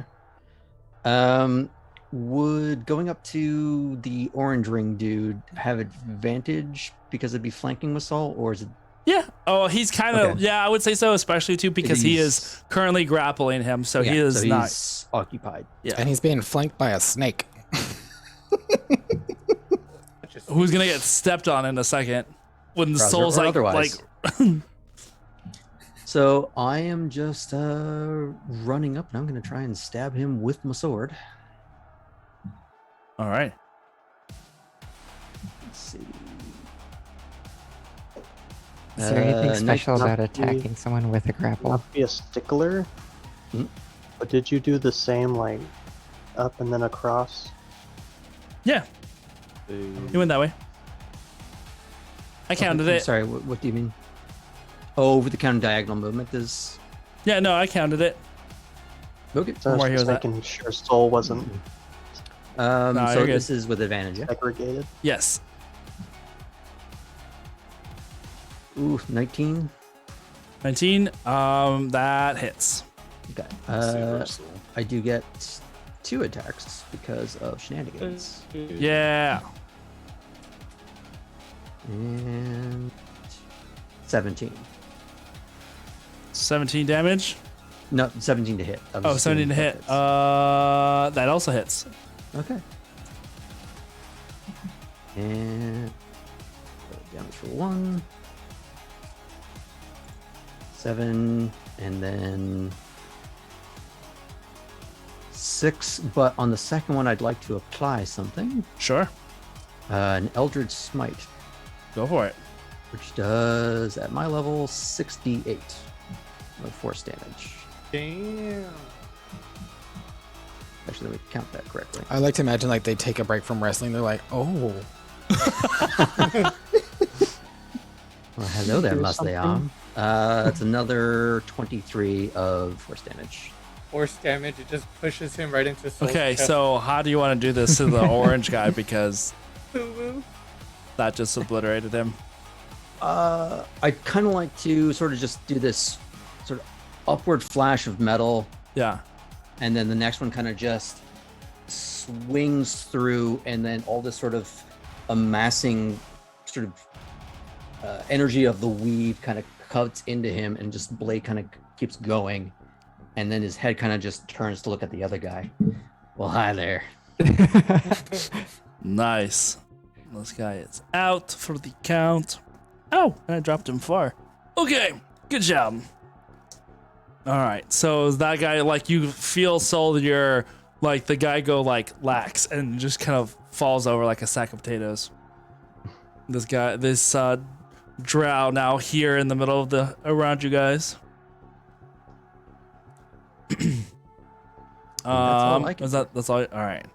Would going up to the orange ring dude have advantage because it'd be flanking with Saul, or is it? Yeah. Oh, he's kind of. Okay. Yeah, I would say so, especially too because he is currently grappling him, so he is not. He's occupied. Yeah. And he's being flanked by a snake. Who's gonna get stepped on in a second when the Browser soul's or like otherwise. So I am just running up, and I'm gonna try and stab him with my sword. All right. Let's see. Is there anything special not about be- attacking someone with a grapple? Not be a stickler. Hmm? But did you do the same, like up and then across? Yeah, you went that way. I counted I'm it. Sorry, what do you mean? Oh, over the counter diagonal movement is. Yeah, no, I counted it. Okay. So I More was here just with that. making sure Soul wasn't No, So you're good. this is with advantage, yeah? segregated. Yes. Ooh, 19. 19. That hits. Okay. Silver soul. I do get 2 attacks because of shenanigans. Yeah. And 17. 17 damage. No, 17 to hit. I was Oh, just 17 to doing hit. hits. That also hits. Okay. And damage for 1. 7, and then 6. But on the second one, I'd like to apply something. Sure. An Eldritch Smite, Go for it. which does, at my level, 68 of force damage. Damn. Actually, let me count that correctly. I like to imagine like they take a break from wrestling. They're like, oh, Well, hello there, Do Musleam. That's another 23 of force damage. Force damage. It just pushes him right into Soul's Okay, chest. so how do you want to do this to the orange guy? Because Boo-boo. that just obliterated him. I'd kind of like to sort of just do this sort of upward flash of metal, Yeah. and then the next one kind of just swings through, and then all this sort of amassing sort of energy of the weave kind of cuts into him, and just blade kind of keeps going, and then his head kind of just turns to look at the other guy. Well, hi there. Nice. This guy is out for the count. Oh, and I dropped him far. Okay, good job. All right, so that guy, like, you feel Soul, you're like the guy go like lax and just kind of falls over like a sack of potatoes. This guy, this drow now here in the middle of the around you guys. all I can That's all. All right.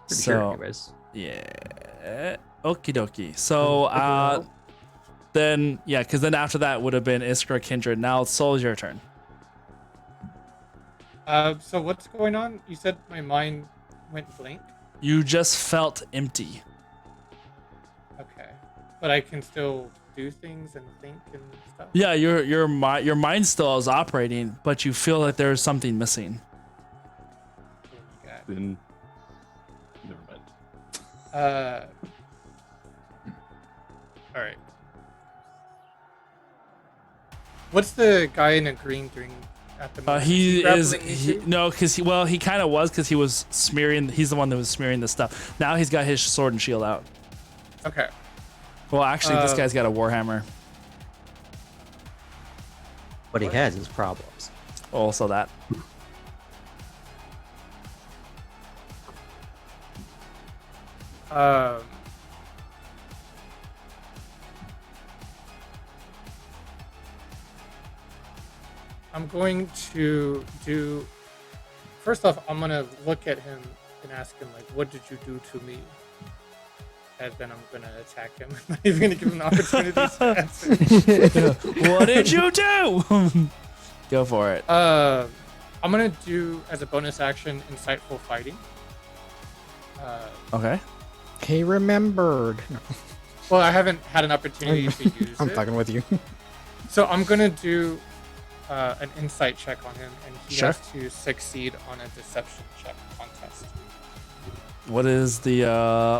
Pretty so sure, anyways. yeah, okie dokie. So then yeah, because then after that would have been Iskra, Kindred. Now Soul, your turn. So what's going on? You said my mind went blank. You just felt empty. Okay, but I can still do things and think and stuff. Yeah, your mind still is operating, but you feel like there's something missing. Oh my God. Then, never mind. All right. What's the guy in a green ring at the moment? He is grappling me too? no, because he kind of was because he was smearing. He's the one that was smearing the stuff. Now he's got his sword and shield out. Okay. Well, actually, this guy's got a warhammer. What he has is problems. Also that. I'm going to do. First off, I'm gonna look at him and ask him like, "What did you do to me?" And then I'm gonna attack him. I'm not even gonna give him an opportunity to answer. What did you do? Go for it. I'm gonna do as a bonus action, insightful fighting. Okay. He remembered. No, Well, I haven't had an opportunity to use I'm it, fucking with you. so I'm gonna do an insight check on him, and he Sure. has to succeed on a deception check contest. What is the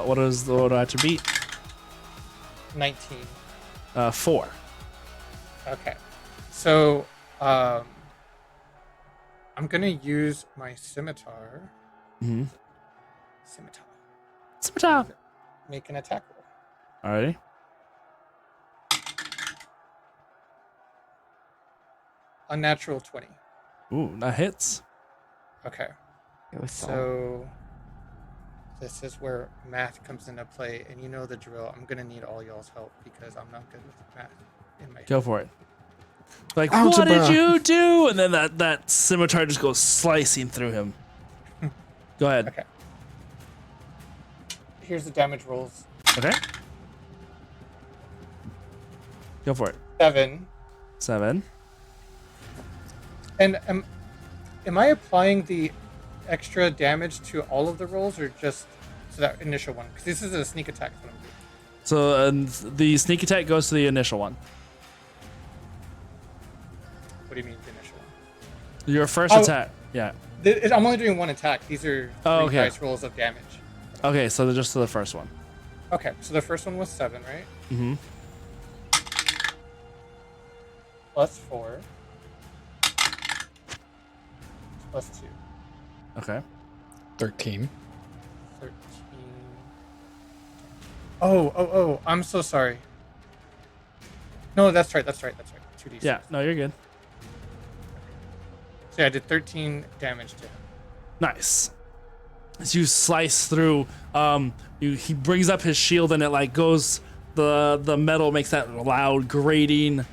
what do I have to beat? 19. 4. Okay. So, I'm gonna use my scimitar. Mm-hmm. Scimitar. Make an attack roll. Alrighty. Unnatural 20. Ooh, that hits. Okay. It was So, this is where math comes into play, and you know the drill. I'm gonna need all y'all's help because I'm not good with math in my Go for it. Like, Algebra. what did you do? And then that scimitar just goes slicing through him. Go ahead. Okay. Here's the damage rolls. Okay. Go for it. 7. 7. And am I applying the extra damage to all of the rolls or just to that initial one? Because this is a sneak attack. Is what I'm doing. So the sneak attack goes to the initial one. What do you mean the initial one? Your first Oh. attack. Yeah. I'm only doing one attack. These are 3 Oh, okay. dice rolls of damage. Okay, so just to the first one. Okay, so the first one was 7, right? Mm-hmm. Plus 4. Plus 2. Okay. 13. 13. Oh, I'm so sorry. No, that's right. 2d6. Yeah. No, you're good. So yeah, I did 13 damage to him. Nice. As you slice through, he brings up his shield and it like goes. The metal makes that loud grating,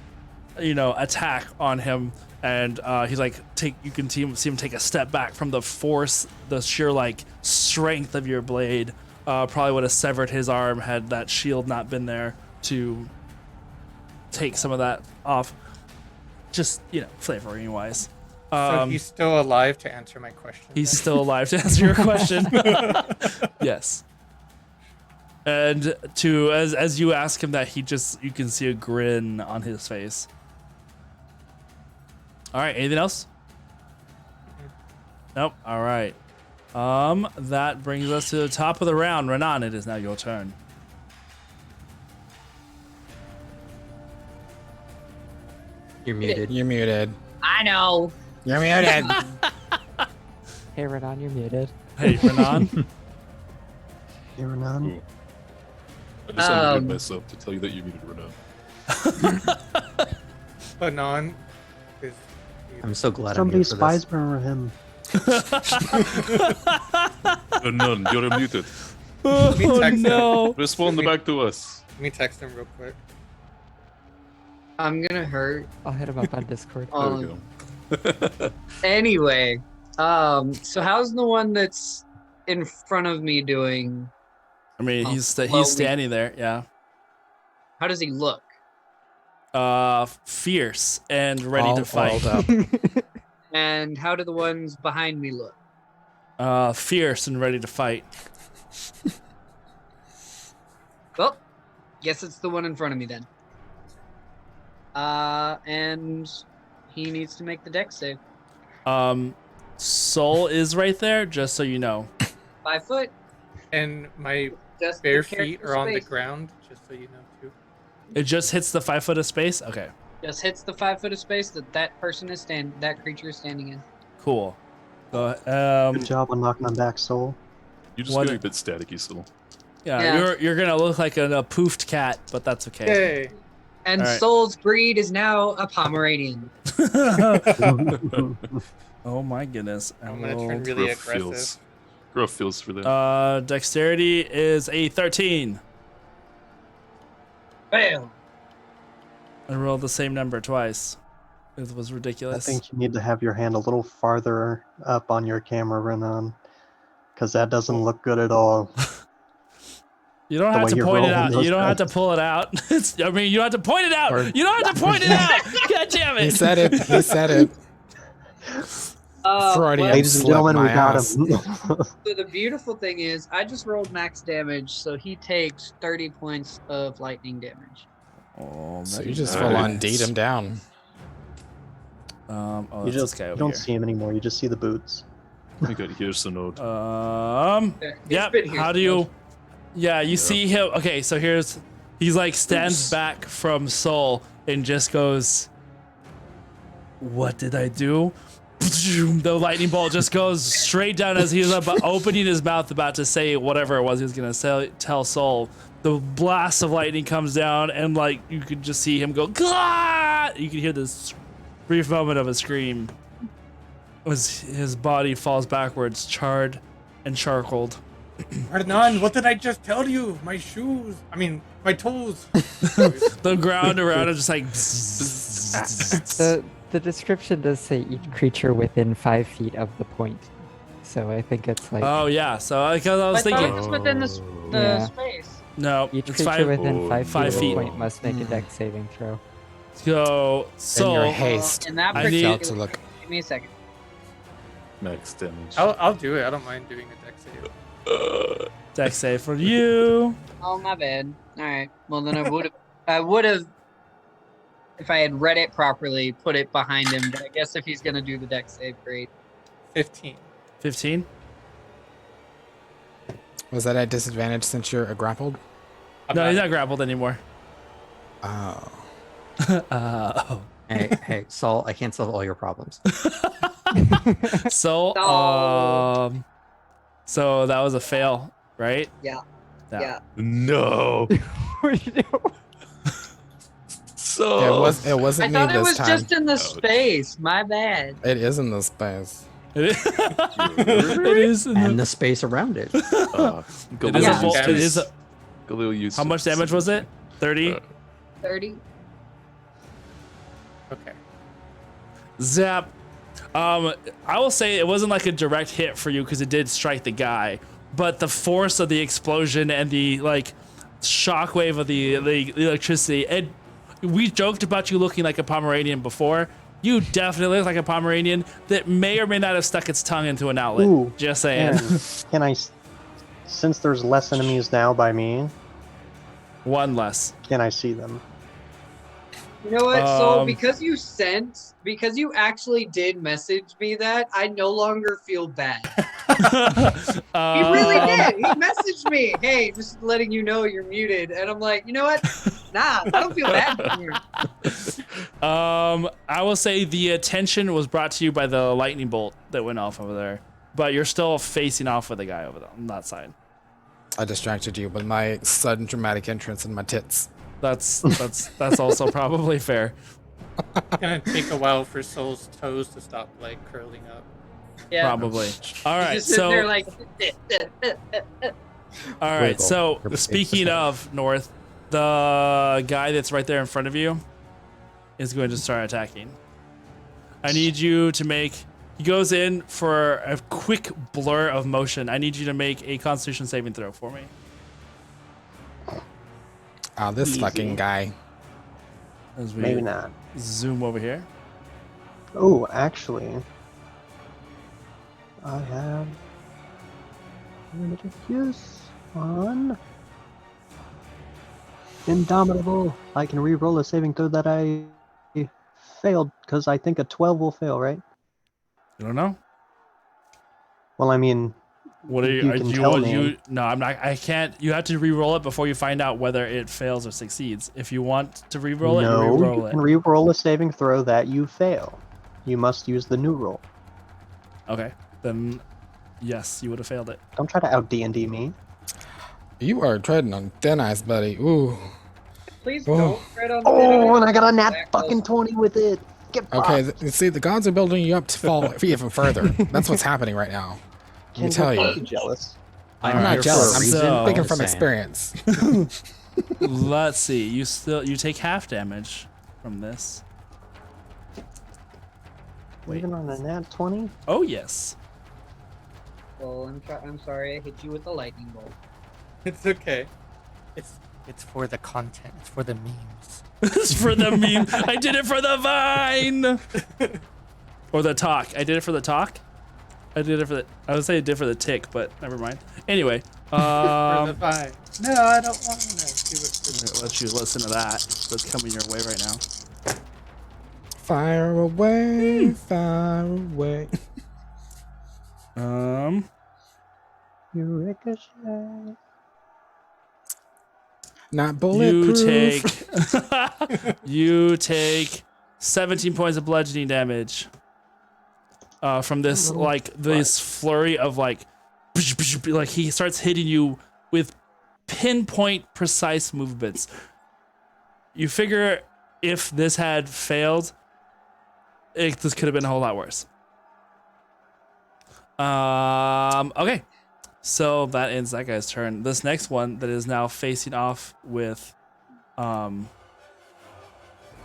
attack on him, and he's like you can see him take a step back from the force, the sheer like strength of your blade. Probably would have severed his arm had that shield not been there to take some of that off. Just flavoring wise. So he's still alive to answer my question. He's then? still alive to answer your question. Yes. And as you ask him that, you can see a grin on his face. All right, anything else? Nope. All right. That brings us to the top of the round. Renan, it is now your turn. You're muted. You're muted. I know. You're muted. Hey, Renan, you're muted. Hey, Renan. Here and on. Ooh. I just unmuted Um, myself to tell you that you muted Renault. Anon is. I'm so glad Somebody I'm here for spies this. for him. None, you're muted. Oh text him. no. Respond back to us. Let me text him real quick. I'm gonna hurt. I'll hit him up on Discord. There we go. Anyway, so how's the one that's in front of me doing? I mean, Oh, he's slowly. standing there. Yeah. How does he look? Fierce and ready All to fight. oiled up. And how do the ones behind me look? Fierce and ready to fight. Well, guess it's the one in front of me then. And he needs to make the dex save. Soul is right there, just so you know. 5 foot. And my Just bare the character feet are on the space. ground, just so you know too. It just hits the 5 foot of space. Okay. Just hits the 5 foot of space that creature is standing in. Cool. So, Good job on knocking them back, Soul. You're just What getting it- a bit staticky still. yeah, you're gonna look like a poofed cat, but that's okay. Yay. And All right. Soul's breed is now a Pomeranian. Oh my goodness. I'm gonna turn really aggressive. Growth feels for that. Dexterity is a 13. Bam! I rolled the same number twice. It was I ridiculous. think you need to have your hand a little farther up on your camera, Renan, because that doesn't look good at all. You don't the have way to you're point it rolling out. those You don't have to dice. pull it out. I mean, you don't have to point it out. Or- You don't have to point it out. God damn He it. said it. He said it. Freudian Ladies and slip gentlemen, we my got ass. him. So the beautiful thing is, I just rolled max damage, so he takes 30 points of lightning damage. Oh, So very you just nice. full on deed him down. Oh, you that's just this guy you over don't here. see him anymore. You just see the boots. I got here's a note. It's Yep. been here How do so you? much. Yeah, you see him. Okay, so he's like stands back from Soul and just goes, "What did I do?" The lightning bolt just goes straight down as he's about opening his mouth, about to say whatever it was he was gonna tell Soul. The blast of lightning comes down, and like you could just see him go, "Gah!" You can hear this brief moment of a scream as his body falls backwards, charred and charcoaled. Hernan, what did I just tell you? My shoes. I mean, my toes. The ground around him just like. The description does say each creature within 5 feet of the point. So I think it's like Oh yeah, so because I was I thought thinking, it was within the Yeah. space. no, each it's creature five. within 5 5 feet of feet. the point must make a Hmm. dex saving throw. So In your so haste, In that I you need- failed particular, to look. give me a second. Max damage. I'll do it. I don't mind doing a dex save. dex save for you. Oh, my bad. All right. Well, then I would have, if I had read it properly, put it behind him. But I guess if he's gonna do the deck save, great. 15. 15. Was that at disadvantage since you're grappled? I'm No, he's not grappled anymore. Oh. Oh. Hey, Saul, I can't solve all your problems. So No. so that was a fail, right? Yeah. Yeah. Yeah. No. What do you do? So Yeah, it I wasn't me thought it this was time. just in the space. My bad. It is in the space. It is. It is. in And the- the space around it. It is Yeah. a bolt. It is. Galil used How much damage was it? 30. 30. Okay. Zap. I will say it wasn't like a direct hit for you because it did strike the guy, but the force of the explosion and the like shockwave of the electricity. And we joked about you looking like a Pomeranian before. You definitely look like a Pomeranian that may or may not have stuck its tongue into an outlet. Ooh, Just saying. Can I, since there's less enemies now by me, One less. can I see them? You know what? So Um, because you actually did message me that, I no longer feel bad. He really did. He messaged me, "Hey, just letting you know you're muted," and I'm like, you know what? Nah, I don't feel bad anymore. I will say the attention was brought to you by the lightning bolt that went off over there, but you're still facing off with the guy over there on that side. I distracted you with my sudden dramatic entrance in my tits. That's also probably fair. It's gonna take a while for Soul's toes to stop like curling up. Yeah. Probably. All right, Just sitting so there like, all right, Wiggle. so Your speaking face. of North, the guy that's right there in front of you is going to start attacking. I need you to make. He goes in for a quick blur of motion. I need you to make a Constitution saving throw for me. Oh, this Easy. fucking guy. As we Maybe not. zoom over here. Oh, actually, I have limited use on Indomitable. I can re-roll a saving throw that I failed because I think a 12 will fail, right? You don't know? Well, I mean, What are you? You Are can you, tell me. you? No, I'm not. I can't. You have to re-roll it before you find out whether it fails or succeeds. If you want to re-roll it, you No, re-roll you it. can re-roll a saving throw that you fail. You must use the new roll. Okay, then yes, you would have failed it. Don't try to out D&D me. You are treading on thin ice, buddy. Ooh. Please Oh. don't tread on Oh, and I got a nat That fucking close. 20 with it. Get Okay, fucked. see, the gods are building you up to fall even further. That's what's happening right now. Let me Kendrick, tell don't you. be jealous. I'm I'm not here jealous. for a I'm reason. so- speaking just from saying. experience. Let's see. You take half damage from this. Wait. Even on a nat 20? Oh yes. Well, I'm sorry I hit you with a lightning bolt. It's okay. It's for the content. It's for the memes. It's for the meme. I did it for the vine. Or the talk. I did it for the talk. I did it for the. I would say I did it for the tick, but never mind. Anyway, For the vine. No, I don't want to do it for I'll let you listen to that. That's coming your way right now. Fire away, fire away. You ricochet. Not You bulletproof. you take 17 points of bludgeoning damage. From this this flurry of like he starts hitting you with pinpoint precise movements. You figure if this had failed, this could have been a whole lot worse. Okay. So that ends that guy's turn. This next one that is now facing off with You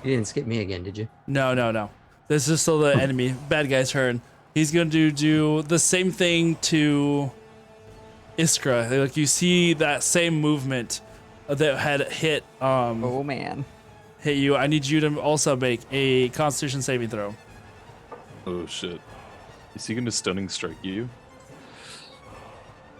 didn't skip me again, did you? no. This is still the enemy. Bad guy's turn. He's going to do the same thing to Iskra. Like you see that same movement that had hit Oh man. hit you. I need you to also make a Constitution saving throw. Oh shit. Is he gonna stunning strike you?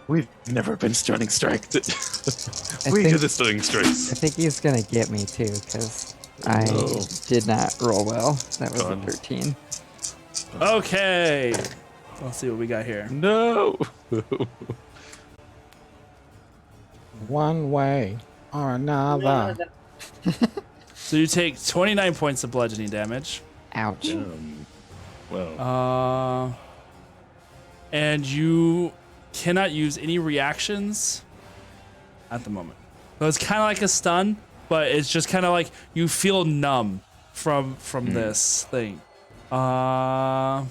We've never been stunning striked. We do think- the stunning I strikes. think he's gonna get me too, because I No. did not roll well. That was Done. a 13. Okay. Let's see what we got here. No. One way or another. So you take 29 points of bludgeoning damage. Ouch. Wow. And you cannot use any reactions at the moment. So it's kind of like a stun, but it's just kind of like you feel numb from this thing. Well.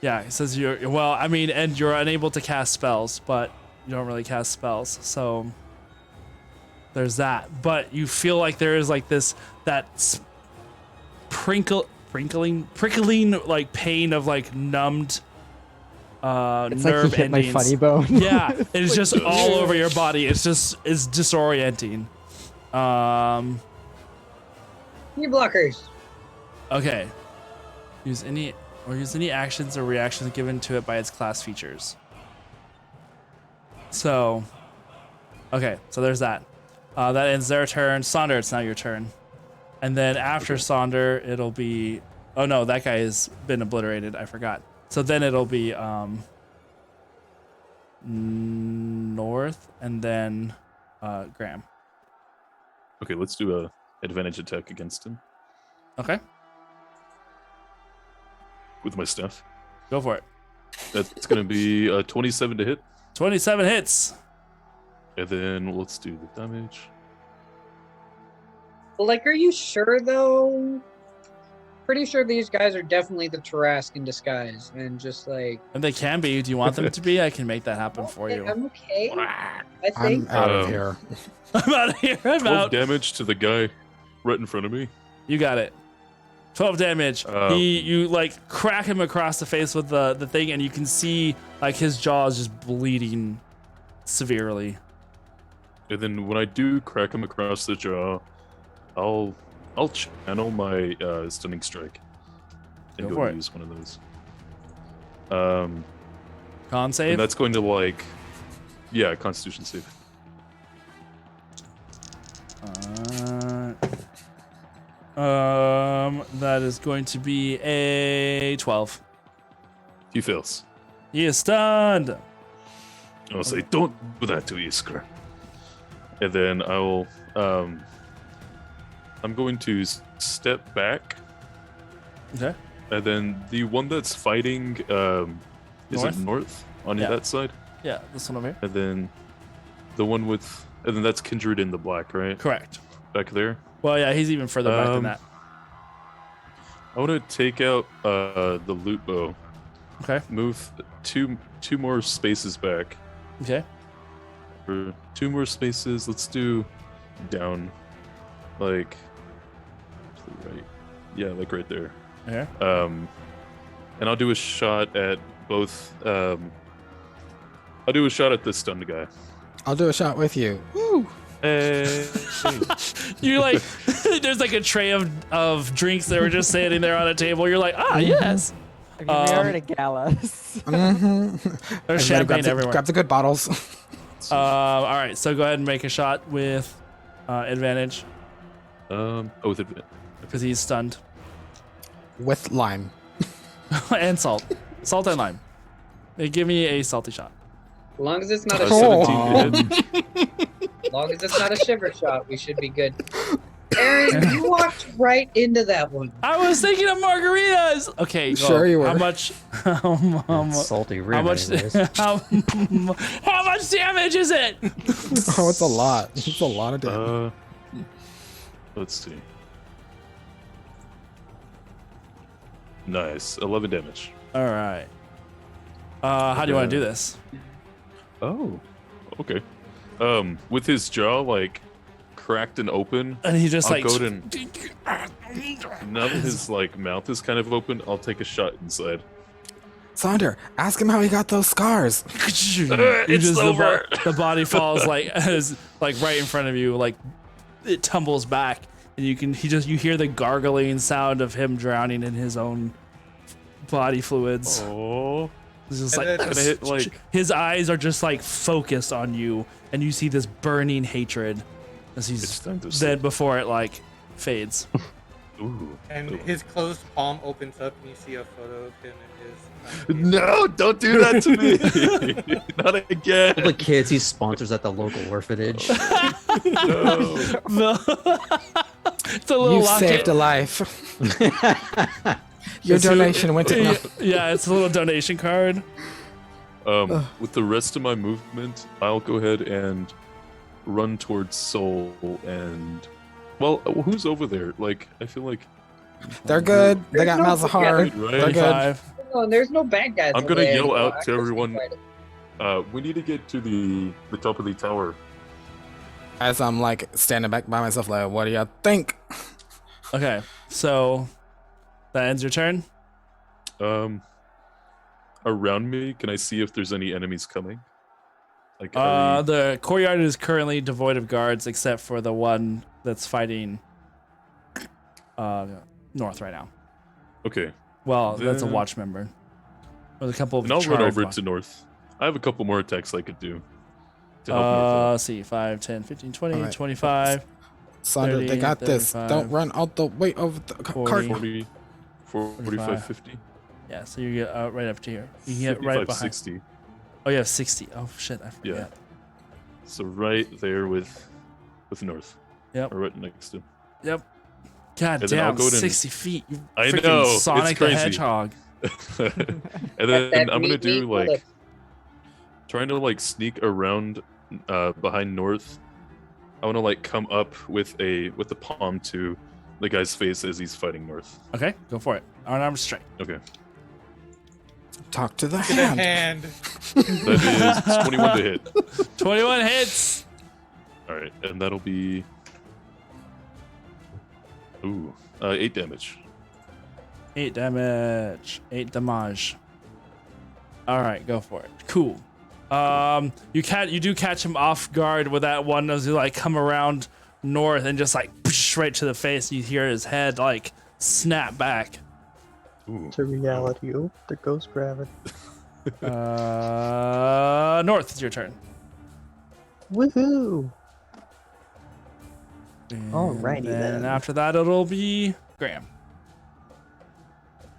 Yeah, it says you're and you're unable to cast spells, but you don't really cast spells, so there's that. But you feel like there is like prickling like pain of like numbed It's like nerve he hit my endings. funny bone. Yeah, it's just all over your body. It's disorienting. Knee blockers. Okay. Use any actions or reactions given to it by its class features. So, okay, so there's that. That ends their turn. Sonder, it's now your turn. And then after Sonder, it'll be... Oh no, that guy has been obliterated. I forgot. So then it'll be North and then Graham. Okay, let's do a advantage attack against him Okay, with my stuff. go for it. That's gonna be 27 to hit, 27 hits. and then let's do the damage. Like, are you sure though? Pretty sure these guys are definitely the Tarask in disguise, and just like And they can be. Do you want them to be? I can make that happen for you. I'm okay. I I'm think out of Um, here. I'm out of here. I'm 12 out. damage to the guy right in front of me. You got it. 12 damage. You like crack him across the face with the thing, and you can see like his jaw is just bleeding severely. And then when I do crack him across the jaw, I'll channel my stunning strike and Go go for and it. use one of those. Con And save. that's going to like, yeah, Constitution save. That is going to be a 12. He fails. He is stunned. I'll say, don't do that to Iskra. And then I'll, I'm going to step back. Okay. And then the one that's fighting, is North? it north on Yeah. that side? Yeah, this one over here. And then the one with, and then that's Kindred in the black, right? Correct. Back there. Well, yeah, he's even further back than that. I want to take out the loot bow. Okay. Move two more spaces back. Okay. For 2 more spaces, let's do down, like to the right. Yeah, like right there. Okay. And I'll do a shot at both. I'll do a shot at this stunned guy. I'll do a shot with you. Woo! Hey. You like, there's like a tray of drinks that were just sitting there on a table. You're like, yes. I mean, we are at a gala. There's Everybody champagne everywhere. grab the good bottles. All right, so go ahead and make a shot with advantage With advantage. because he's stunned. With lime. And salt. Salt and lime. Give me a salty shot. As long as it's not a 17 to hit. as long as it's not a shiver shot, we should be good. Aaron, you walked right into that one. I was thinking of margaritas. Okay, go. Sure you were. How much? Salty rim. How much? anyways. How much damage is it? Oh, it's a lot. It's a lot of damage. Let's see. Nice, 11 damage. All right. How do you want to do this? Oh, okay. With his jaw like cracked and open, And he just I'll like. go and now that his like mouth is kind of open, I'll take a shot inside. Sonder, ask him how he got those scars. It's over. The body falls like right in front of you, like it tumbles back, and you hear the gargling sound of him drowning in his own body fluids. Oh, It's just And like, then- can I hit like? his eyes are just like focused on you, and you see this burning hatred as It's he's time to dead sleep. before it like fades. Ooh. And his closed palm opens up, and you see a photo of him and his. No, don't do that to me. Not again. All the kids he sponsors at the local orphanage. No. It's a little You locket. saved a life. Your donation went to nothing. Yeah, it's a little donation card. With the rest of my movement, I'll go ahead and run towards Soul and. Well, who's over there? Like, I feel like. They're good. They got There's no Malzahar. together, right? They're good. 25. No, there's no bad guys. I'm over gonna there yell anymore. out to Actually, everyone. fight it. We need to get to the top of the tower. As I'm like standing back by myself, like, what do you think? Okay, so that ends your turn. Around me, can I see if there's any enemies coming? Like, are The courtyard is currently devoid of guards except for the one that's fighting north right now. okay. Well, that's a Then- watch member. There's a couple of And I'll run charged over watch- to north. I have a couple more attacks I could do to help me with let's see, 5, 10, 15, 20, Alright. 25, Sonder, 30, they got this. 35, Don't run all the way over the 40. cart. that. 40, 45, 45. 50, Yeah, so you get right up to here. You can get 55, right behind. 60. Oh, you have 60. Oh shit, I forgot. Yeah. So right there with north. Yep. Or right next to. Yep. God And then I'll damn, go to- 60 feet. You I freaking know, it's Sonic the crazy. Hedgehog. And then That I'm gonna meat do like bullet. trying to like sneak around behind north. I want to like come up with the palm to the guy's face as he's fighting north. Okay, go for it. Unarmed strike. Okay, Talk to the To the hand. hand. that is 21 to hit. 21 hits. All right, and that'll be 8 damage. 8 damage. 8 damage. All right, go for it. Cool. You do catch him off guard with that one as you like come around north and just like right to the face. You hear his head like snap back. Ooh, To reality. Oh, the ghost gravity. North, it's your turn. Woohoo! And Alrighty then. after that, it'll be Graham.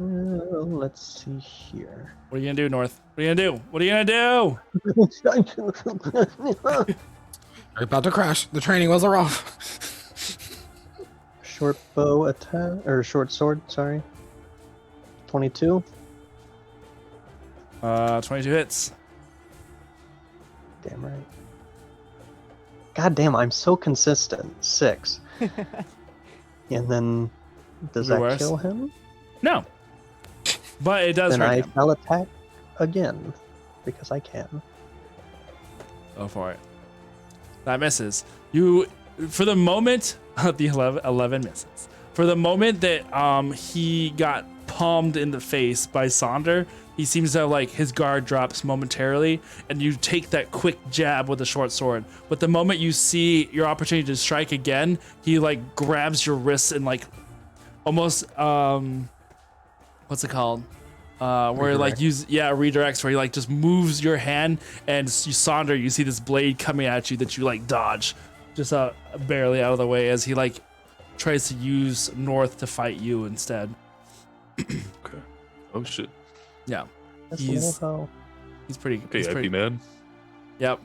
Let's see here. What are you gonna do, North? What are you gonna do? What are you gonna do? We're about to crash. The training wheels are off. Short bow attack, or short sword, sorry. 22. 22 hits. Damn right. God damn, I'm so consistent. 6. And then, does Could be that worse. kill him? No. But it does Then hurt I him. shall attack again, because I can. Go for it. That misses. You, for the moment, the 11 misses. For the moment that he got palmed in the face by Sonder, he seems to have, like, his guard drops momentarily, and you take that quick jab with the short sword. But the moment you see your opportunity to strike again, he, like, grabs your wrists and, like, almost what's it called? Where like redirects, where he like just moves your hand, and you Sonder, you see this blade coming at you that you like dodge, just barely out of the way as he like tries to use North to fight you instead. Okay. Oh shit. Yeah, This He's- little hoe. he's pretty. Okay, he's happy pretty. man. Yep.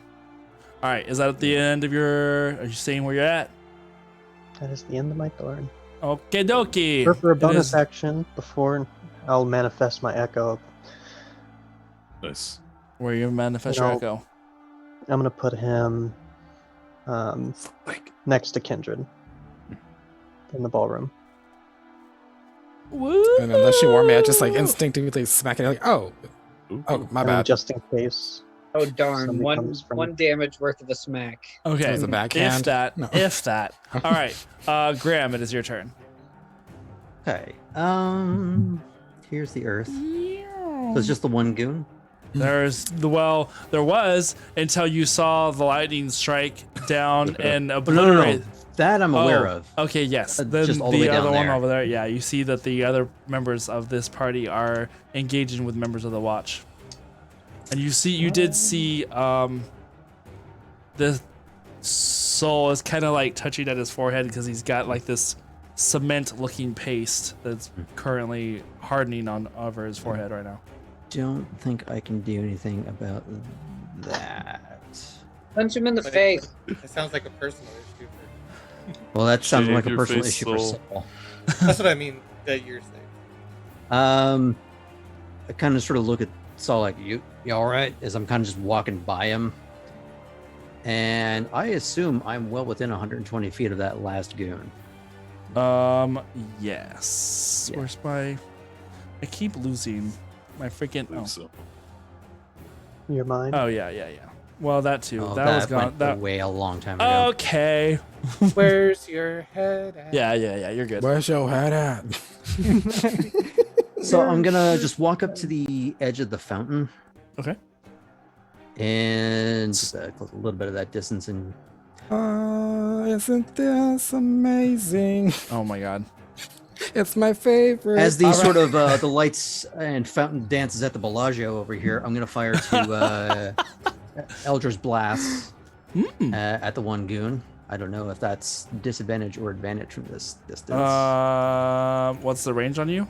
All right, is that at the end of your? Are you saying where you're at? That is the end of my turn. Okay, dokie. For a It bonus is- action before I'll manifest my echo. Nice. Where you manifest your No. echo. I'm gonna put him next to Kindred in the ballroom. Woo! And unless you warn me, I just like instinctively smack it. Like, oh, Ooh, my And bad. just in case. Oh darn! Somebody One comes from- one damage worth of a smack. Okay. Was a backhand? If that. No. If that. All right. Graham, it is your turn. Okay. Here's the Earth. So it's just the one goon. There was until you saw the lightning strike down and No, obliterate. That I'm aware Oh, of. Okay, yes. Then just all the way other down one there. over there, yeah, you see that the other members of this party are engaging with members of the Watch, and you did see the soul is kind of like touching at his forehead because he's got like this cement-looking paste that's currently hardening on over his forehead right now. Don't think I can do anything about that. Punch him in the But face. It sounds like a personal issue. Well, that sounds Shave like a your personal face, issue for Soul. Soul. That's what I mean. That you're saying. I kind of sort of look at Saul like, you all right? As I'm kind of just walking by him. And I assume I'm well within 120 feet of that last goon. Yes. Yeah. Where's my? I keep losing my freaking. I believe so. Your mind. Oh yeah. Well, that too. Oh, that was gone. went That away a long time ago. okay. Where's your head at? Yeah. You're good. Where's your head at? So I'm gonna just walk up to the edge of the fountain. Okay. And close a little bit of that distance, and Isn't this amazing? Oh my god. It's my favorite. as the All right. sort of the lights and fountain dances at the Bellagio over here, I'm gonna fire to Eldritch Blast at the one goon. I don't know if that's disadvantage or advantage from this distance. What's the range on you?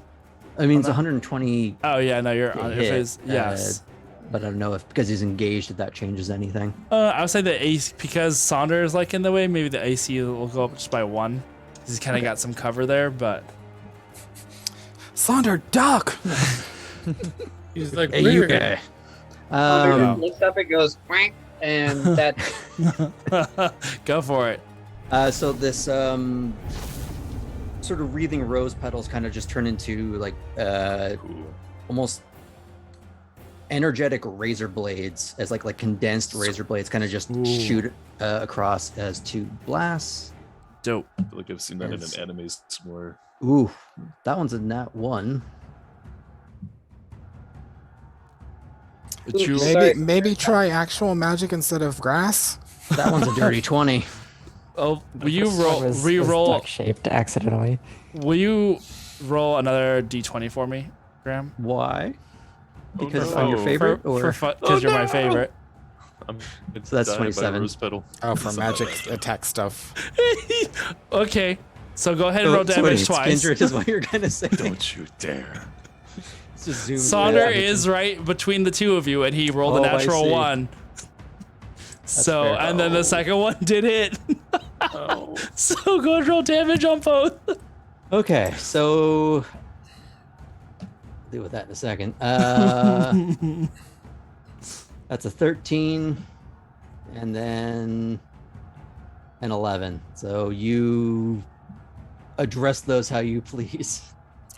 I mean, it's 120, Oh yeah, no, you're on. If hit, it's yes. but I don't know if because he's engaged if that changes anything. I would say the AC because Sonder is like in the way. Maybe the AC will go up just by 1. He's kind of got some cover there, but Sonder, duck. He's like, Hey, you "Weird." guy. Yeah. Looks up, it goes quack, and that go for it. So this sort of wreathing rose petals kind of just turn into like Cool. almost energetic razor blades, as like condensed razor blades, kind of just Ooh. shoot across as 2 blasts. Dope. I feel like I've seen that Yes. in an anime somewhere. Ooh, that one's a nat 1. But you, Sorry. Maybe try actual magic instead of grass. That one's a dirty 20. oh, will you This one roll? was Re-roll. duck-shaped accidentally. Will you roll another d20 for me, Graham? Why? Oh, Because no. I'm your favorite, For or because Oh, you're my no. favorite. I'm So that's dying by a 27. rose petal. Oh, for magic attack stuff. Okay, so go ahead and roll So damage it's twice. Kindred is what you're gonna say. Don't you dare. Just zoom Sonder in. is right between the two of you, and he rolled a Oh, I natural see. 1. So, fair. and then the second one did hit. Oh. So go and roll damage on both. Okay, so I'll deal with that in a second. That's a 13, and then an 11. So you address those how you please.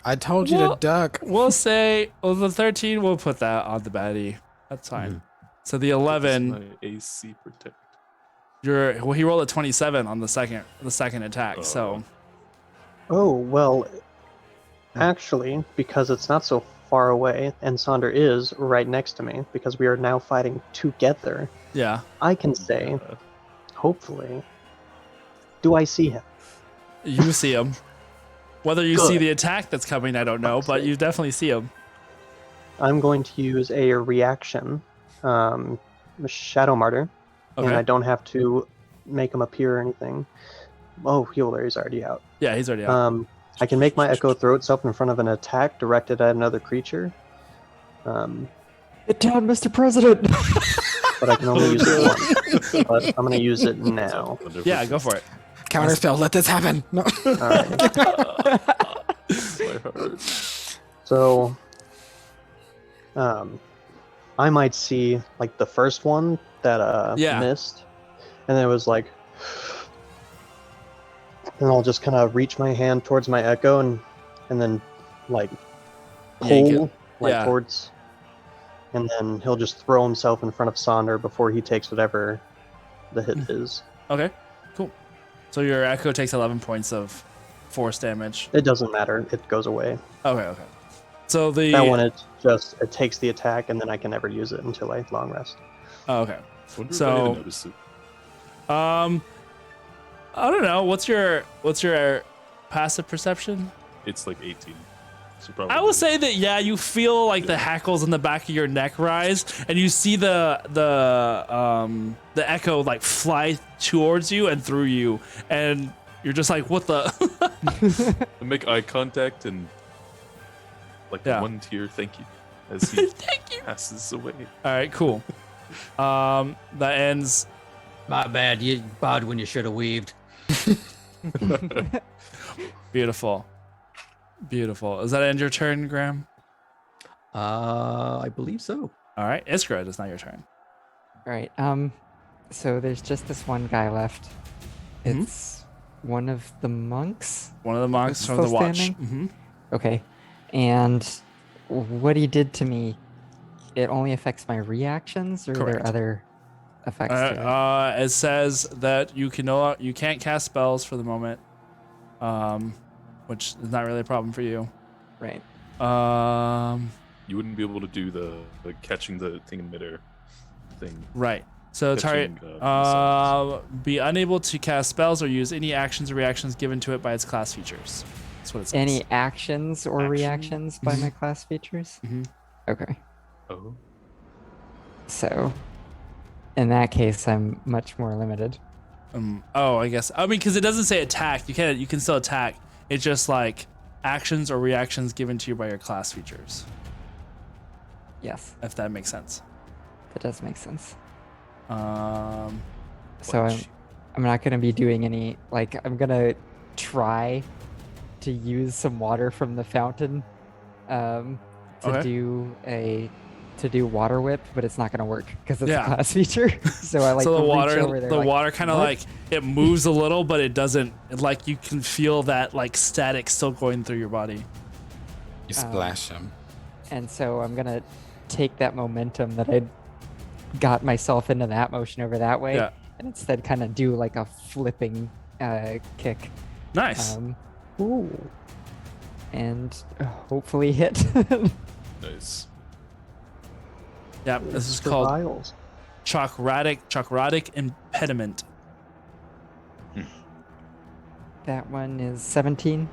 I told you Well- to duck. We'll say, well, the 13, we'll put that on the baddie. That's fine. So the 11, My AC protect. well, he rolled a 27 on the second attack. So Oh, well, actually, because it's not so far away, and Sonder is right next to me, because we are now fighting together, yeah, I can say, hopefully, do I see him? you see him. Whether you see Good. the attack that's coming, I don't know, but you definitely see him. I'm going to use a reaction, Shadow Martyr, and I Okay. don't have to make him appear or anything. Oh, Healer is already out. Yeah, he's already out. I can make my Echo throw itself in front of an attack directed at another creature. Get down, Mr. President. But I can only use it once. But I'm going to use it now. Yeah, go for it. Counterspell. Let this happen. No. Alright. So, I might see like the first one that Yeah. missed, and then it was like, and I'll just kind of reach my hand towards my Echo and then like Yank it. pull like Yeah. towards, and then he'll just throw himself in front of Sonder before he takes whatever the hit is. Okay, cool. So your Echo takes 11 points of force damage. It doesn't matter; it goes away. Okay. So the That one, it takes the attack, and then I can never use it until I long rest. Oh, okay. Wonder if I So- even noticed it. I don't know. What's your passive perception? It's like 18. So probably. I will say that you feel like the hackles in the back of your neck rise, and you see the Echo like fly towards you and through you, and you're just like, what the? I make eye contact and like Yeah. one tear, thank you, as he Thank you. passes away. All right, cool. That ends. My bad. You bowed when you should have weaved. Beautiful. Does that end your turn, Graham? I believe so. All right, Iskra, it's not your turn. All right. So there's just this one guy left. Mhm. It's one of the monks. One of the monks Is from the still watch. standing? Mm-hmm. Okay. And what he did to me, it only affects my reactions, or are Correct. there other effects to it? It says that you can't cast spells for the moment, which is not really a problem for you. Right. You wouldn't be able to do the catching the thing in midair thing. Right. So target Catching, be unable to cast spells or use any actions or reactions given to it by its class features. That's what it says. Any actions or Action? reactions by my class features? Mhm. Okay. Oh. So, in that case, I'm much more limited. I guess. I mean, because it doesn't say attack. You can still attack. It's just like actions or reactions given to you by your class features. Yes, If that makes sense. that does make sense. Um, So I'm not gonna be doing any, like, I'm gonna try to use some water from the fountain to Okay. do water whip, but it's not gonna work because it's Yeah. a class feature. So I like so to the reach water, over there, the like, water kind of "What?" like it moves a little, but it doesn't. Like you can feel that like static still going through your body. You splash him. And so I'm gonna take that momentum that I got myself into that motion over that way, Yeah. and instead kind of do like a flipping kick. Nice. Ooh. And hopefully hit. Nice. Yeah. This is For called vials. chakrotic impediment. That one is 17,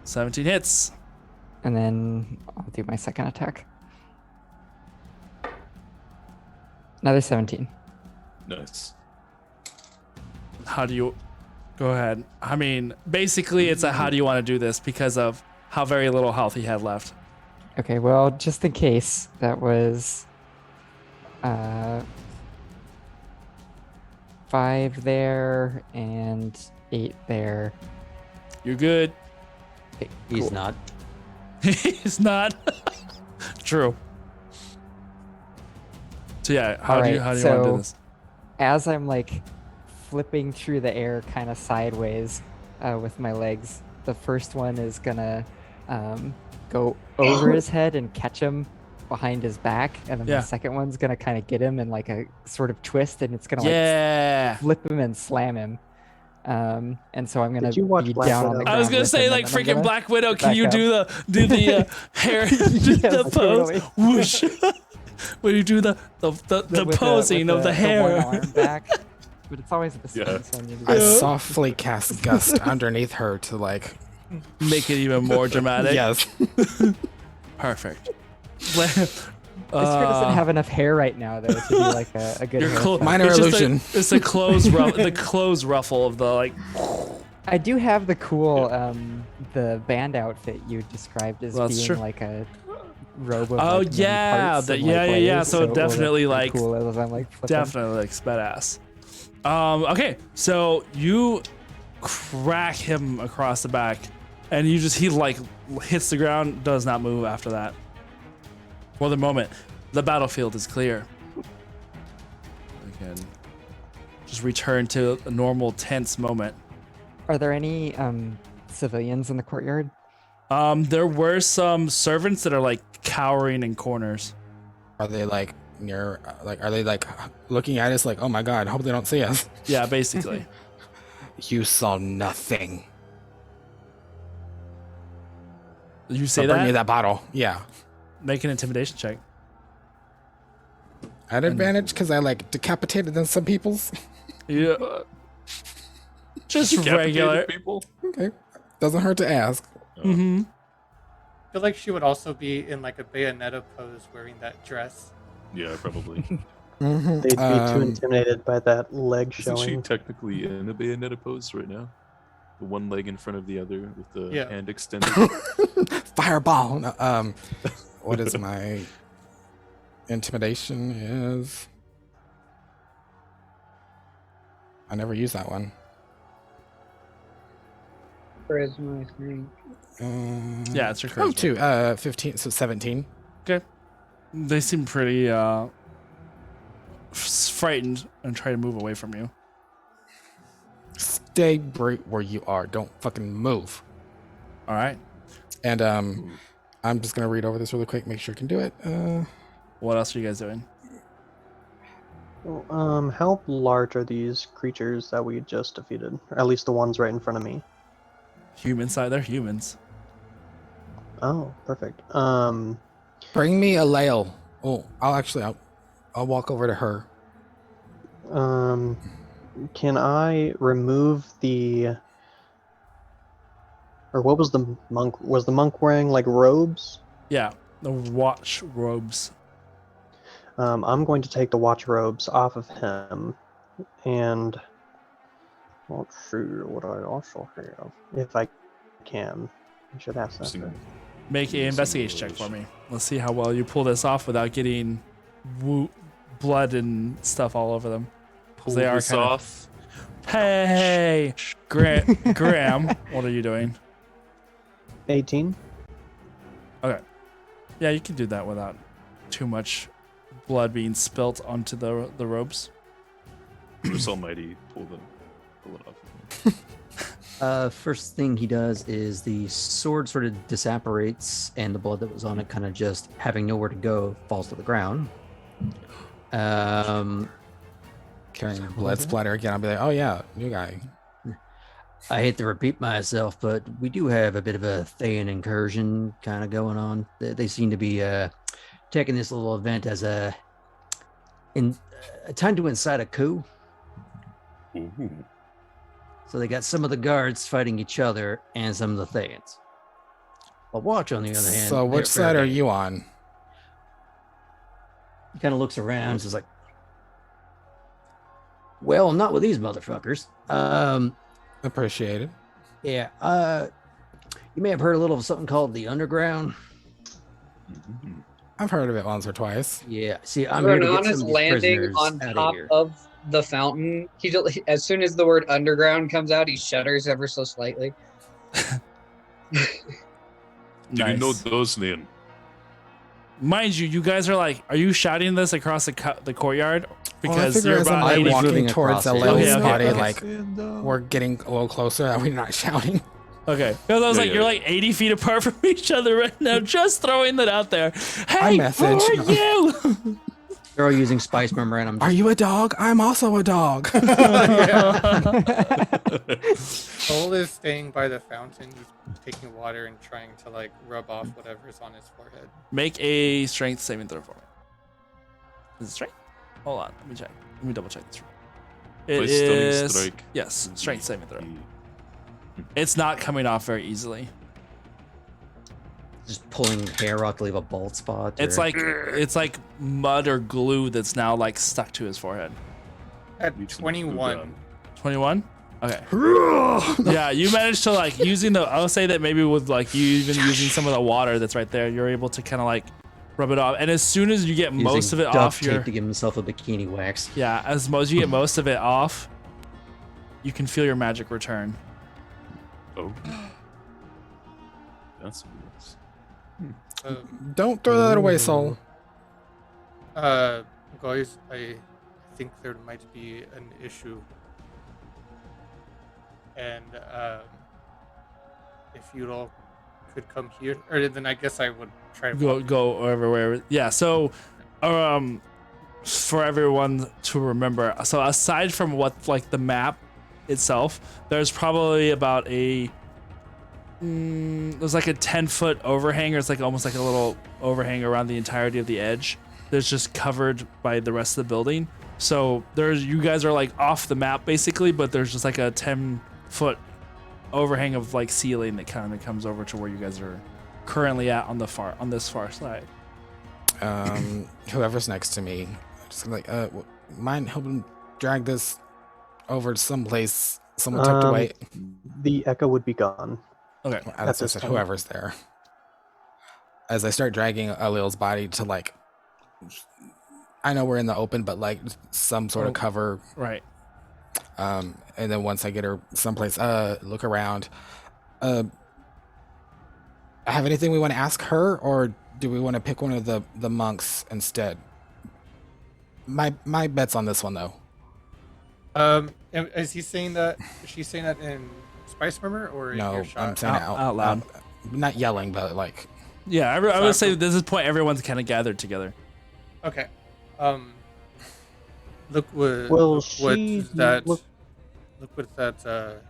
17 hits. and then I'll do my second attack. Another 17. Nice. How do you? Go ahead. I mean, basically, it's a how do you want to do this because of how very little health he had left. Okay, well, just in case, that was 5 there and 8 there. You're good. He's Cool. not. He's not. True. So yeah, how do you Alright, want to do so- this? As I'm like flipping through the air kind of sideways with my legs, the first one is gonna go over his head and catch him behind his back, and then Yeah. the second one's gonna kind of get him in like a sort of twist, and it's gonna Yeah. like flip him and slam him. And so I'm gonna you watch be Black down on the Widow? ground. I was gonna with say him, like and then I'm freaking gonna Black Widow. get Can back you up. do the hair, the Yes, pose, totally. whoosh? When you do the With posing of the one hair. arm back, but it's always the same. Yeah. So I need I to softly cast Gust underneath her to like. Make it even more dramatic. Yes. Perfect. Isker doesn't have enough hair right now, though, to be like a good Your hairstyle. Minor it's just illusion. It's the clothes ruffle of the like. I do have the cool the band outfit you described as Well, that's being true. like a robe of Oh, like, many yeah, parts the- and, yeah, like, yeah, yeah, layers, so it will look definitely, pretty like, cool as I'm like flipping. Definitely like badass. Okay, so you crack him across the back, and he like hits the ground, does not move after that. For the moment, the battlefield is clear. We can just return to a normal tense moment. Are there any civilians in the courtyard? There were some servants that are like cowering in corners. Are they like near? Like, are they like looking at us like, oh my god, hope they don't see us? Yeah, basically. You saw nothing. You say So bring me that? that bottle. Yeah. Make an intimidation check. At advantage because I like decapitated them some people's. Yeah. Just Decapitated regular. people. Okay. Doesn't hurt to ask. Mm-hmm. I feel like she would also be in like a Bayonetta pose wearing that dress. Yeah, probably. Mm-hmm. They'd be too intimidated by that leg Isn't she showing. technically in a Bayonetta pose right now? The one leg in front of the other with the Yeah. hand extended. Fireball. No, what is my intimidation? Is I never use that one. Charisma, I think. Yeah, it's your Oh, charisma. 15, so 17. They seem pretty frightened and try to move away from you. Stay right where you are. Don't fucking move. All right. And I'm just gonna read over this really quick, make sure I can do it. What else are you guys doing? How large are these creatures that we just defeated? Or at least the ones right in front of me. Human side, they're humans. Oh, perfect. Bring me a ladle. Oh, I'll walk over to her. Can I remove the... Or what was the monk? Was the monk wearing like robes? Yeah, the watch robes. I'm going to take the watch robes off of him, and let's see what I also have, if I can. I should ask that. Sing- first. Make an investigation check for me. Let's see how well you pull this off without getting blood and stuff all over them. Pull They are this kinda- off. Hey, Graham, what are you doing? 18. Okay. Yeah, you can do that without too much blood being spilt onto the robes. Bruce Almighty pull it off. First thing he does is the sword sort of disapparates, and the blood that was on it, kind of just having nowhere to go, falls to the ground. Carrying blood splatter again. I'll be like, oh yeah, new guy. I hate to repeat myself, but we do have a bit of a Thayan incursion kind of going on. They seem to be taking this little event as a time to incite a coup. Ooh. So they got some of the guards fighting each other and some of the Thayans. But Watch, on the other hand. So which side are you on? He kind of looks around and is like, well, not with these motherfuckers. Appreciated. Yeah. You may have heard a little of something called the Underground. Mhm. I've heard of it once or twice. Yeah. See, I'm here to get Renan some is of these landing prisoners on out of top here. of the fountain. As soon as the word underground comes out, he shudders ever so slightly. Do you know Nice. those, Liam? Mind you, you guys are like, are you shouting this across the courtyard? Well, I Because figure you're as I'm about like 80 walking moving towards across it. Alil's Okay, okay, body, okay. like we're getting a little closer. That we're not shouting. Okay, because I was Yeah, like, yeah, you're yeah. like 80 feet apart from each other right now. Just throwing that out there. Hey, message. who are you? They're all using spice memorandum. Are you a dog? I'm also a dog. Soul is staying by the fountain. He's taking water and trying to like rub off whatever's on his forehead. Make a strength saving throw for me. Is it strength? Hold on, let me check. Let me double check this. It My stunning is strike. yes, strength saving throw. Yeah. It's not coming off very easily. Just pulling hair out to leave a bald spot. It's or- like mud or glue that's now like stuck to his forehead. At Need some glue 21, gun. 21. Okay. Yeah, you managed to like using the. I'll say that maybe with like you even using some of the water that's right there, you're able to kind of like rub it off. And as soon as you get using most of it duct off tape your to give himself a bikini wax. yeah, as most you get most of it off, you can feel your magic return. Oh. That's nice. Don't throw that away, Soul. Guys, I think there might be an issue, and if you all could come here, or then I guess I would try to Go everywhere. Yeah. So, for everyone to remember, so aside from what like the map itself, there's probably about a there's like a 10-foot overhang, or it's like almost like a little overhang around the entirety of the edge that's just covered by the rest of the building. So there's you guys are like off the map basically, but there's just like a 10-foot overhang of like ceiling that kind of comes over to where you guys are currently at on this far side. Whoever's next to me, just like, mind helping drag this over to someplace someone tucked away. The echo would be gone. Okay. As I this said, time. whoever's there. As I start dragging Alil's body to like, I know we're in the open, but like some sort of cover. Right. And then once I get her someplace, look around. Have anything we want to ask her, or do we want to pick one of the monks instead? My bet's on this one though. Is he saying that? Is she saying that in Spice Murmur or in No, earshot? I'm saying it Out loud. not yelling, but like. Yeah, I would say at this point everyone's kind of gathered together. Okay. Look what. Well, look she what that. look- Look what that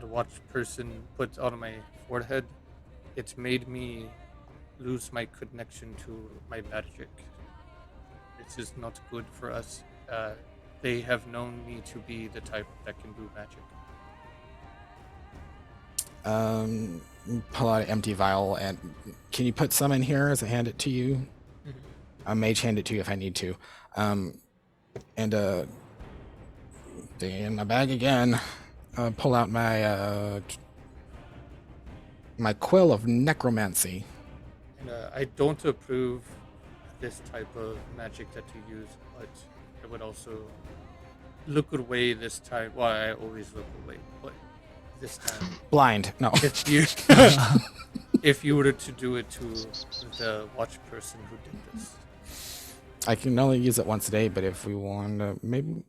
watch person put on my forehead. It made me lose my connection to my magic. This is not good for us. They have known me to be the type that can do magic. Pull out an empty vial, and can you put some in here as I hand it to you? I mage hand it to you if I need to. In my bag again. Pull out my my quill of necromancy. And I don't approve this type of magic that you use, but I would also look away this time. Well, I always look away, but this time, Blind. No. if you if you were to do it to the watch person who did this, I can only use it once a day, but if we want to, maybe.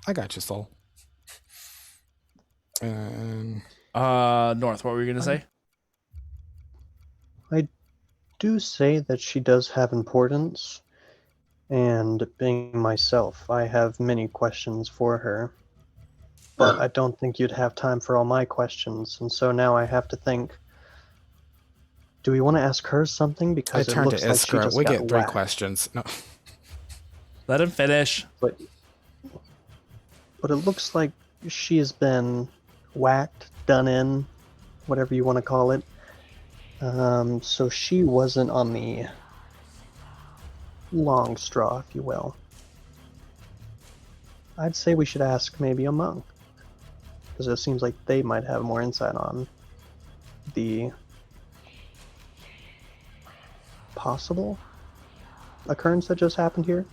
I got you, Soul. North, what were you gonna say? I do say that she does have importance, and being myself, I have many questions for her. But I don't think you'd have time for all my questions, and so now I have to think. Do we want to ask her something? I Because it turned to looks like she Iskra. just We got get 3 whacked. questions. No. Let him finish. But it looks like she has been whacked, done in, whatever you want to call it. So she wasn't on the long straw, if you will. I'd say we should ask maybe a monk, because it seems like they might have more insight on the possible occurrence that just happened here?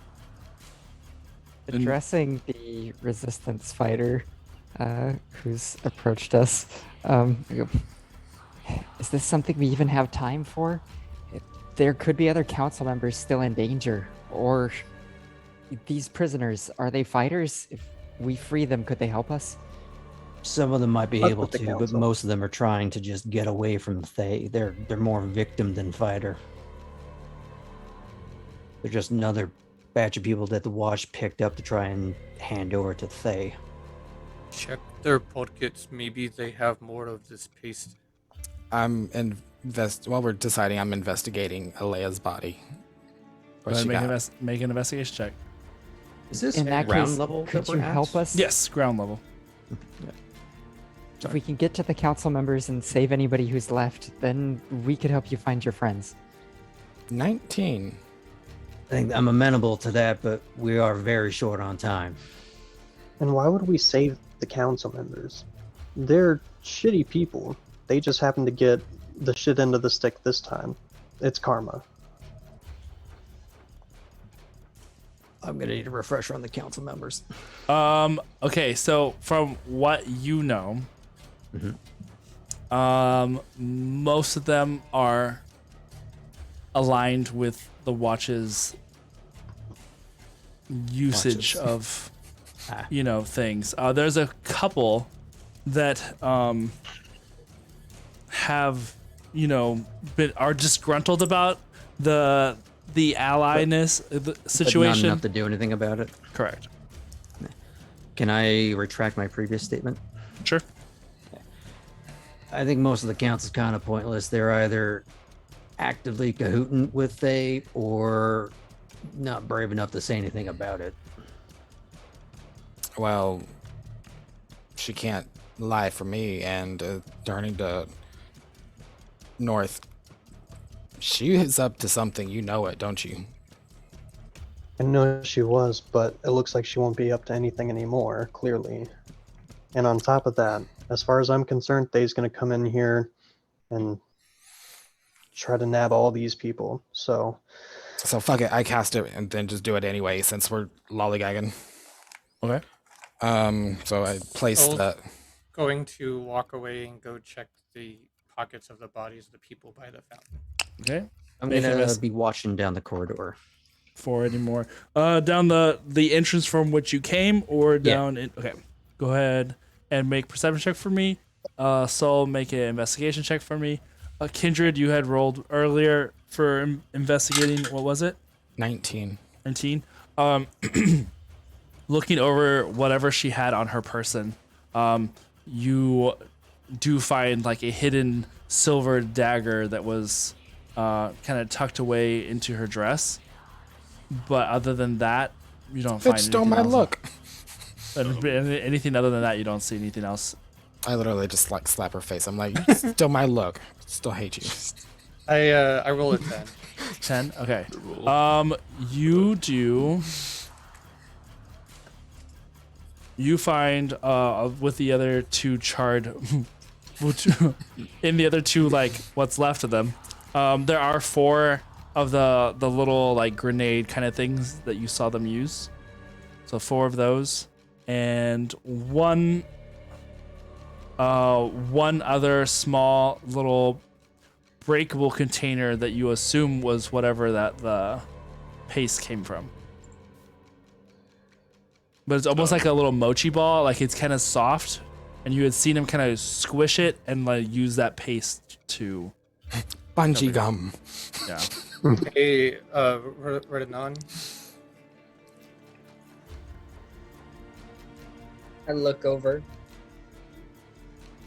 Addressing the resistance fighter who's approached us, I go, is this something we even have time for? There could be other council members still in danger, or these prisoners, are they fighters? If we free them, could they help us? Some of them might be Fuck able with the to, but council. most of them are trying to just get away from Thay. They're more victim than fighter. They're just another batch of people that the Watch picked up to try and hand over to Thay. Check their pockets. Maybe they have more of this paste. While we're deciding, I'm investigating Alea's body. Go What ahead she and got? make an investigation check. Is this In that ground case, level? could that you we're at? help us? Yes, ground level. If we can get to the council members and save anybody who's left, then we could help you find your friends. 19. I think I'm amenable to that, but we are very short on time. And why would we save the council members? They're shitty people. They just happen to get the shit end of the stick this time. It's karma. I'm gonna need a refresher on the council members. Okay, so from what you know, most of them are aligned with the Watch's usage of, things. There's a couple that have, are disgruntled about the alliedness situation. But not enough to do anything about it. Correct. Can I retract my previous statement? Sure. I think most of the counts is kind of pointless. They're either actively cahooting with Thay or not brave enough to say anything about it. Well, she can't lie for me, and turning to North, she is up to something. You know it, don't you? I know she was, but it looks like she won't be up to anything anymore, clearly. And on top of that, as far as I'm concerned, Thay's gonna come in here and try to nab all these people. So fuck it. I cast it and then just do it anyway, since we're lollygagging. Okay. So I placed Oh. that. Going to walk away and go check the pockets of the bodies of the people by the fountain. Okay. I'm Make an gonna invest- be watching down the corridor. For anymore. Down the entrance from which you came, or down in. Okay. Go ahead and make perception check for me. Soul, make an investigation check for me. Kindred, you had rolled earlier for investigating. What was it? 19. 19. Looking over whatever she had on her person, you do find like a hidden silver dagger that was kind of tucked away into her dress. But other than that, you don't find Bitch stole anything my else. look. Anything other than that, you don't see anything else. I literally just like slap her face. I'm like, you stole my look. Still hate you. I roll a 10. 10. Okay. You do. You find with the other two charred, in the other two like what's left of them, there are 4 of the little like grenade kind of things that you saw them use. So 4 of those, and one other small little breakable container that you assume was whatever that the paste came from. But it's almost like a little mochi ball, like it's kind of soft, and you had seen him kind of squish it and like use that paste to. Bungee gum. Yeah. Hey, Redanon, I look over.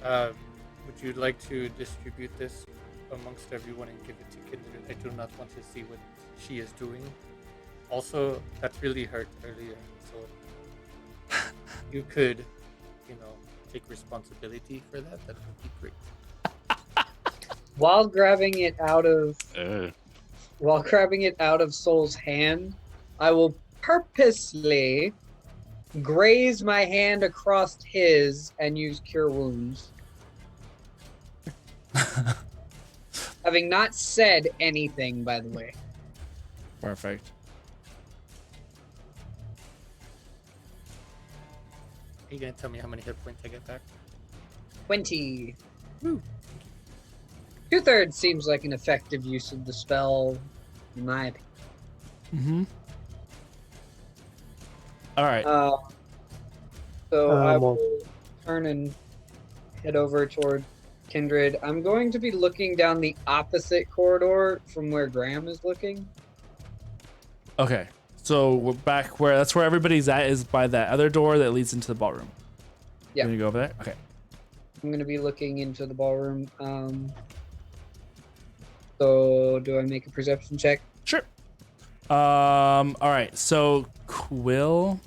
would you like to distribute this amongst everyone and give it to Kindred? I do not want to see what she is doing. Also, that really hurt earlier, so you could, take responsibility for that. That would be great. While grabbing it out of Uh, Soul's hand, I will purposely graze my hand across his and use cure wounds. having not said anything, by the way. Perfect. Are you gonna tell me how many hit points I get back? 20. Woo. 2/3 seems like an effective use of the spell, in my opinion. Mm-hmm. All right. So I well- will turn and head over toward Kindred. I'm going to be looking down the opposite corridor from where Graham is looking. Okay. So we're back where that's where everybody's at is by that other door that leads into the ballroom. Yeah. You gonna go over there? Okay. I'm going to be looking into the ballroom. So do I make a perception check? Sure. All right. So Quill.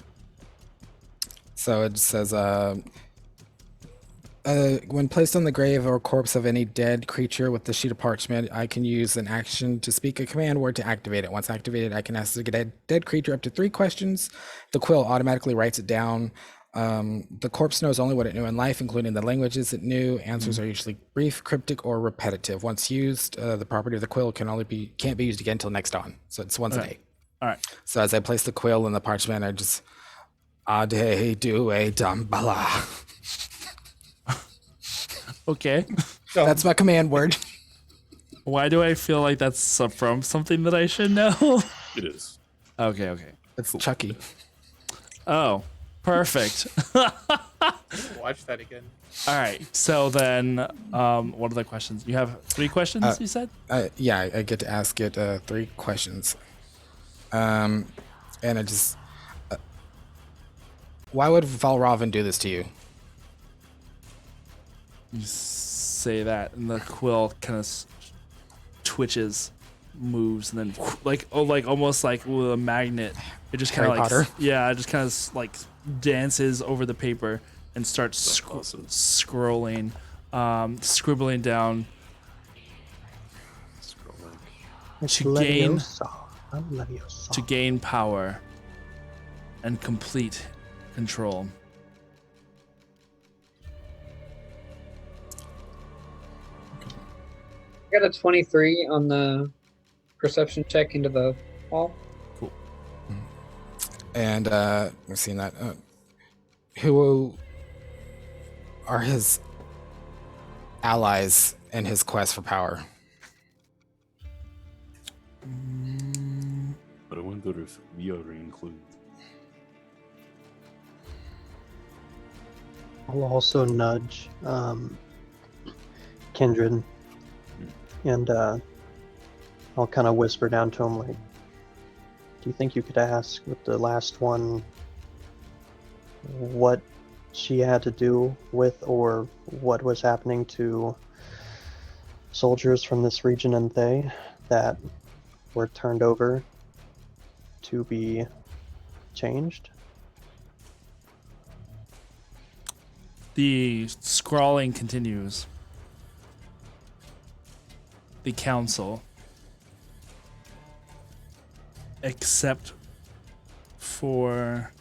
So it says, when placed on the grave or corpse of any dead creature with the sheet of parchment, I can use an action to speak a command word to activate it. Once activated, I can ask the dead creature up to 3 questions. The quill automatically writes it down. The corpse knows only what it knew in life, including the languages it knew. Answers are usually brief, cryptic, or repetitive. Once used, the property of the quill can't be used again until next dawn. So it's once a day. All right. So as I place the quill in the parchment, I just Ade Due Dambala. Okay. So That's my command word. Why do I feel like that's from something that I should know? It is. Okay. Okay. It's Chucky. Oh, perfect. watch that again. All right. So then, what are the questions? You have 3 questions. You said. Yeah, I get to ask it 3 questions. And I just... why would Valravn do this to you? You say that, and the quill kind of twitches, moves, and then like almost like with a magnet, it just kind of Harry like Potter? yeah, it just kind of like dances over the paper and starts Awesome. scrolling, scribbling down It's To gain- Leviosa. I'm Leviosa. to gain power and complete control. I got a 23 on the perception check into the hall. And we've seen that. Who are his allies in his quest for power? But I wonder if we are included. I'll also nudge Kindred, and I'll kind of whisper down to him, like, do you think you could ask with the last one what she had to do with or what was happening to soldiers from this region and they that were turned over to be changed? The scrawling continues. The council, except for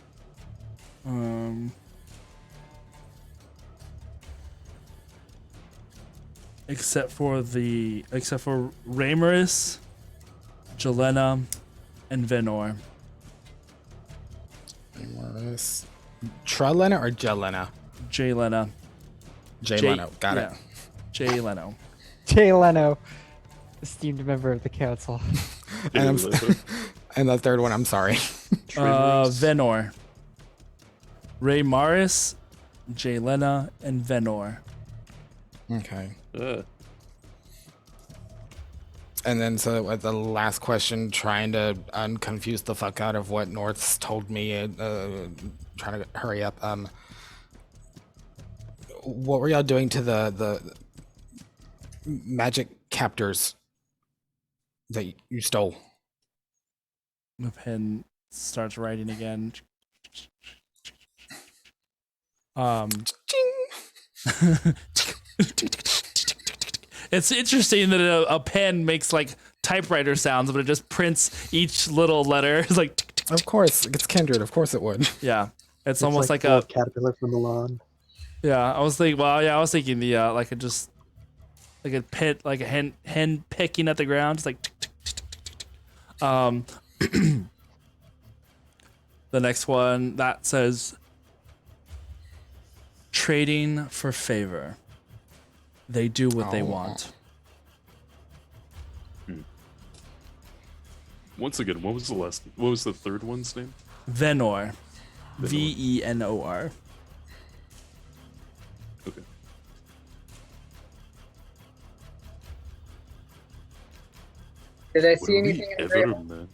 except for Raymaris, Jelena, and Venor. Trelena or Jelena? Jelena. Jay Leno. Got it. Jay Leno. Jay Leno, esteemed member of the council. And, and the third one, I'm sorry. Venor. Raymaris, Jelena, and Venor. Okay. Uh, And then, so at the last question, trying to unconfuse the fuck out of what North's told me, trying to hurry up. What were y'all doing to the magic captors that you stole? The pen starts writing again. It's interesting that a pen makes like typewriter sounds, but it just prints each little letter. It's like, Of course, it's Kindred. Of course it would. yeah, it's almost like a caterpillar from Milan. yeah. I was thinking the like it just like a pit, like a hen picking at the ground, just like. Tick, tick, tick, tick, tick, tick. The next one that says trading for favor. They do what they want. Once again, what was the third one's name? Venor. Venor. Okay. Did I What see are we anything in the ever, grave? man?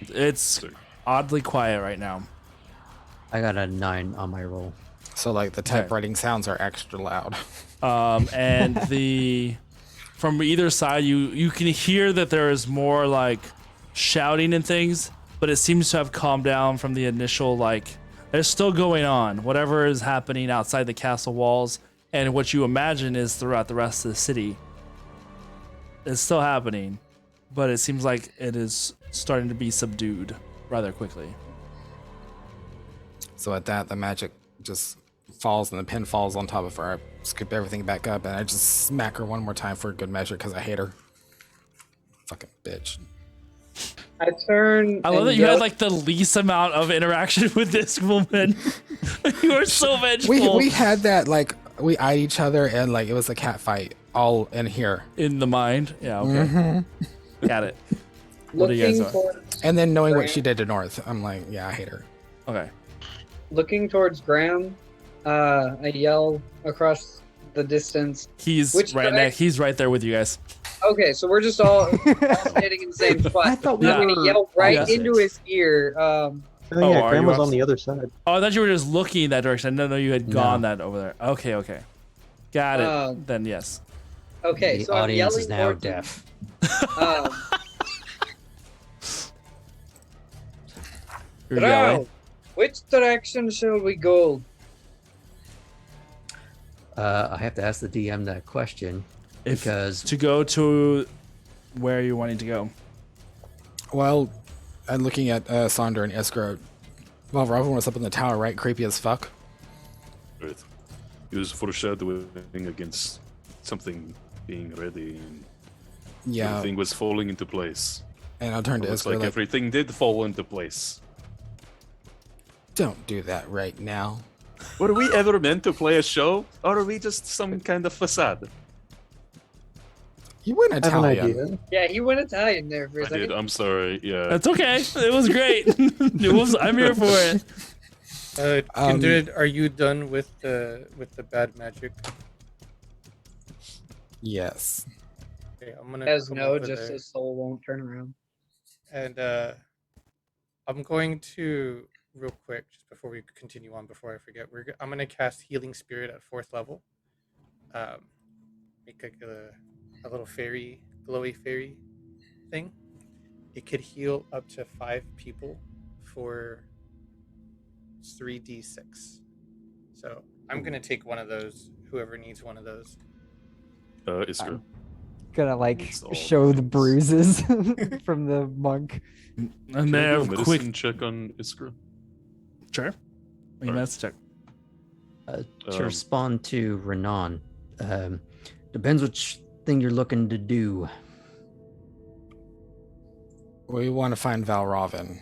It's Sorry. oddly quiet right now. I got a 9 on my roll. So like the typewriting sounds are extra loud. And from either side, you can hear that there is more like shouting and things, but it seems to have calmed down from the initial like. There's still going on, whatever is happening outside the castle walls, and what you imagine is throughout the rest of the city. It's still happening, but it seems like it is starting to be subdued rather quickly. So at that, the magic just falls and the pin falls on top of her. I scoop everything back up and I just smack her one more time for good measure because I hate her. Fucking bitch. I turn. I love and that you yell- had like the least amount of interaction with this woman. You are so vengeful. We had that, like, we eyed each other and like it was a cat fight all in here. In the mind. Yeah, okay. Got it. What do you guys looking are? towards, And then knowing what she did to North, I'm like, yeah, I hate her. Okay. looking towards Graham, I yell across the distance. He's Which right direction? next. He's right there with you guys. Okay, so we're just all standing in the same spot. I thought we Yeah. I'm gonna were yell right opposites. into his ear. Oh, Oh, yeah, are Graham you was on ups- the other side. Oh, I thought you were just looking in that direction. I didn't know you had No. gone that over there. Okay, okay. Got it. Then yes. Okay, The so I'm audience yelling is now towards him. deaf. You're Drow, yelling. which direction shall we go? I have to ask the DM that question If because to go to where you're wanting to go. Well, I'm looking at Sonder and Iskra. Well, Robin was up in the tower, right? Creepy as fuck. Right. It was foreshadowing against something being ready, and Yeah. everything was falling into place. And I'll turn to Looks Iskra like like, everything did fall into place. don't do that right now. Were we ever meant to play a show, or are we just some kind of facade? You went I have an Italian. idea. Yeah, he went Italian there for a I second. did. I'm sorry. Yeah. That's okay. It was great. I'm here for it. Kindred, are you done with the bad magic? Yes. Okay, I'm gonna As come no, over just there, his soul won't turn around. and I'm going to real quick just before we continue on. Before I forget, I'm gonna cast Healing Spirit at 4th level. Make like a little fairy, glowy fairy thing. It could heal up to 5 people for 3d6. So I'm gonna take one of those. Whoever needs one of those. Iskra. Gonna like It's all show the things. bruises from the monk. And Can I do then a a medicine quick. check on Iskra? Sure. Make a Alright. medicine check. to Um, respond to Renan, depends which thing you're looking to do. We want to find Valravin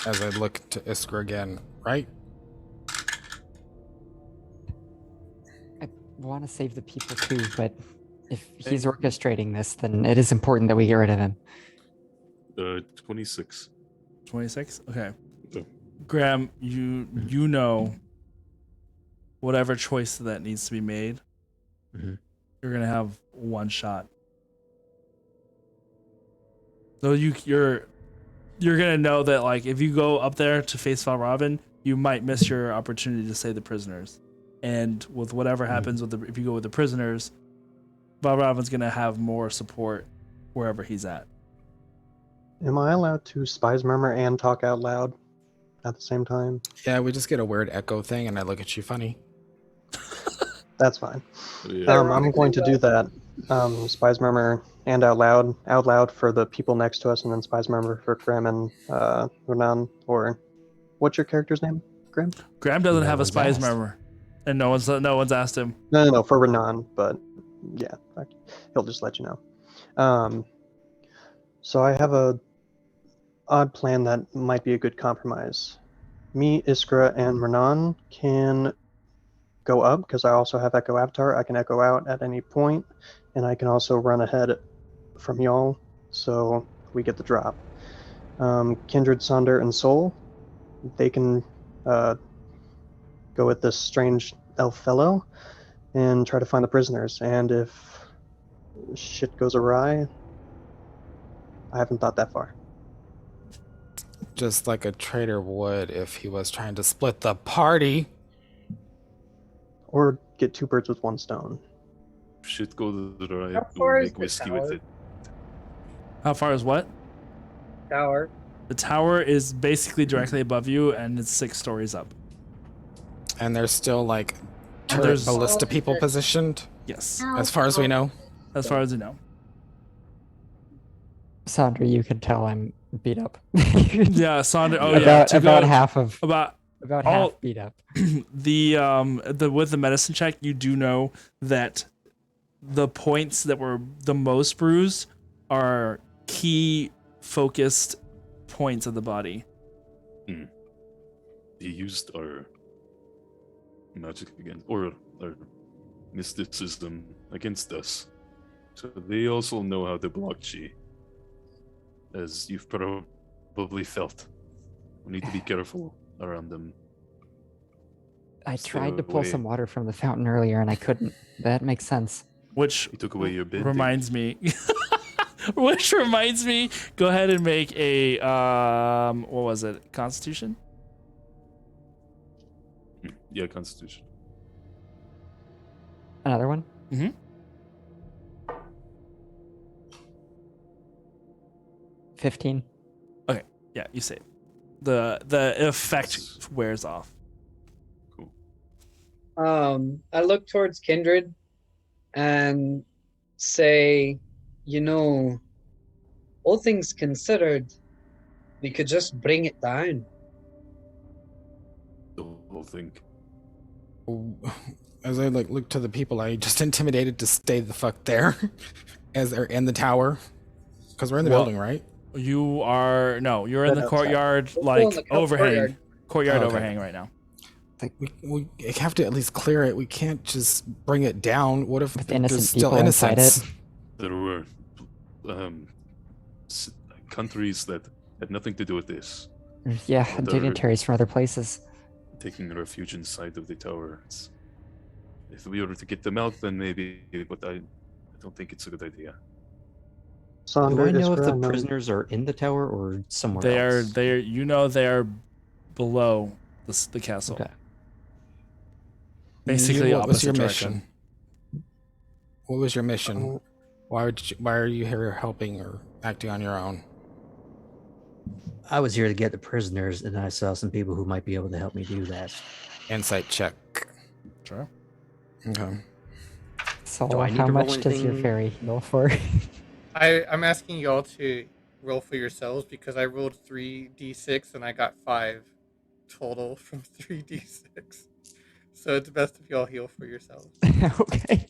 as I look to Iskra again, right? I want to save the people too, but if he's orchestrating this, then it is important that we get rid of him. 26. 26. Okay. Okay. Graham, you know whatever choice that needs to be made, Mhm. you're gonna have one shot. So you're gonna know that like if you go up there to face Valravin, you might miss your opportunity to save the prisoners. And with whatever happens with if you go with the prisoners, Valravin's gonna have more support wherever he's at. Am I allowed to spies murmur and talk out loud at the same time? Yeah, we just get a weird echo thing and I look at you funny. That's fine. Yeah. I'm going to do that. Spies murmur and out loud for the people next to us, and then spies murmur for Graham and Renan. Or what's your character's name, Graham? Graham doesn't No have a one's spy's asked. murmur, and no one's asked him. No, for Renan, but Yeah, he'll just let you know. So I have a odd plan that might be a good compromise. Me, Iskra, and Renan can go up because I also have Echo Avatar. I can echo out at any point, and I can also run ahead from y'all, so we get the drop. Kindred, Sonder, and Soul, they can go with this strange elf fellow and try to find the prisoners. And if shit goes awry, I haven't thought that far. Just like a traitor would if he was trying to split the party. Or get two birds with one stone. Shit goes awry, How we'll far is make the whiskey with tower? it. How far is what? Tower. The tower is basically directly above you, and it's 6 stories up. And there's still like And turret there's- ballista people positioned, Yes, as far as we know. as far as you know. Sandra, you can tell I'm beat up. Yeah, Sonder. Oh yeah, about to about go half of about all- half beat up. the with the medicine check, you do know that the points that were the most bruised are key focused points of the body. He used our magic against, or our mysticism against us. So they also know how to block chi, as you've probably felt. We need to be careful around them. I Stay tried to pull away. some water from the fountain earlier and I couldn't. That makes sense. Which He took away your bed. reminds me. Which reminds me, go ahead and make a what was it? Constitution? Yeah, Constitution. Another one? Mm-hmm. 15. Yeah, you save. The effect wears off. I look towards Kindred and say, all things considered, we could just bring it down. The whole thing. As I like look to the people, I just intimidated to stay the fuck there, as they're in the tower, because we're in the Well, building, right? You're in Right the outside. courtyard, We're like still in the overhang. Courtyard Oh, okay. overhang right now. Like we have to at least clear it. We can't just bring it down. What if With there's innocent still people inside innocents? it. There were countries that had nothing to do with this, Yeah, Well, and they're- dignitaries from other places. taking refuge inside of the tower. If we were to get them out, then maybe, but I don't think it's a good idea. Sonder, Do I know if Iskra, the and then- prisoners are in the tower or somewhere They are else? they are below the castle. Okay. Basically what was opposite your direction. mission? What was your mission? Oh. Why are you here helping or acting on your own? I was here to get the prisoners, and I saw some people who might be able to help me do that. Insight check. Sure. Okay. So Do I need how to roll much does your anything? fairy heal for? I'm asking y'all to roll for yourselves because I rolled 3d6 and I got 5 total from 3d6. So it's best if y'all heal for yourselves. Okay.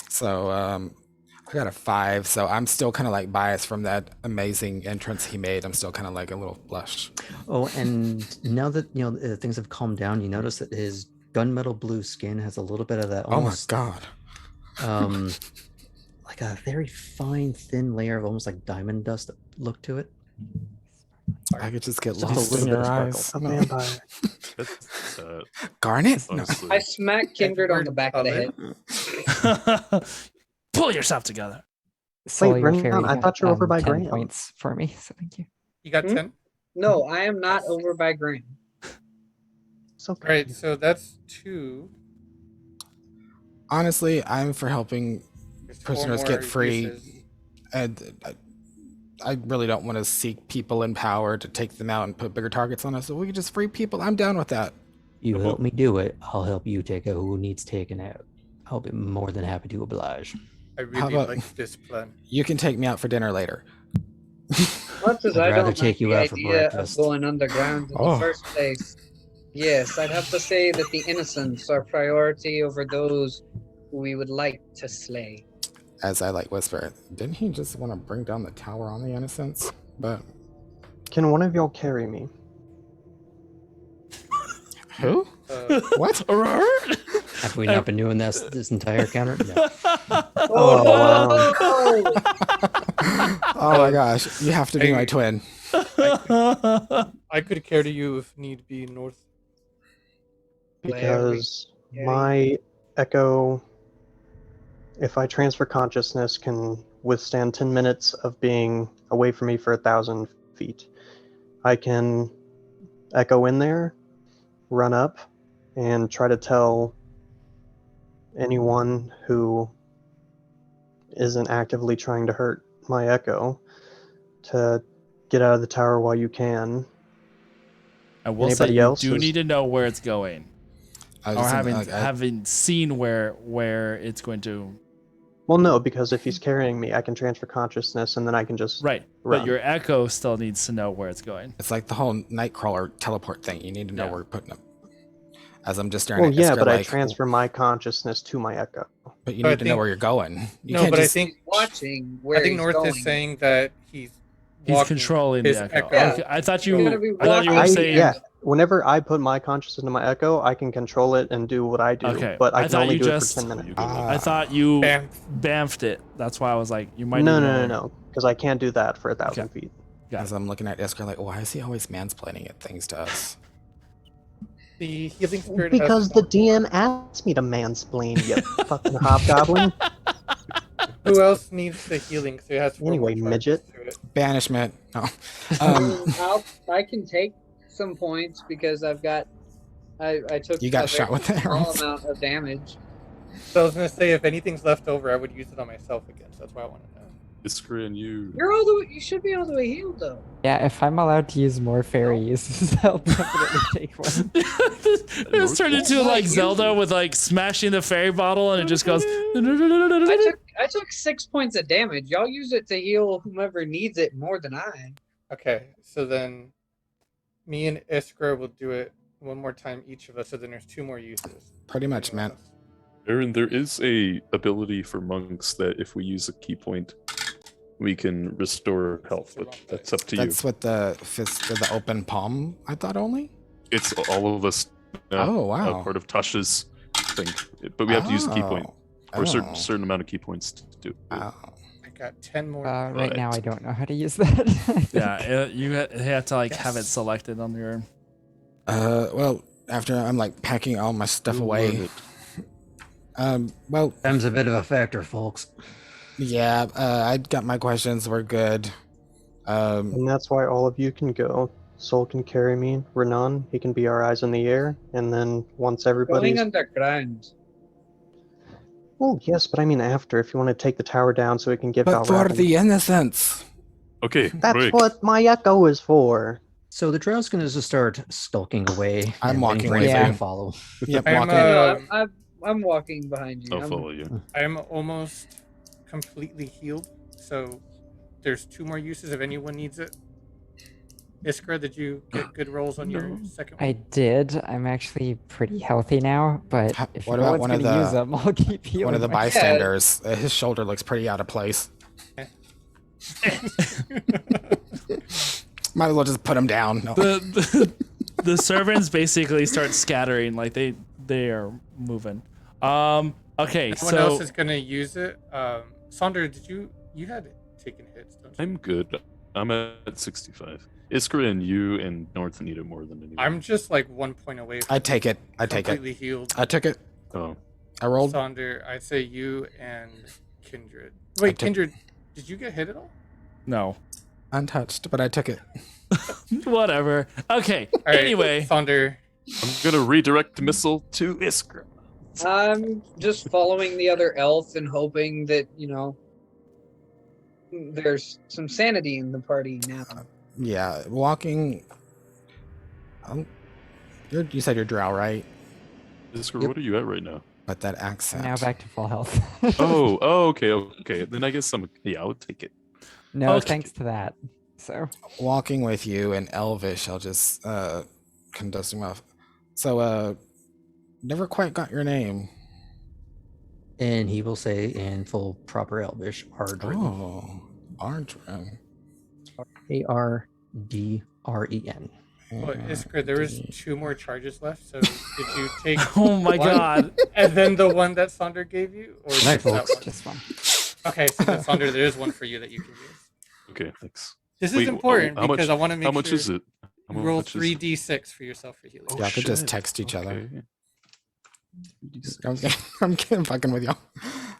So I got a 5, so I'm still kind of like biased from that amazing entrance he made. I'm still kind of like a little blushed. Oh, and now that things have calmed down, you notice that his gunmetal blue skin has a little bit of that almost Oh my god. like a very fine, thin layer of almost like diamond dust look to it. I could just get Just a lost little in bit of your sparkle. eyes. A vampire. That's Garnet? No. honestly. I smack Kindred on the back of the head. Pull yourself together. So Wait, your Renan, fairy I got, thought you were over by 10 Graham. points for me, so thank you. You got Hmm? 10? No, I am not over by Graham. It's okay. Alright, so that's 2. Honestly, I'm for helping There's 4 prisoners more get free. uses. And I really don't want to seek people in power to take them out and put bigger targets on us. So we could just free people. I'm down with that. You help me do it, I'll help you take out who needs taken out. I'll be more than happy to oblige. I How really about- like this plan. You can take me out for dinner later. Much as I'd I rather don't take like you the out for idea of breakfast. going underground in Oh. the first place, yes, I'd have to say that the innocents are priority over those we would like to slay. As I like whisper, didn't he just want to bring down the tower on the innocents? But Can one of y'all carry me? who? What? Have we not been doing this entire counter? No. Oh, Oh my gosh, you have to be my twin. I could carry you if need be, North. because Yeah, my echo, if I transfer consciousness, can withstand 10 minutes of being away from me for 1,000 feet. I can echo in there, run up, and try to tell anyone who isn't actively trying to hurt my echo to get out of the tower while you can. I will say Anybody you else do is- need to know where it's going, I was or just having saying, like, having seen where it's going to. Well, no, because if he's carrying me, I can transfer consciousness and then I can just Right, run. but your echo still needs to know where it's going. it's like the whole Nightcrawler teleport thing. You need to know Yeah. where we're putting them. As I'm just staring Well, at yeah, Iskra, but I like, transfer my consciousness to my echo. but you But I need to know think- where you're going. You No, can't but I just, think Watching where I think he's North going. is saying that he's He's walking controlling his the echo. Yeah. Okay, I thought You you. gotta be I thought you were walking. saying. Yeah, whenever I put my consciousness into my echo, I can control it and do what I do. Okay, But I I can thought only you do just- it for 10 minutes. I thought you Bam. bamfed it. That's why I was like, you might. No, need to no, know no, where- no, because I can't do that for 1,000 feet. Got as it. I'm looking at Iskra, like, why is he always mansplaining at things to us? The healing spirit Because has the DM asked me to mansplain, you fucking hobgoblin. Who else needs the healing? So it has 4 Anyway, more midget. charges to it. Banishment. No. I can take some points because I've got. I took. You got a shot with the small arrows. amount of damage. So I was gonna say if anything's left over, I would use it on myself again. So that's why I want to know. Iskra and you. You're all the way. You should be all the way healed though. Yeah, if I'm allowed to use more fairy uses, I'll definitely take one. It's turned into like Zelda with like smashing the fairy bottle, and it just goes. I took 6 points of damage. Y'all use it to heal whomever needs it more than I. Okay, so then me and Iskra will do it one more time each of us. So then there's 2 more uses. Pretty much, man. Aaron, there is a ability for monks that if we use a key point, we can restore health, but that's up to you. That's what the fist of the open palm, I thought only? It's all of us. Oh, wow. Part of Tasha's thing, but we have to use a key point or a Oh. certain amount of key points to do it. Oh. I got 10 more. Right now, I Right. don't know how to use that. Yeah, you have to like have it Yes. selected on your. Well, after I'm like packing all my stuff You'll away. learn it. Well, Time's a bit of a factor, folks. yeah, I got my questions. We're good. And that's why all of you can go. Soul can carry me. Renan, he can be our eyes in the air. And then once everybody's... Going underground. Oh, yes, but I mean after, if you want to take the tower down so we can get but for Valravn. the innocents. Okay, That's Rick, what my echo is for. So the drow's going to just start skulking away. I'm and walking waiting for with everybody you. to follow. Yep, I'm, walking. I'm walking behind you. I'll I'm- follow you. I'm almost completely healed. So there's 2 more uses if anyone needs it. Iskra, did you get good rolls on your second one? I did. I'm actually pretty healthy now, but Ha- if what no about one's one of gonna the- use them, I'll keep healing. One of the myself. bystanders, his shoulder looks pretty out of place. Might as well just put him down. No. The servants basically start scattering, like they are moving. Okay, No one so else is gonna use it. Sonder, did you had taken hits, don't you? I'm good. I'm at 65. Iskra and you and North need it more than anyone. I'm just like 1 point away from I take it. I take it. completely healed. I took it. Oh, I rolled. Sonder, I'd say you and Kindred. Wait, took- Kindred, did you get hit at all? no, Untouched, but I took it. whatever. Okay. All right, Anyway, Sonder, I'm gonna redirect missile to Iskra. I'm just following the other elf and hoping that, there's some sanity in the party now. Yeah, walking. You said you're drow, right? Iskra, Yep. what are you at right now? But that I'm accent. now back to full health. Okay. Then I guess I would take it. No, Okay. thanks to that. So Walking with you in Elvish, I'll just conduct him off. So, never quite got your name. And he will say in full proper Elvish, Ardren. Oh, Ardren. Ardren. Oh, Iskra, there was 2 more charges left. So did you take Oh my one god. and then the one that Sonder gave you, or Night, just that folks. one? Just one. Okay, so then Sonder, there is one for you that you can use. Okay, thanks. This Wait, is important how because much- I want to make How much sure is it? How you roll much is it? 3d6 for yourself for healing. Oh, Y'all could just shit. text each other. Okay. I'm kidding, fucking with y'all.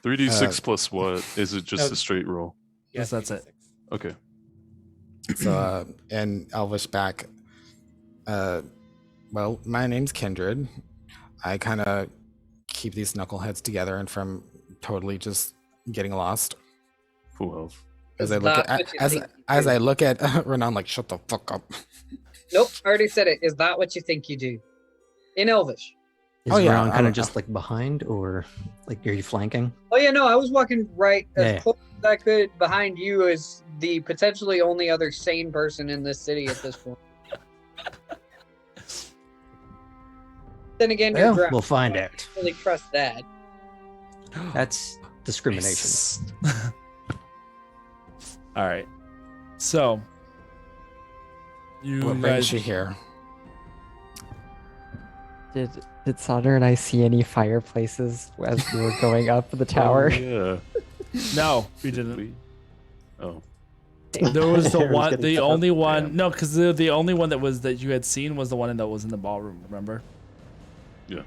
3d6 plus what? Is it just No. a straight roll? Yes, that's it. 3d6. Okay. So, in Elvish back, well, my name's Kindred. I kind of keep these knuckleheads together and from totally just getting lost. Full health. As Is I look that at what you as think you as do? I look at Renan, like, shut the fuck up. Nope, I already said it. Is that what you think you do? In Elvish. Is Oh, yeah, Ron kind I'm- of just like behind, or like are you flanking? Oh yeah, no, I was walking right as Yeah. close as I could behind you as the potentially only other sane person in this city at this point. Then again, you're Well, drunk. we'll find out. I don't really trust that. That's discrimination. All right. So you What brings guys you here? Did Sonder and I see any fireplaces as we were going up the tower? Oh, No, we yeah. didn't. Oh. There was the Aaron's one, getting the set up. only one. Yeah. No, because the only one that you had seen was the one that was in the ballroom. Remember? Yeah.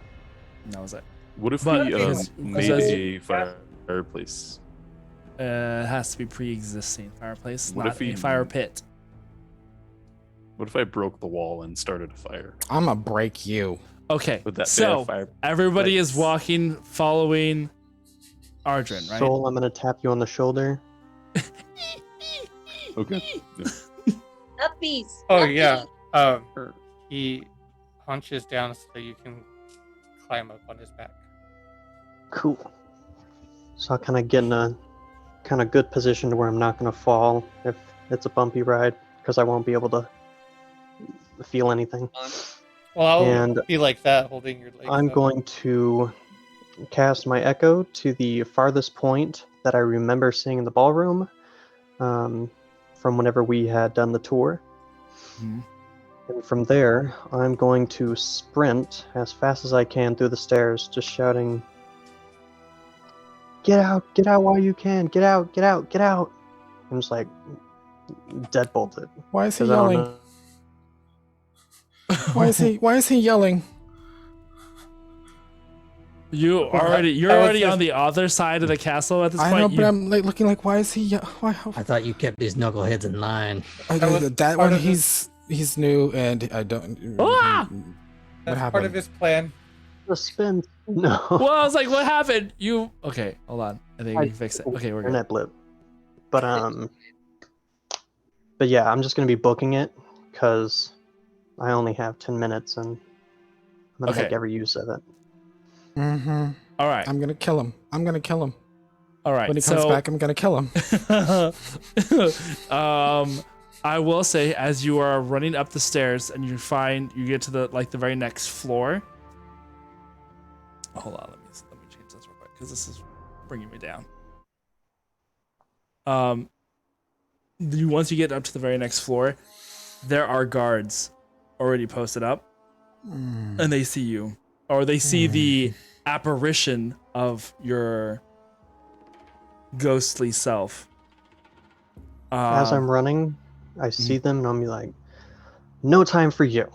And that was it. What if But we because- made because- a fireplace? It has to be pre-existing fireplace, What not if we- a fire pit. What if I broke the wall and started a fire? I'm gonna break you. Okay, Would that be a so fire? everybody is place? walking, following Ardren, right? Soul, I'm gonna tap you on the shoulder. Okay. Uppies. Oh yeah. He hunches down so you can climb up on his back. Cool. So I'll kind of get in a kind of good position to where I'm not gonna fall if it's a bumpy ride, because I won't be able to feel anything. Well, I'll And be like that, holding your legs. I'm up. going to cast my echo to the farthest point that I remember seeing in the ballroom, from whenever we had done the tour. Mhm. And from there, I'm going to sprint as fast as I can through the stairs, just shouting, get out while you can, get out, get out, get out. I'm just like deadbolted. Why is he 'cause I don't yelling? know. Why is he yelling? You're that was already just- on the other side of the castle at this I point. know, but You- I'm like looking like, why is he? Why? I thought you kept these knuckleheads in line. That was That part one, of his- he's new, and I don't. Ah! That's part happened? of his plan. The spin. No. well, I was like, what happened? You okay? Hold on. I think we I- can fix it. Okay, we're good. Internet blip. But yeah, I'm just gonna be booking it because I only have 10 minutes and I'm gonna Okay. make every use of it. Mm-hmm. All right. I'm gonna kill him. All right. When he comes so, back, I'm gonna kill him. I will say, as you are running up the stairs and you get to the very next floor. Hold on, let me change this real quick because this is bringing me down. Once you get up to the very next floor, there are guards already posted up, and they see you, or they see the apparition of your ghostly self. As I'm running, I see them and I'll be like, no time for you.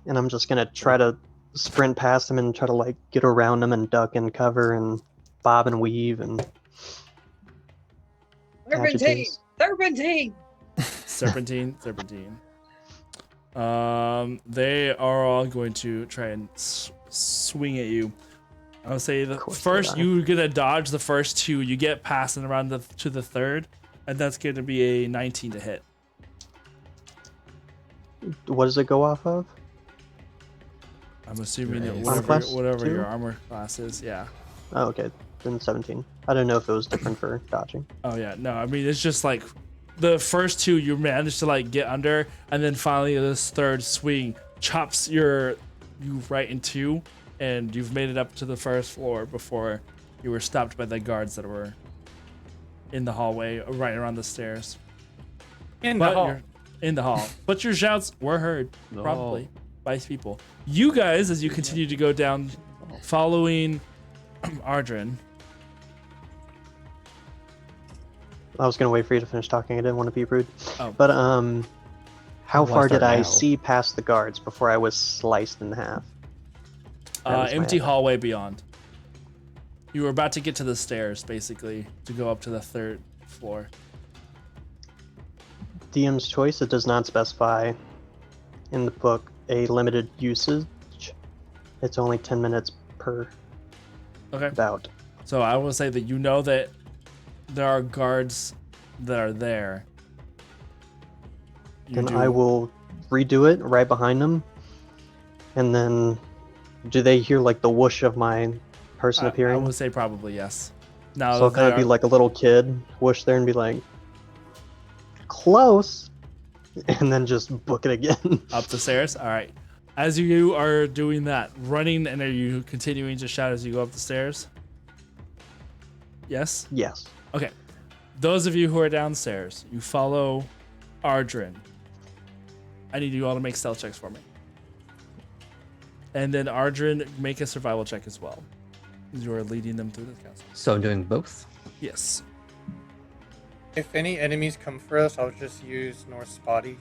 And I'm just gonna try to sprint past them and try to like get around them and duck and cover and bob and weave and Serpentine. adjectives. Serpentine. Serpentine. They are all going to try and swing at you. I'll say the course they first are. you're gonna dodge the first two. You get past and around to the third, and that's going to be a 19 to hit. What does it go off of? I'm assuming that Your Armor class whatever two? your armor class is. Yeah. Oh, okay. Then 17. I didn't know if it was different for dodging. Oh yeah. No, I mean it's just like the first two you managed to like get under, and then finally this third swing chops you right in two, and you've made it up to the first floor before You were stopped by the guards that were in the hallway, right around the stairs. In But the hall. you're in the hall. But your shouts were heard, No. probably, by people. You guys, as you continue to go down, following Ardrin. I was gonna wait for you to finish talking. I didn't want to be rude. Oh. But how Well, far did start I now. see past the guards before I was sliced in half? That was my Empty effort. hallway beyond. You were about to get to the stairs, basically, to go up to the 3rd floor. DM's choice. It does not specify in the book a limited usage. It's only 10 minutes per Okay. bout. So I will say that you know that there are guards that are there. You Then do- I will redo it right behind them. And then, do they hear like the whoosh of my person I appearing? would say probably yes. Now So I'll kind of be like a little kid, whoosh there and be like, close, and then just book it again. up the stairs. All right. As you are doing that, running, and are you continuing to shout as you go up the stairs? Yes. Yes. Okay. Those of you who are downstairs, you follow Ardrin. I need you all to make stealth checks for me. And then Ardrin, make a survival check as well. You are leading them through the castle. So I'm doing both. Yes. If any enemies come for us, I'll just use North's body.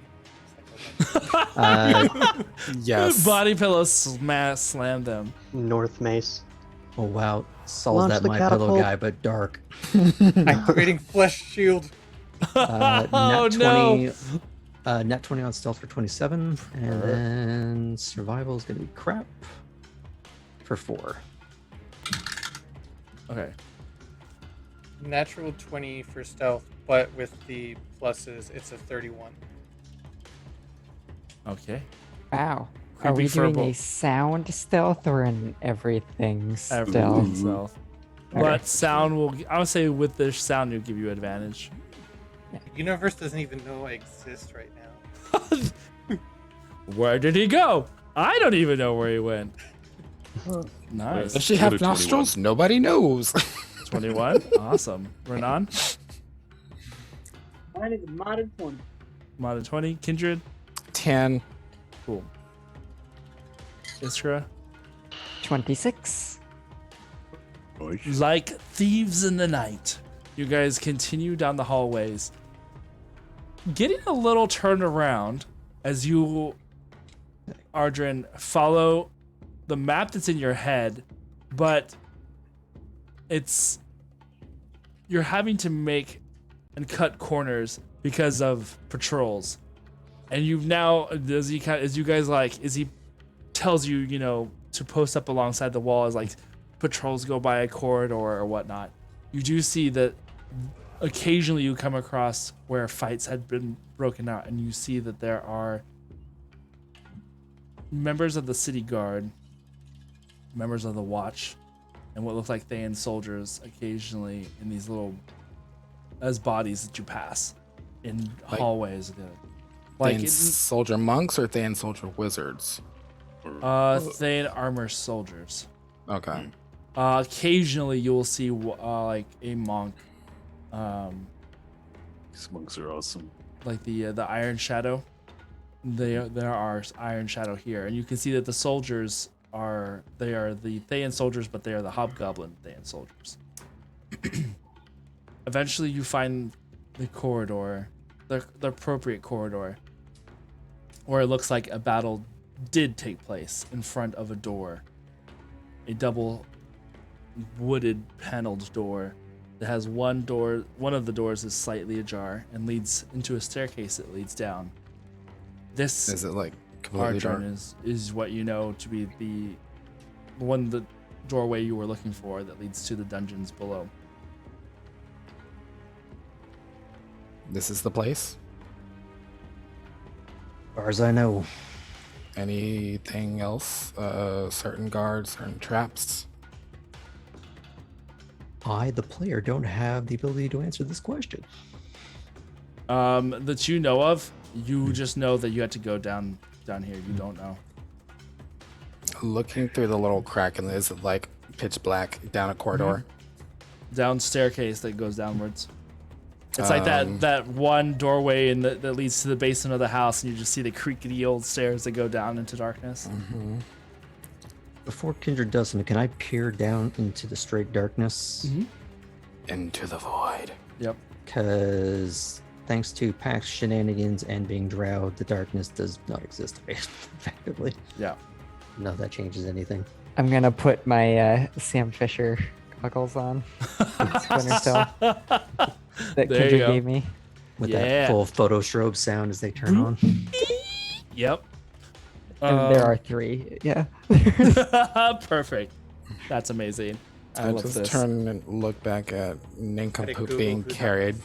Yes. Body pillow slam them. North Mace. Oh wow, Saul's Launch that the my pillow catapult. guy, but dark. Activating flesh shield. Nat Oh, 20, Nat 20 on stealth for 27, and then survival is gonna be crap for 4. Okay. Natural 20 for stealth, but with the pluses, it's a 31. Okay. Wow. Are Creepy we doing furball. a sound stealth or an everything stealth? Everything stealth. Okay. But sound will, I would say with the sound, will give you advantage. The universe doesn't even know I exist right now. Where did he go? I don't even know where he went. Nice. Does she Go have to 21. nostrils? Nobody knows. 21. Awesome. Renan, Mine is modded 20. modded 20. Kindred, 10. cool. Iskra, 26. like thieves in the night, you guys continue down the hallways, getting a little turned around as you, Ardrin, follow the map that's in your head, but you're having to make and cut corners because of patrols. And you've now, as he tells you, to post up alongside the wall as like patrols go by a corridor or whatnot. You do see that occasionally you come across where fights had been broken out, and you see that there are members of the city guard, members of the watch, and what look like Thayan soldiers occasionally in these little as bodies that you pass in Like- hallways. Thayan soldier monks or Thayan soldier wizards? Thayan armor soldiers. Okay. Occasionally you will see like a monk, These monks are awesome. like the Iron Shadow. There are Iron Shadow here, and you can see that the soldiers are the Thayan soldiers, but they are the Hobgoblin Thayan soldiers. Eventually, you find the corridor, the appropriate corridor, where it looks like a battle did take place in front of a door, a double wooded paneled door that has one of the doors is slightly ajar and leads into a staircase that leads down. This Is it like completely dark? Ardrin is what you know to be the doorway you were looking for that leads to the dungeons below. This is the place? As far as I know. Anything else? Certain guards, certain traps? I, the player, don't have the ability to answer this question. That you know of, you just know that you had to go down here. You don't know. Looking through the little crack, and is it like pitch black down a corridor? down staircase that goes downwards. It's like that one doorway that leads to the basement of the house, and you just see the creaky old stairs that go down into darkness. Mm-hmm. Before Kindred does something, can I peer down into the straight darkness? Into the void. Yep. Because thanks to Pax shenanigans and being drow, the darkness does not exist effectively. Yeah. No, that changes anything. I'm gonna put my Sam Fisher goggles on. Splinter Cell that There you Kendra go. gave me. With Yeah. that full photo strobe sound as they turn on. Yep. And there are 3. Yeah. Perfect. That's amazing. I I love just this. turn and look back at Nincompoop Google being who that carried.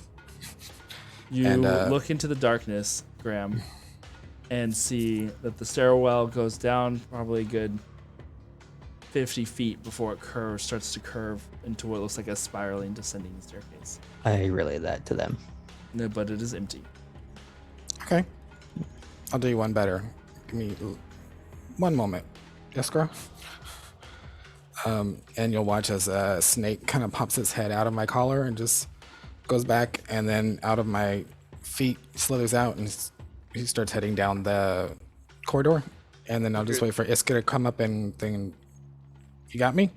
You And, look into the darkness, Graham, and see that the stairwell goes down probably a good 50 feet before it starts to curve into what looks like a spiraling descending staircase. I relay that to them. No, but it is empty. Okay. I'll do you one better. Give me one moment. Yes, girl? And you'll watch as a snake kind of pops its head out of my collar and just goes back, and then out of my feet slithers out, and he starts heading down the corridor. And then I'll just wait for Iska to come up and think, you got me?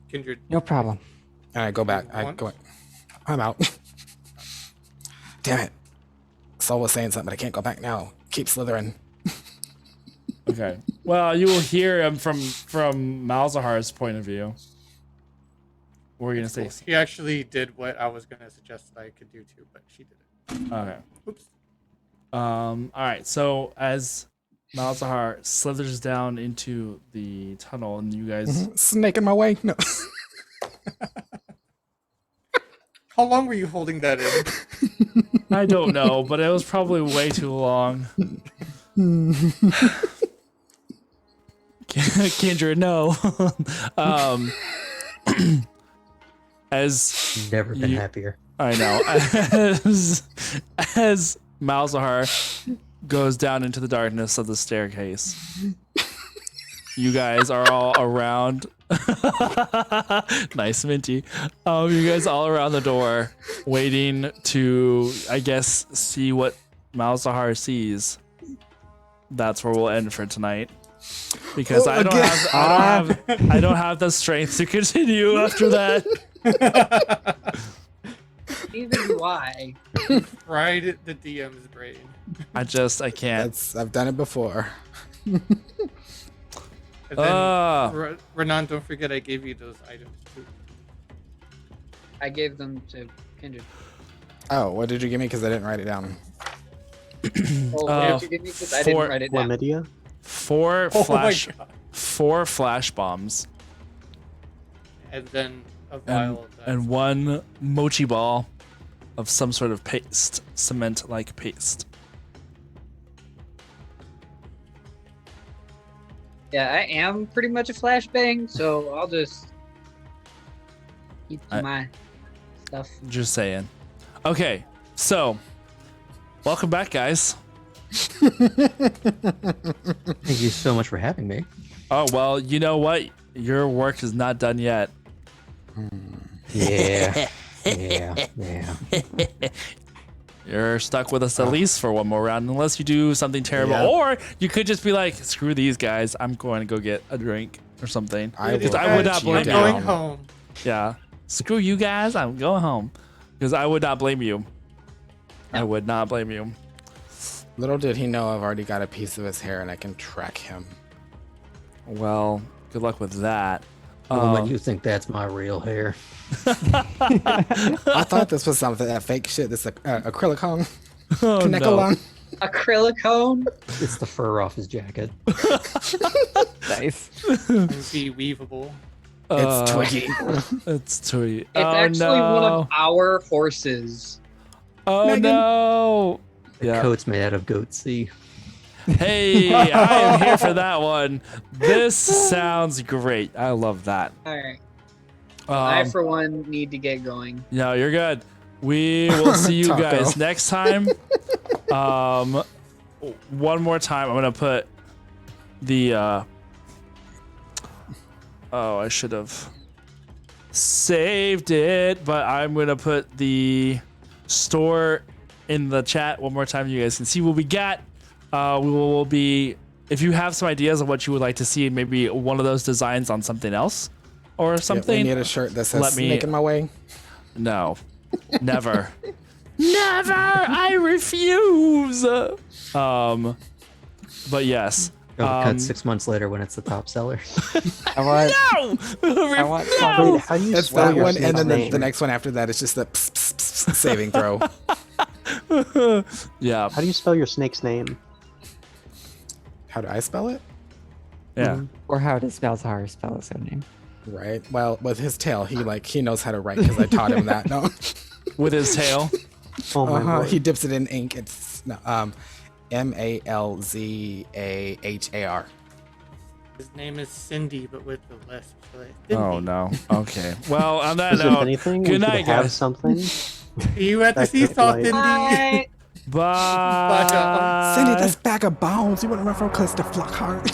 Kindred. No problem. And I go back. I'm out. Damn it. Soul was saying something, but I can't go back now. Keep slithering. Okay. Well, you will hear him from Malzahar's point of view. What were you gonna say? He actually did what I was gonna suggest that I could do too, but she did it. Okay. Oops. All right. So as Malzahar slithers down into the tunnel, and you guys, Snake in my way? No. How long were you holding that in? I don't know, but it was probably way too long. Kendra, no. As Never been you- happier. I know. As Malzahar goes down into the darkness of the staircase, you guys are all around. Nice, Minty. You guys all around the door, waiting to, I guess, see what Malzahar sees. That's where we'll end for tonight. Because I don't have the strength to continue after that. Even why? Fried the DM's brain. I can't. I've done it before. And then, Renan, don't forget I gave you those items too. I gave them to Kindred. Oh, what did you give me? Because I didn't write it down. Oh, what did you give me? 'Cause I didn't write it down. Chlamydia? Four flash bombs And then a vial of that. and one mochi ball of some sort of paste, cement-like paste. Yeah, I am pretty much a flashbang, so I'll just keep to my stuff. Just saying. Okay, so welcome back, guys. Thank you so much for having me. Oh well, you know what? Your work is not done yet. Yeah. Yeah. You're stuck with us at least for one more round, unless you do something terrible. Yeah. Or you could just be like, "Screw these guys! I'm going to go get a drink or something." I Because will I would not hunt you blame I'm you. down. going home. Yeah. Screw you guys! I'm going home. Because I would not blame you. I would not blame you. Little did he know I've already got a piece of his hair and I can track him. Well, good luck with that. Woman, you think that's my real hair? I thought this was something that fake shit. This acrylicone, Oh, no. Connecalon. Acrylicone? It's the fur off his jacket. Nice. Be weavable. It's Twiggy. It's Tweet. It's actually one of our horses. Oh Megan. no! The Yeah. coat's made out of goat sea. Hey, I am here for that one. This sounds great. I love that. Alright. I, Um, for one, need to get going. no, you're good. We will see you Taco. guys next time. One more time, I'm gonna put the. Oh, I should have. saved it, but I'm gonna put the store in the chat one more time. You guys can see what we got. We will be. If you have some ideas of what you would like to see, maybe one of those designs on something else or something. Yeah, we need a shirt that says Let me- "Making My Way." No, never, never. I refuse. But yes. Cut 6 months later when it's the top seller. I want. No. I want No! Wait, how do you It's spell that your one, and then name? the next one after that is just the pss, pss, pss, pss, saving throw. Yeah. How do you spell your snake's name? How do I spell it? Yeah. Or how to spell his own name. Right. Well, with his tail, he knows how to write because I taught him that. No. With his tail. Oh my lord. He dips it in ink. It's no, Malzahar. His name is Cindy, but with the lisp. So like, Oh Cindy. no. Okay. Well, on that If note, anything, good we night, could have guys. something. See you at the That could, seesaw, like- Cindy. Bye. Cindy, that's bag of bones. You want to run from close to flock heart.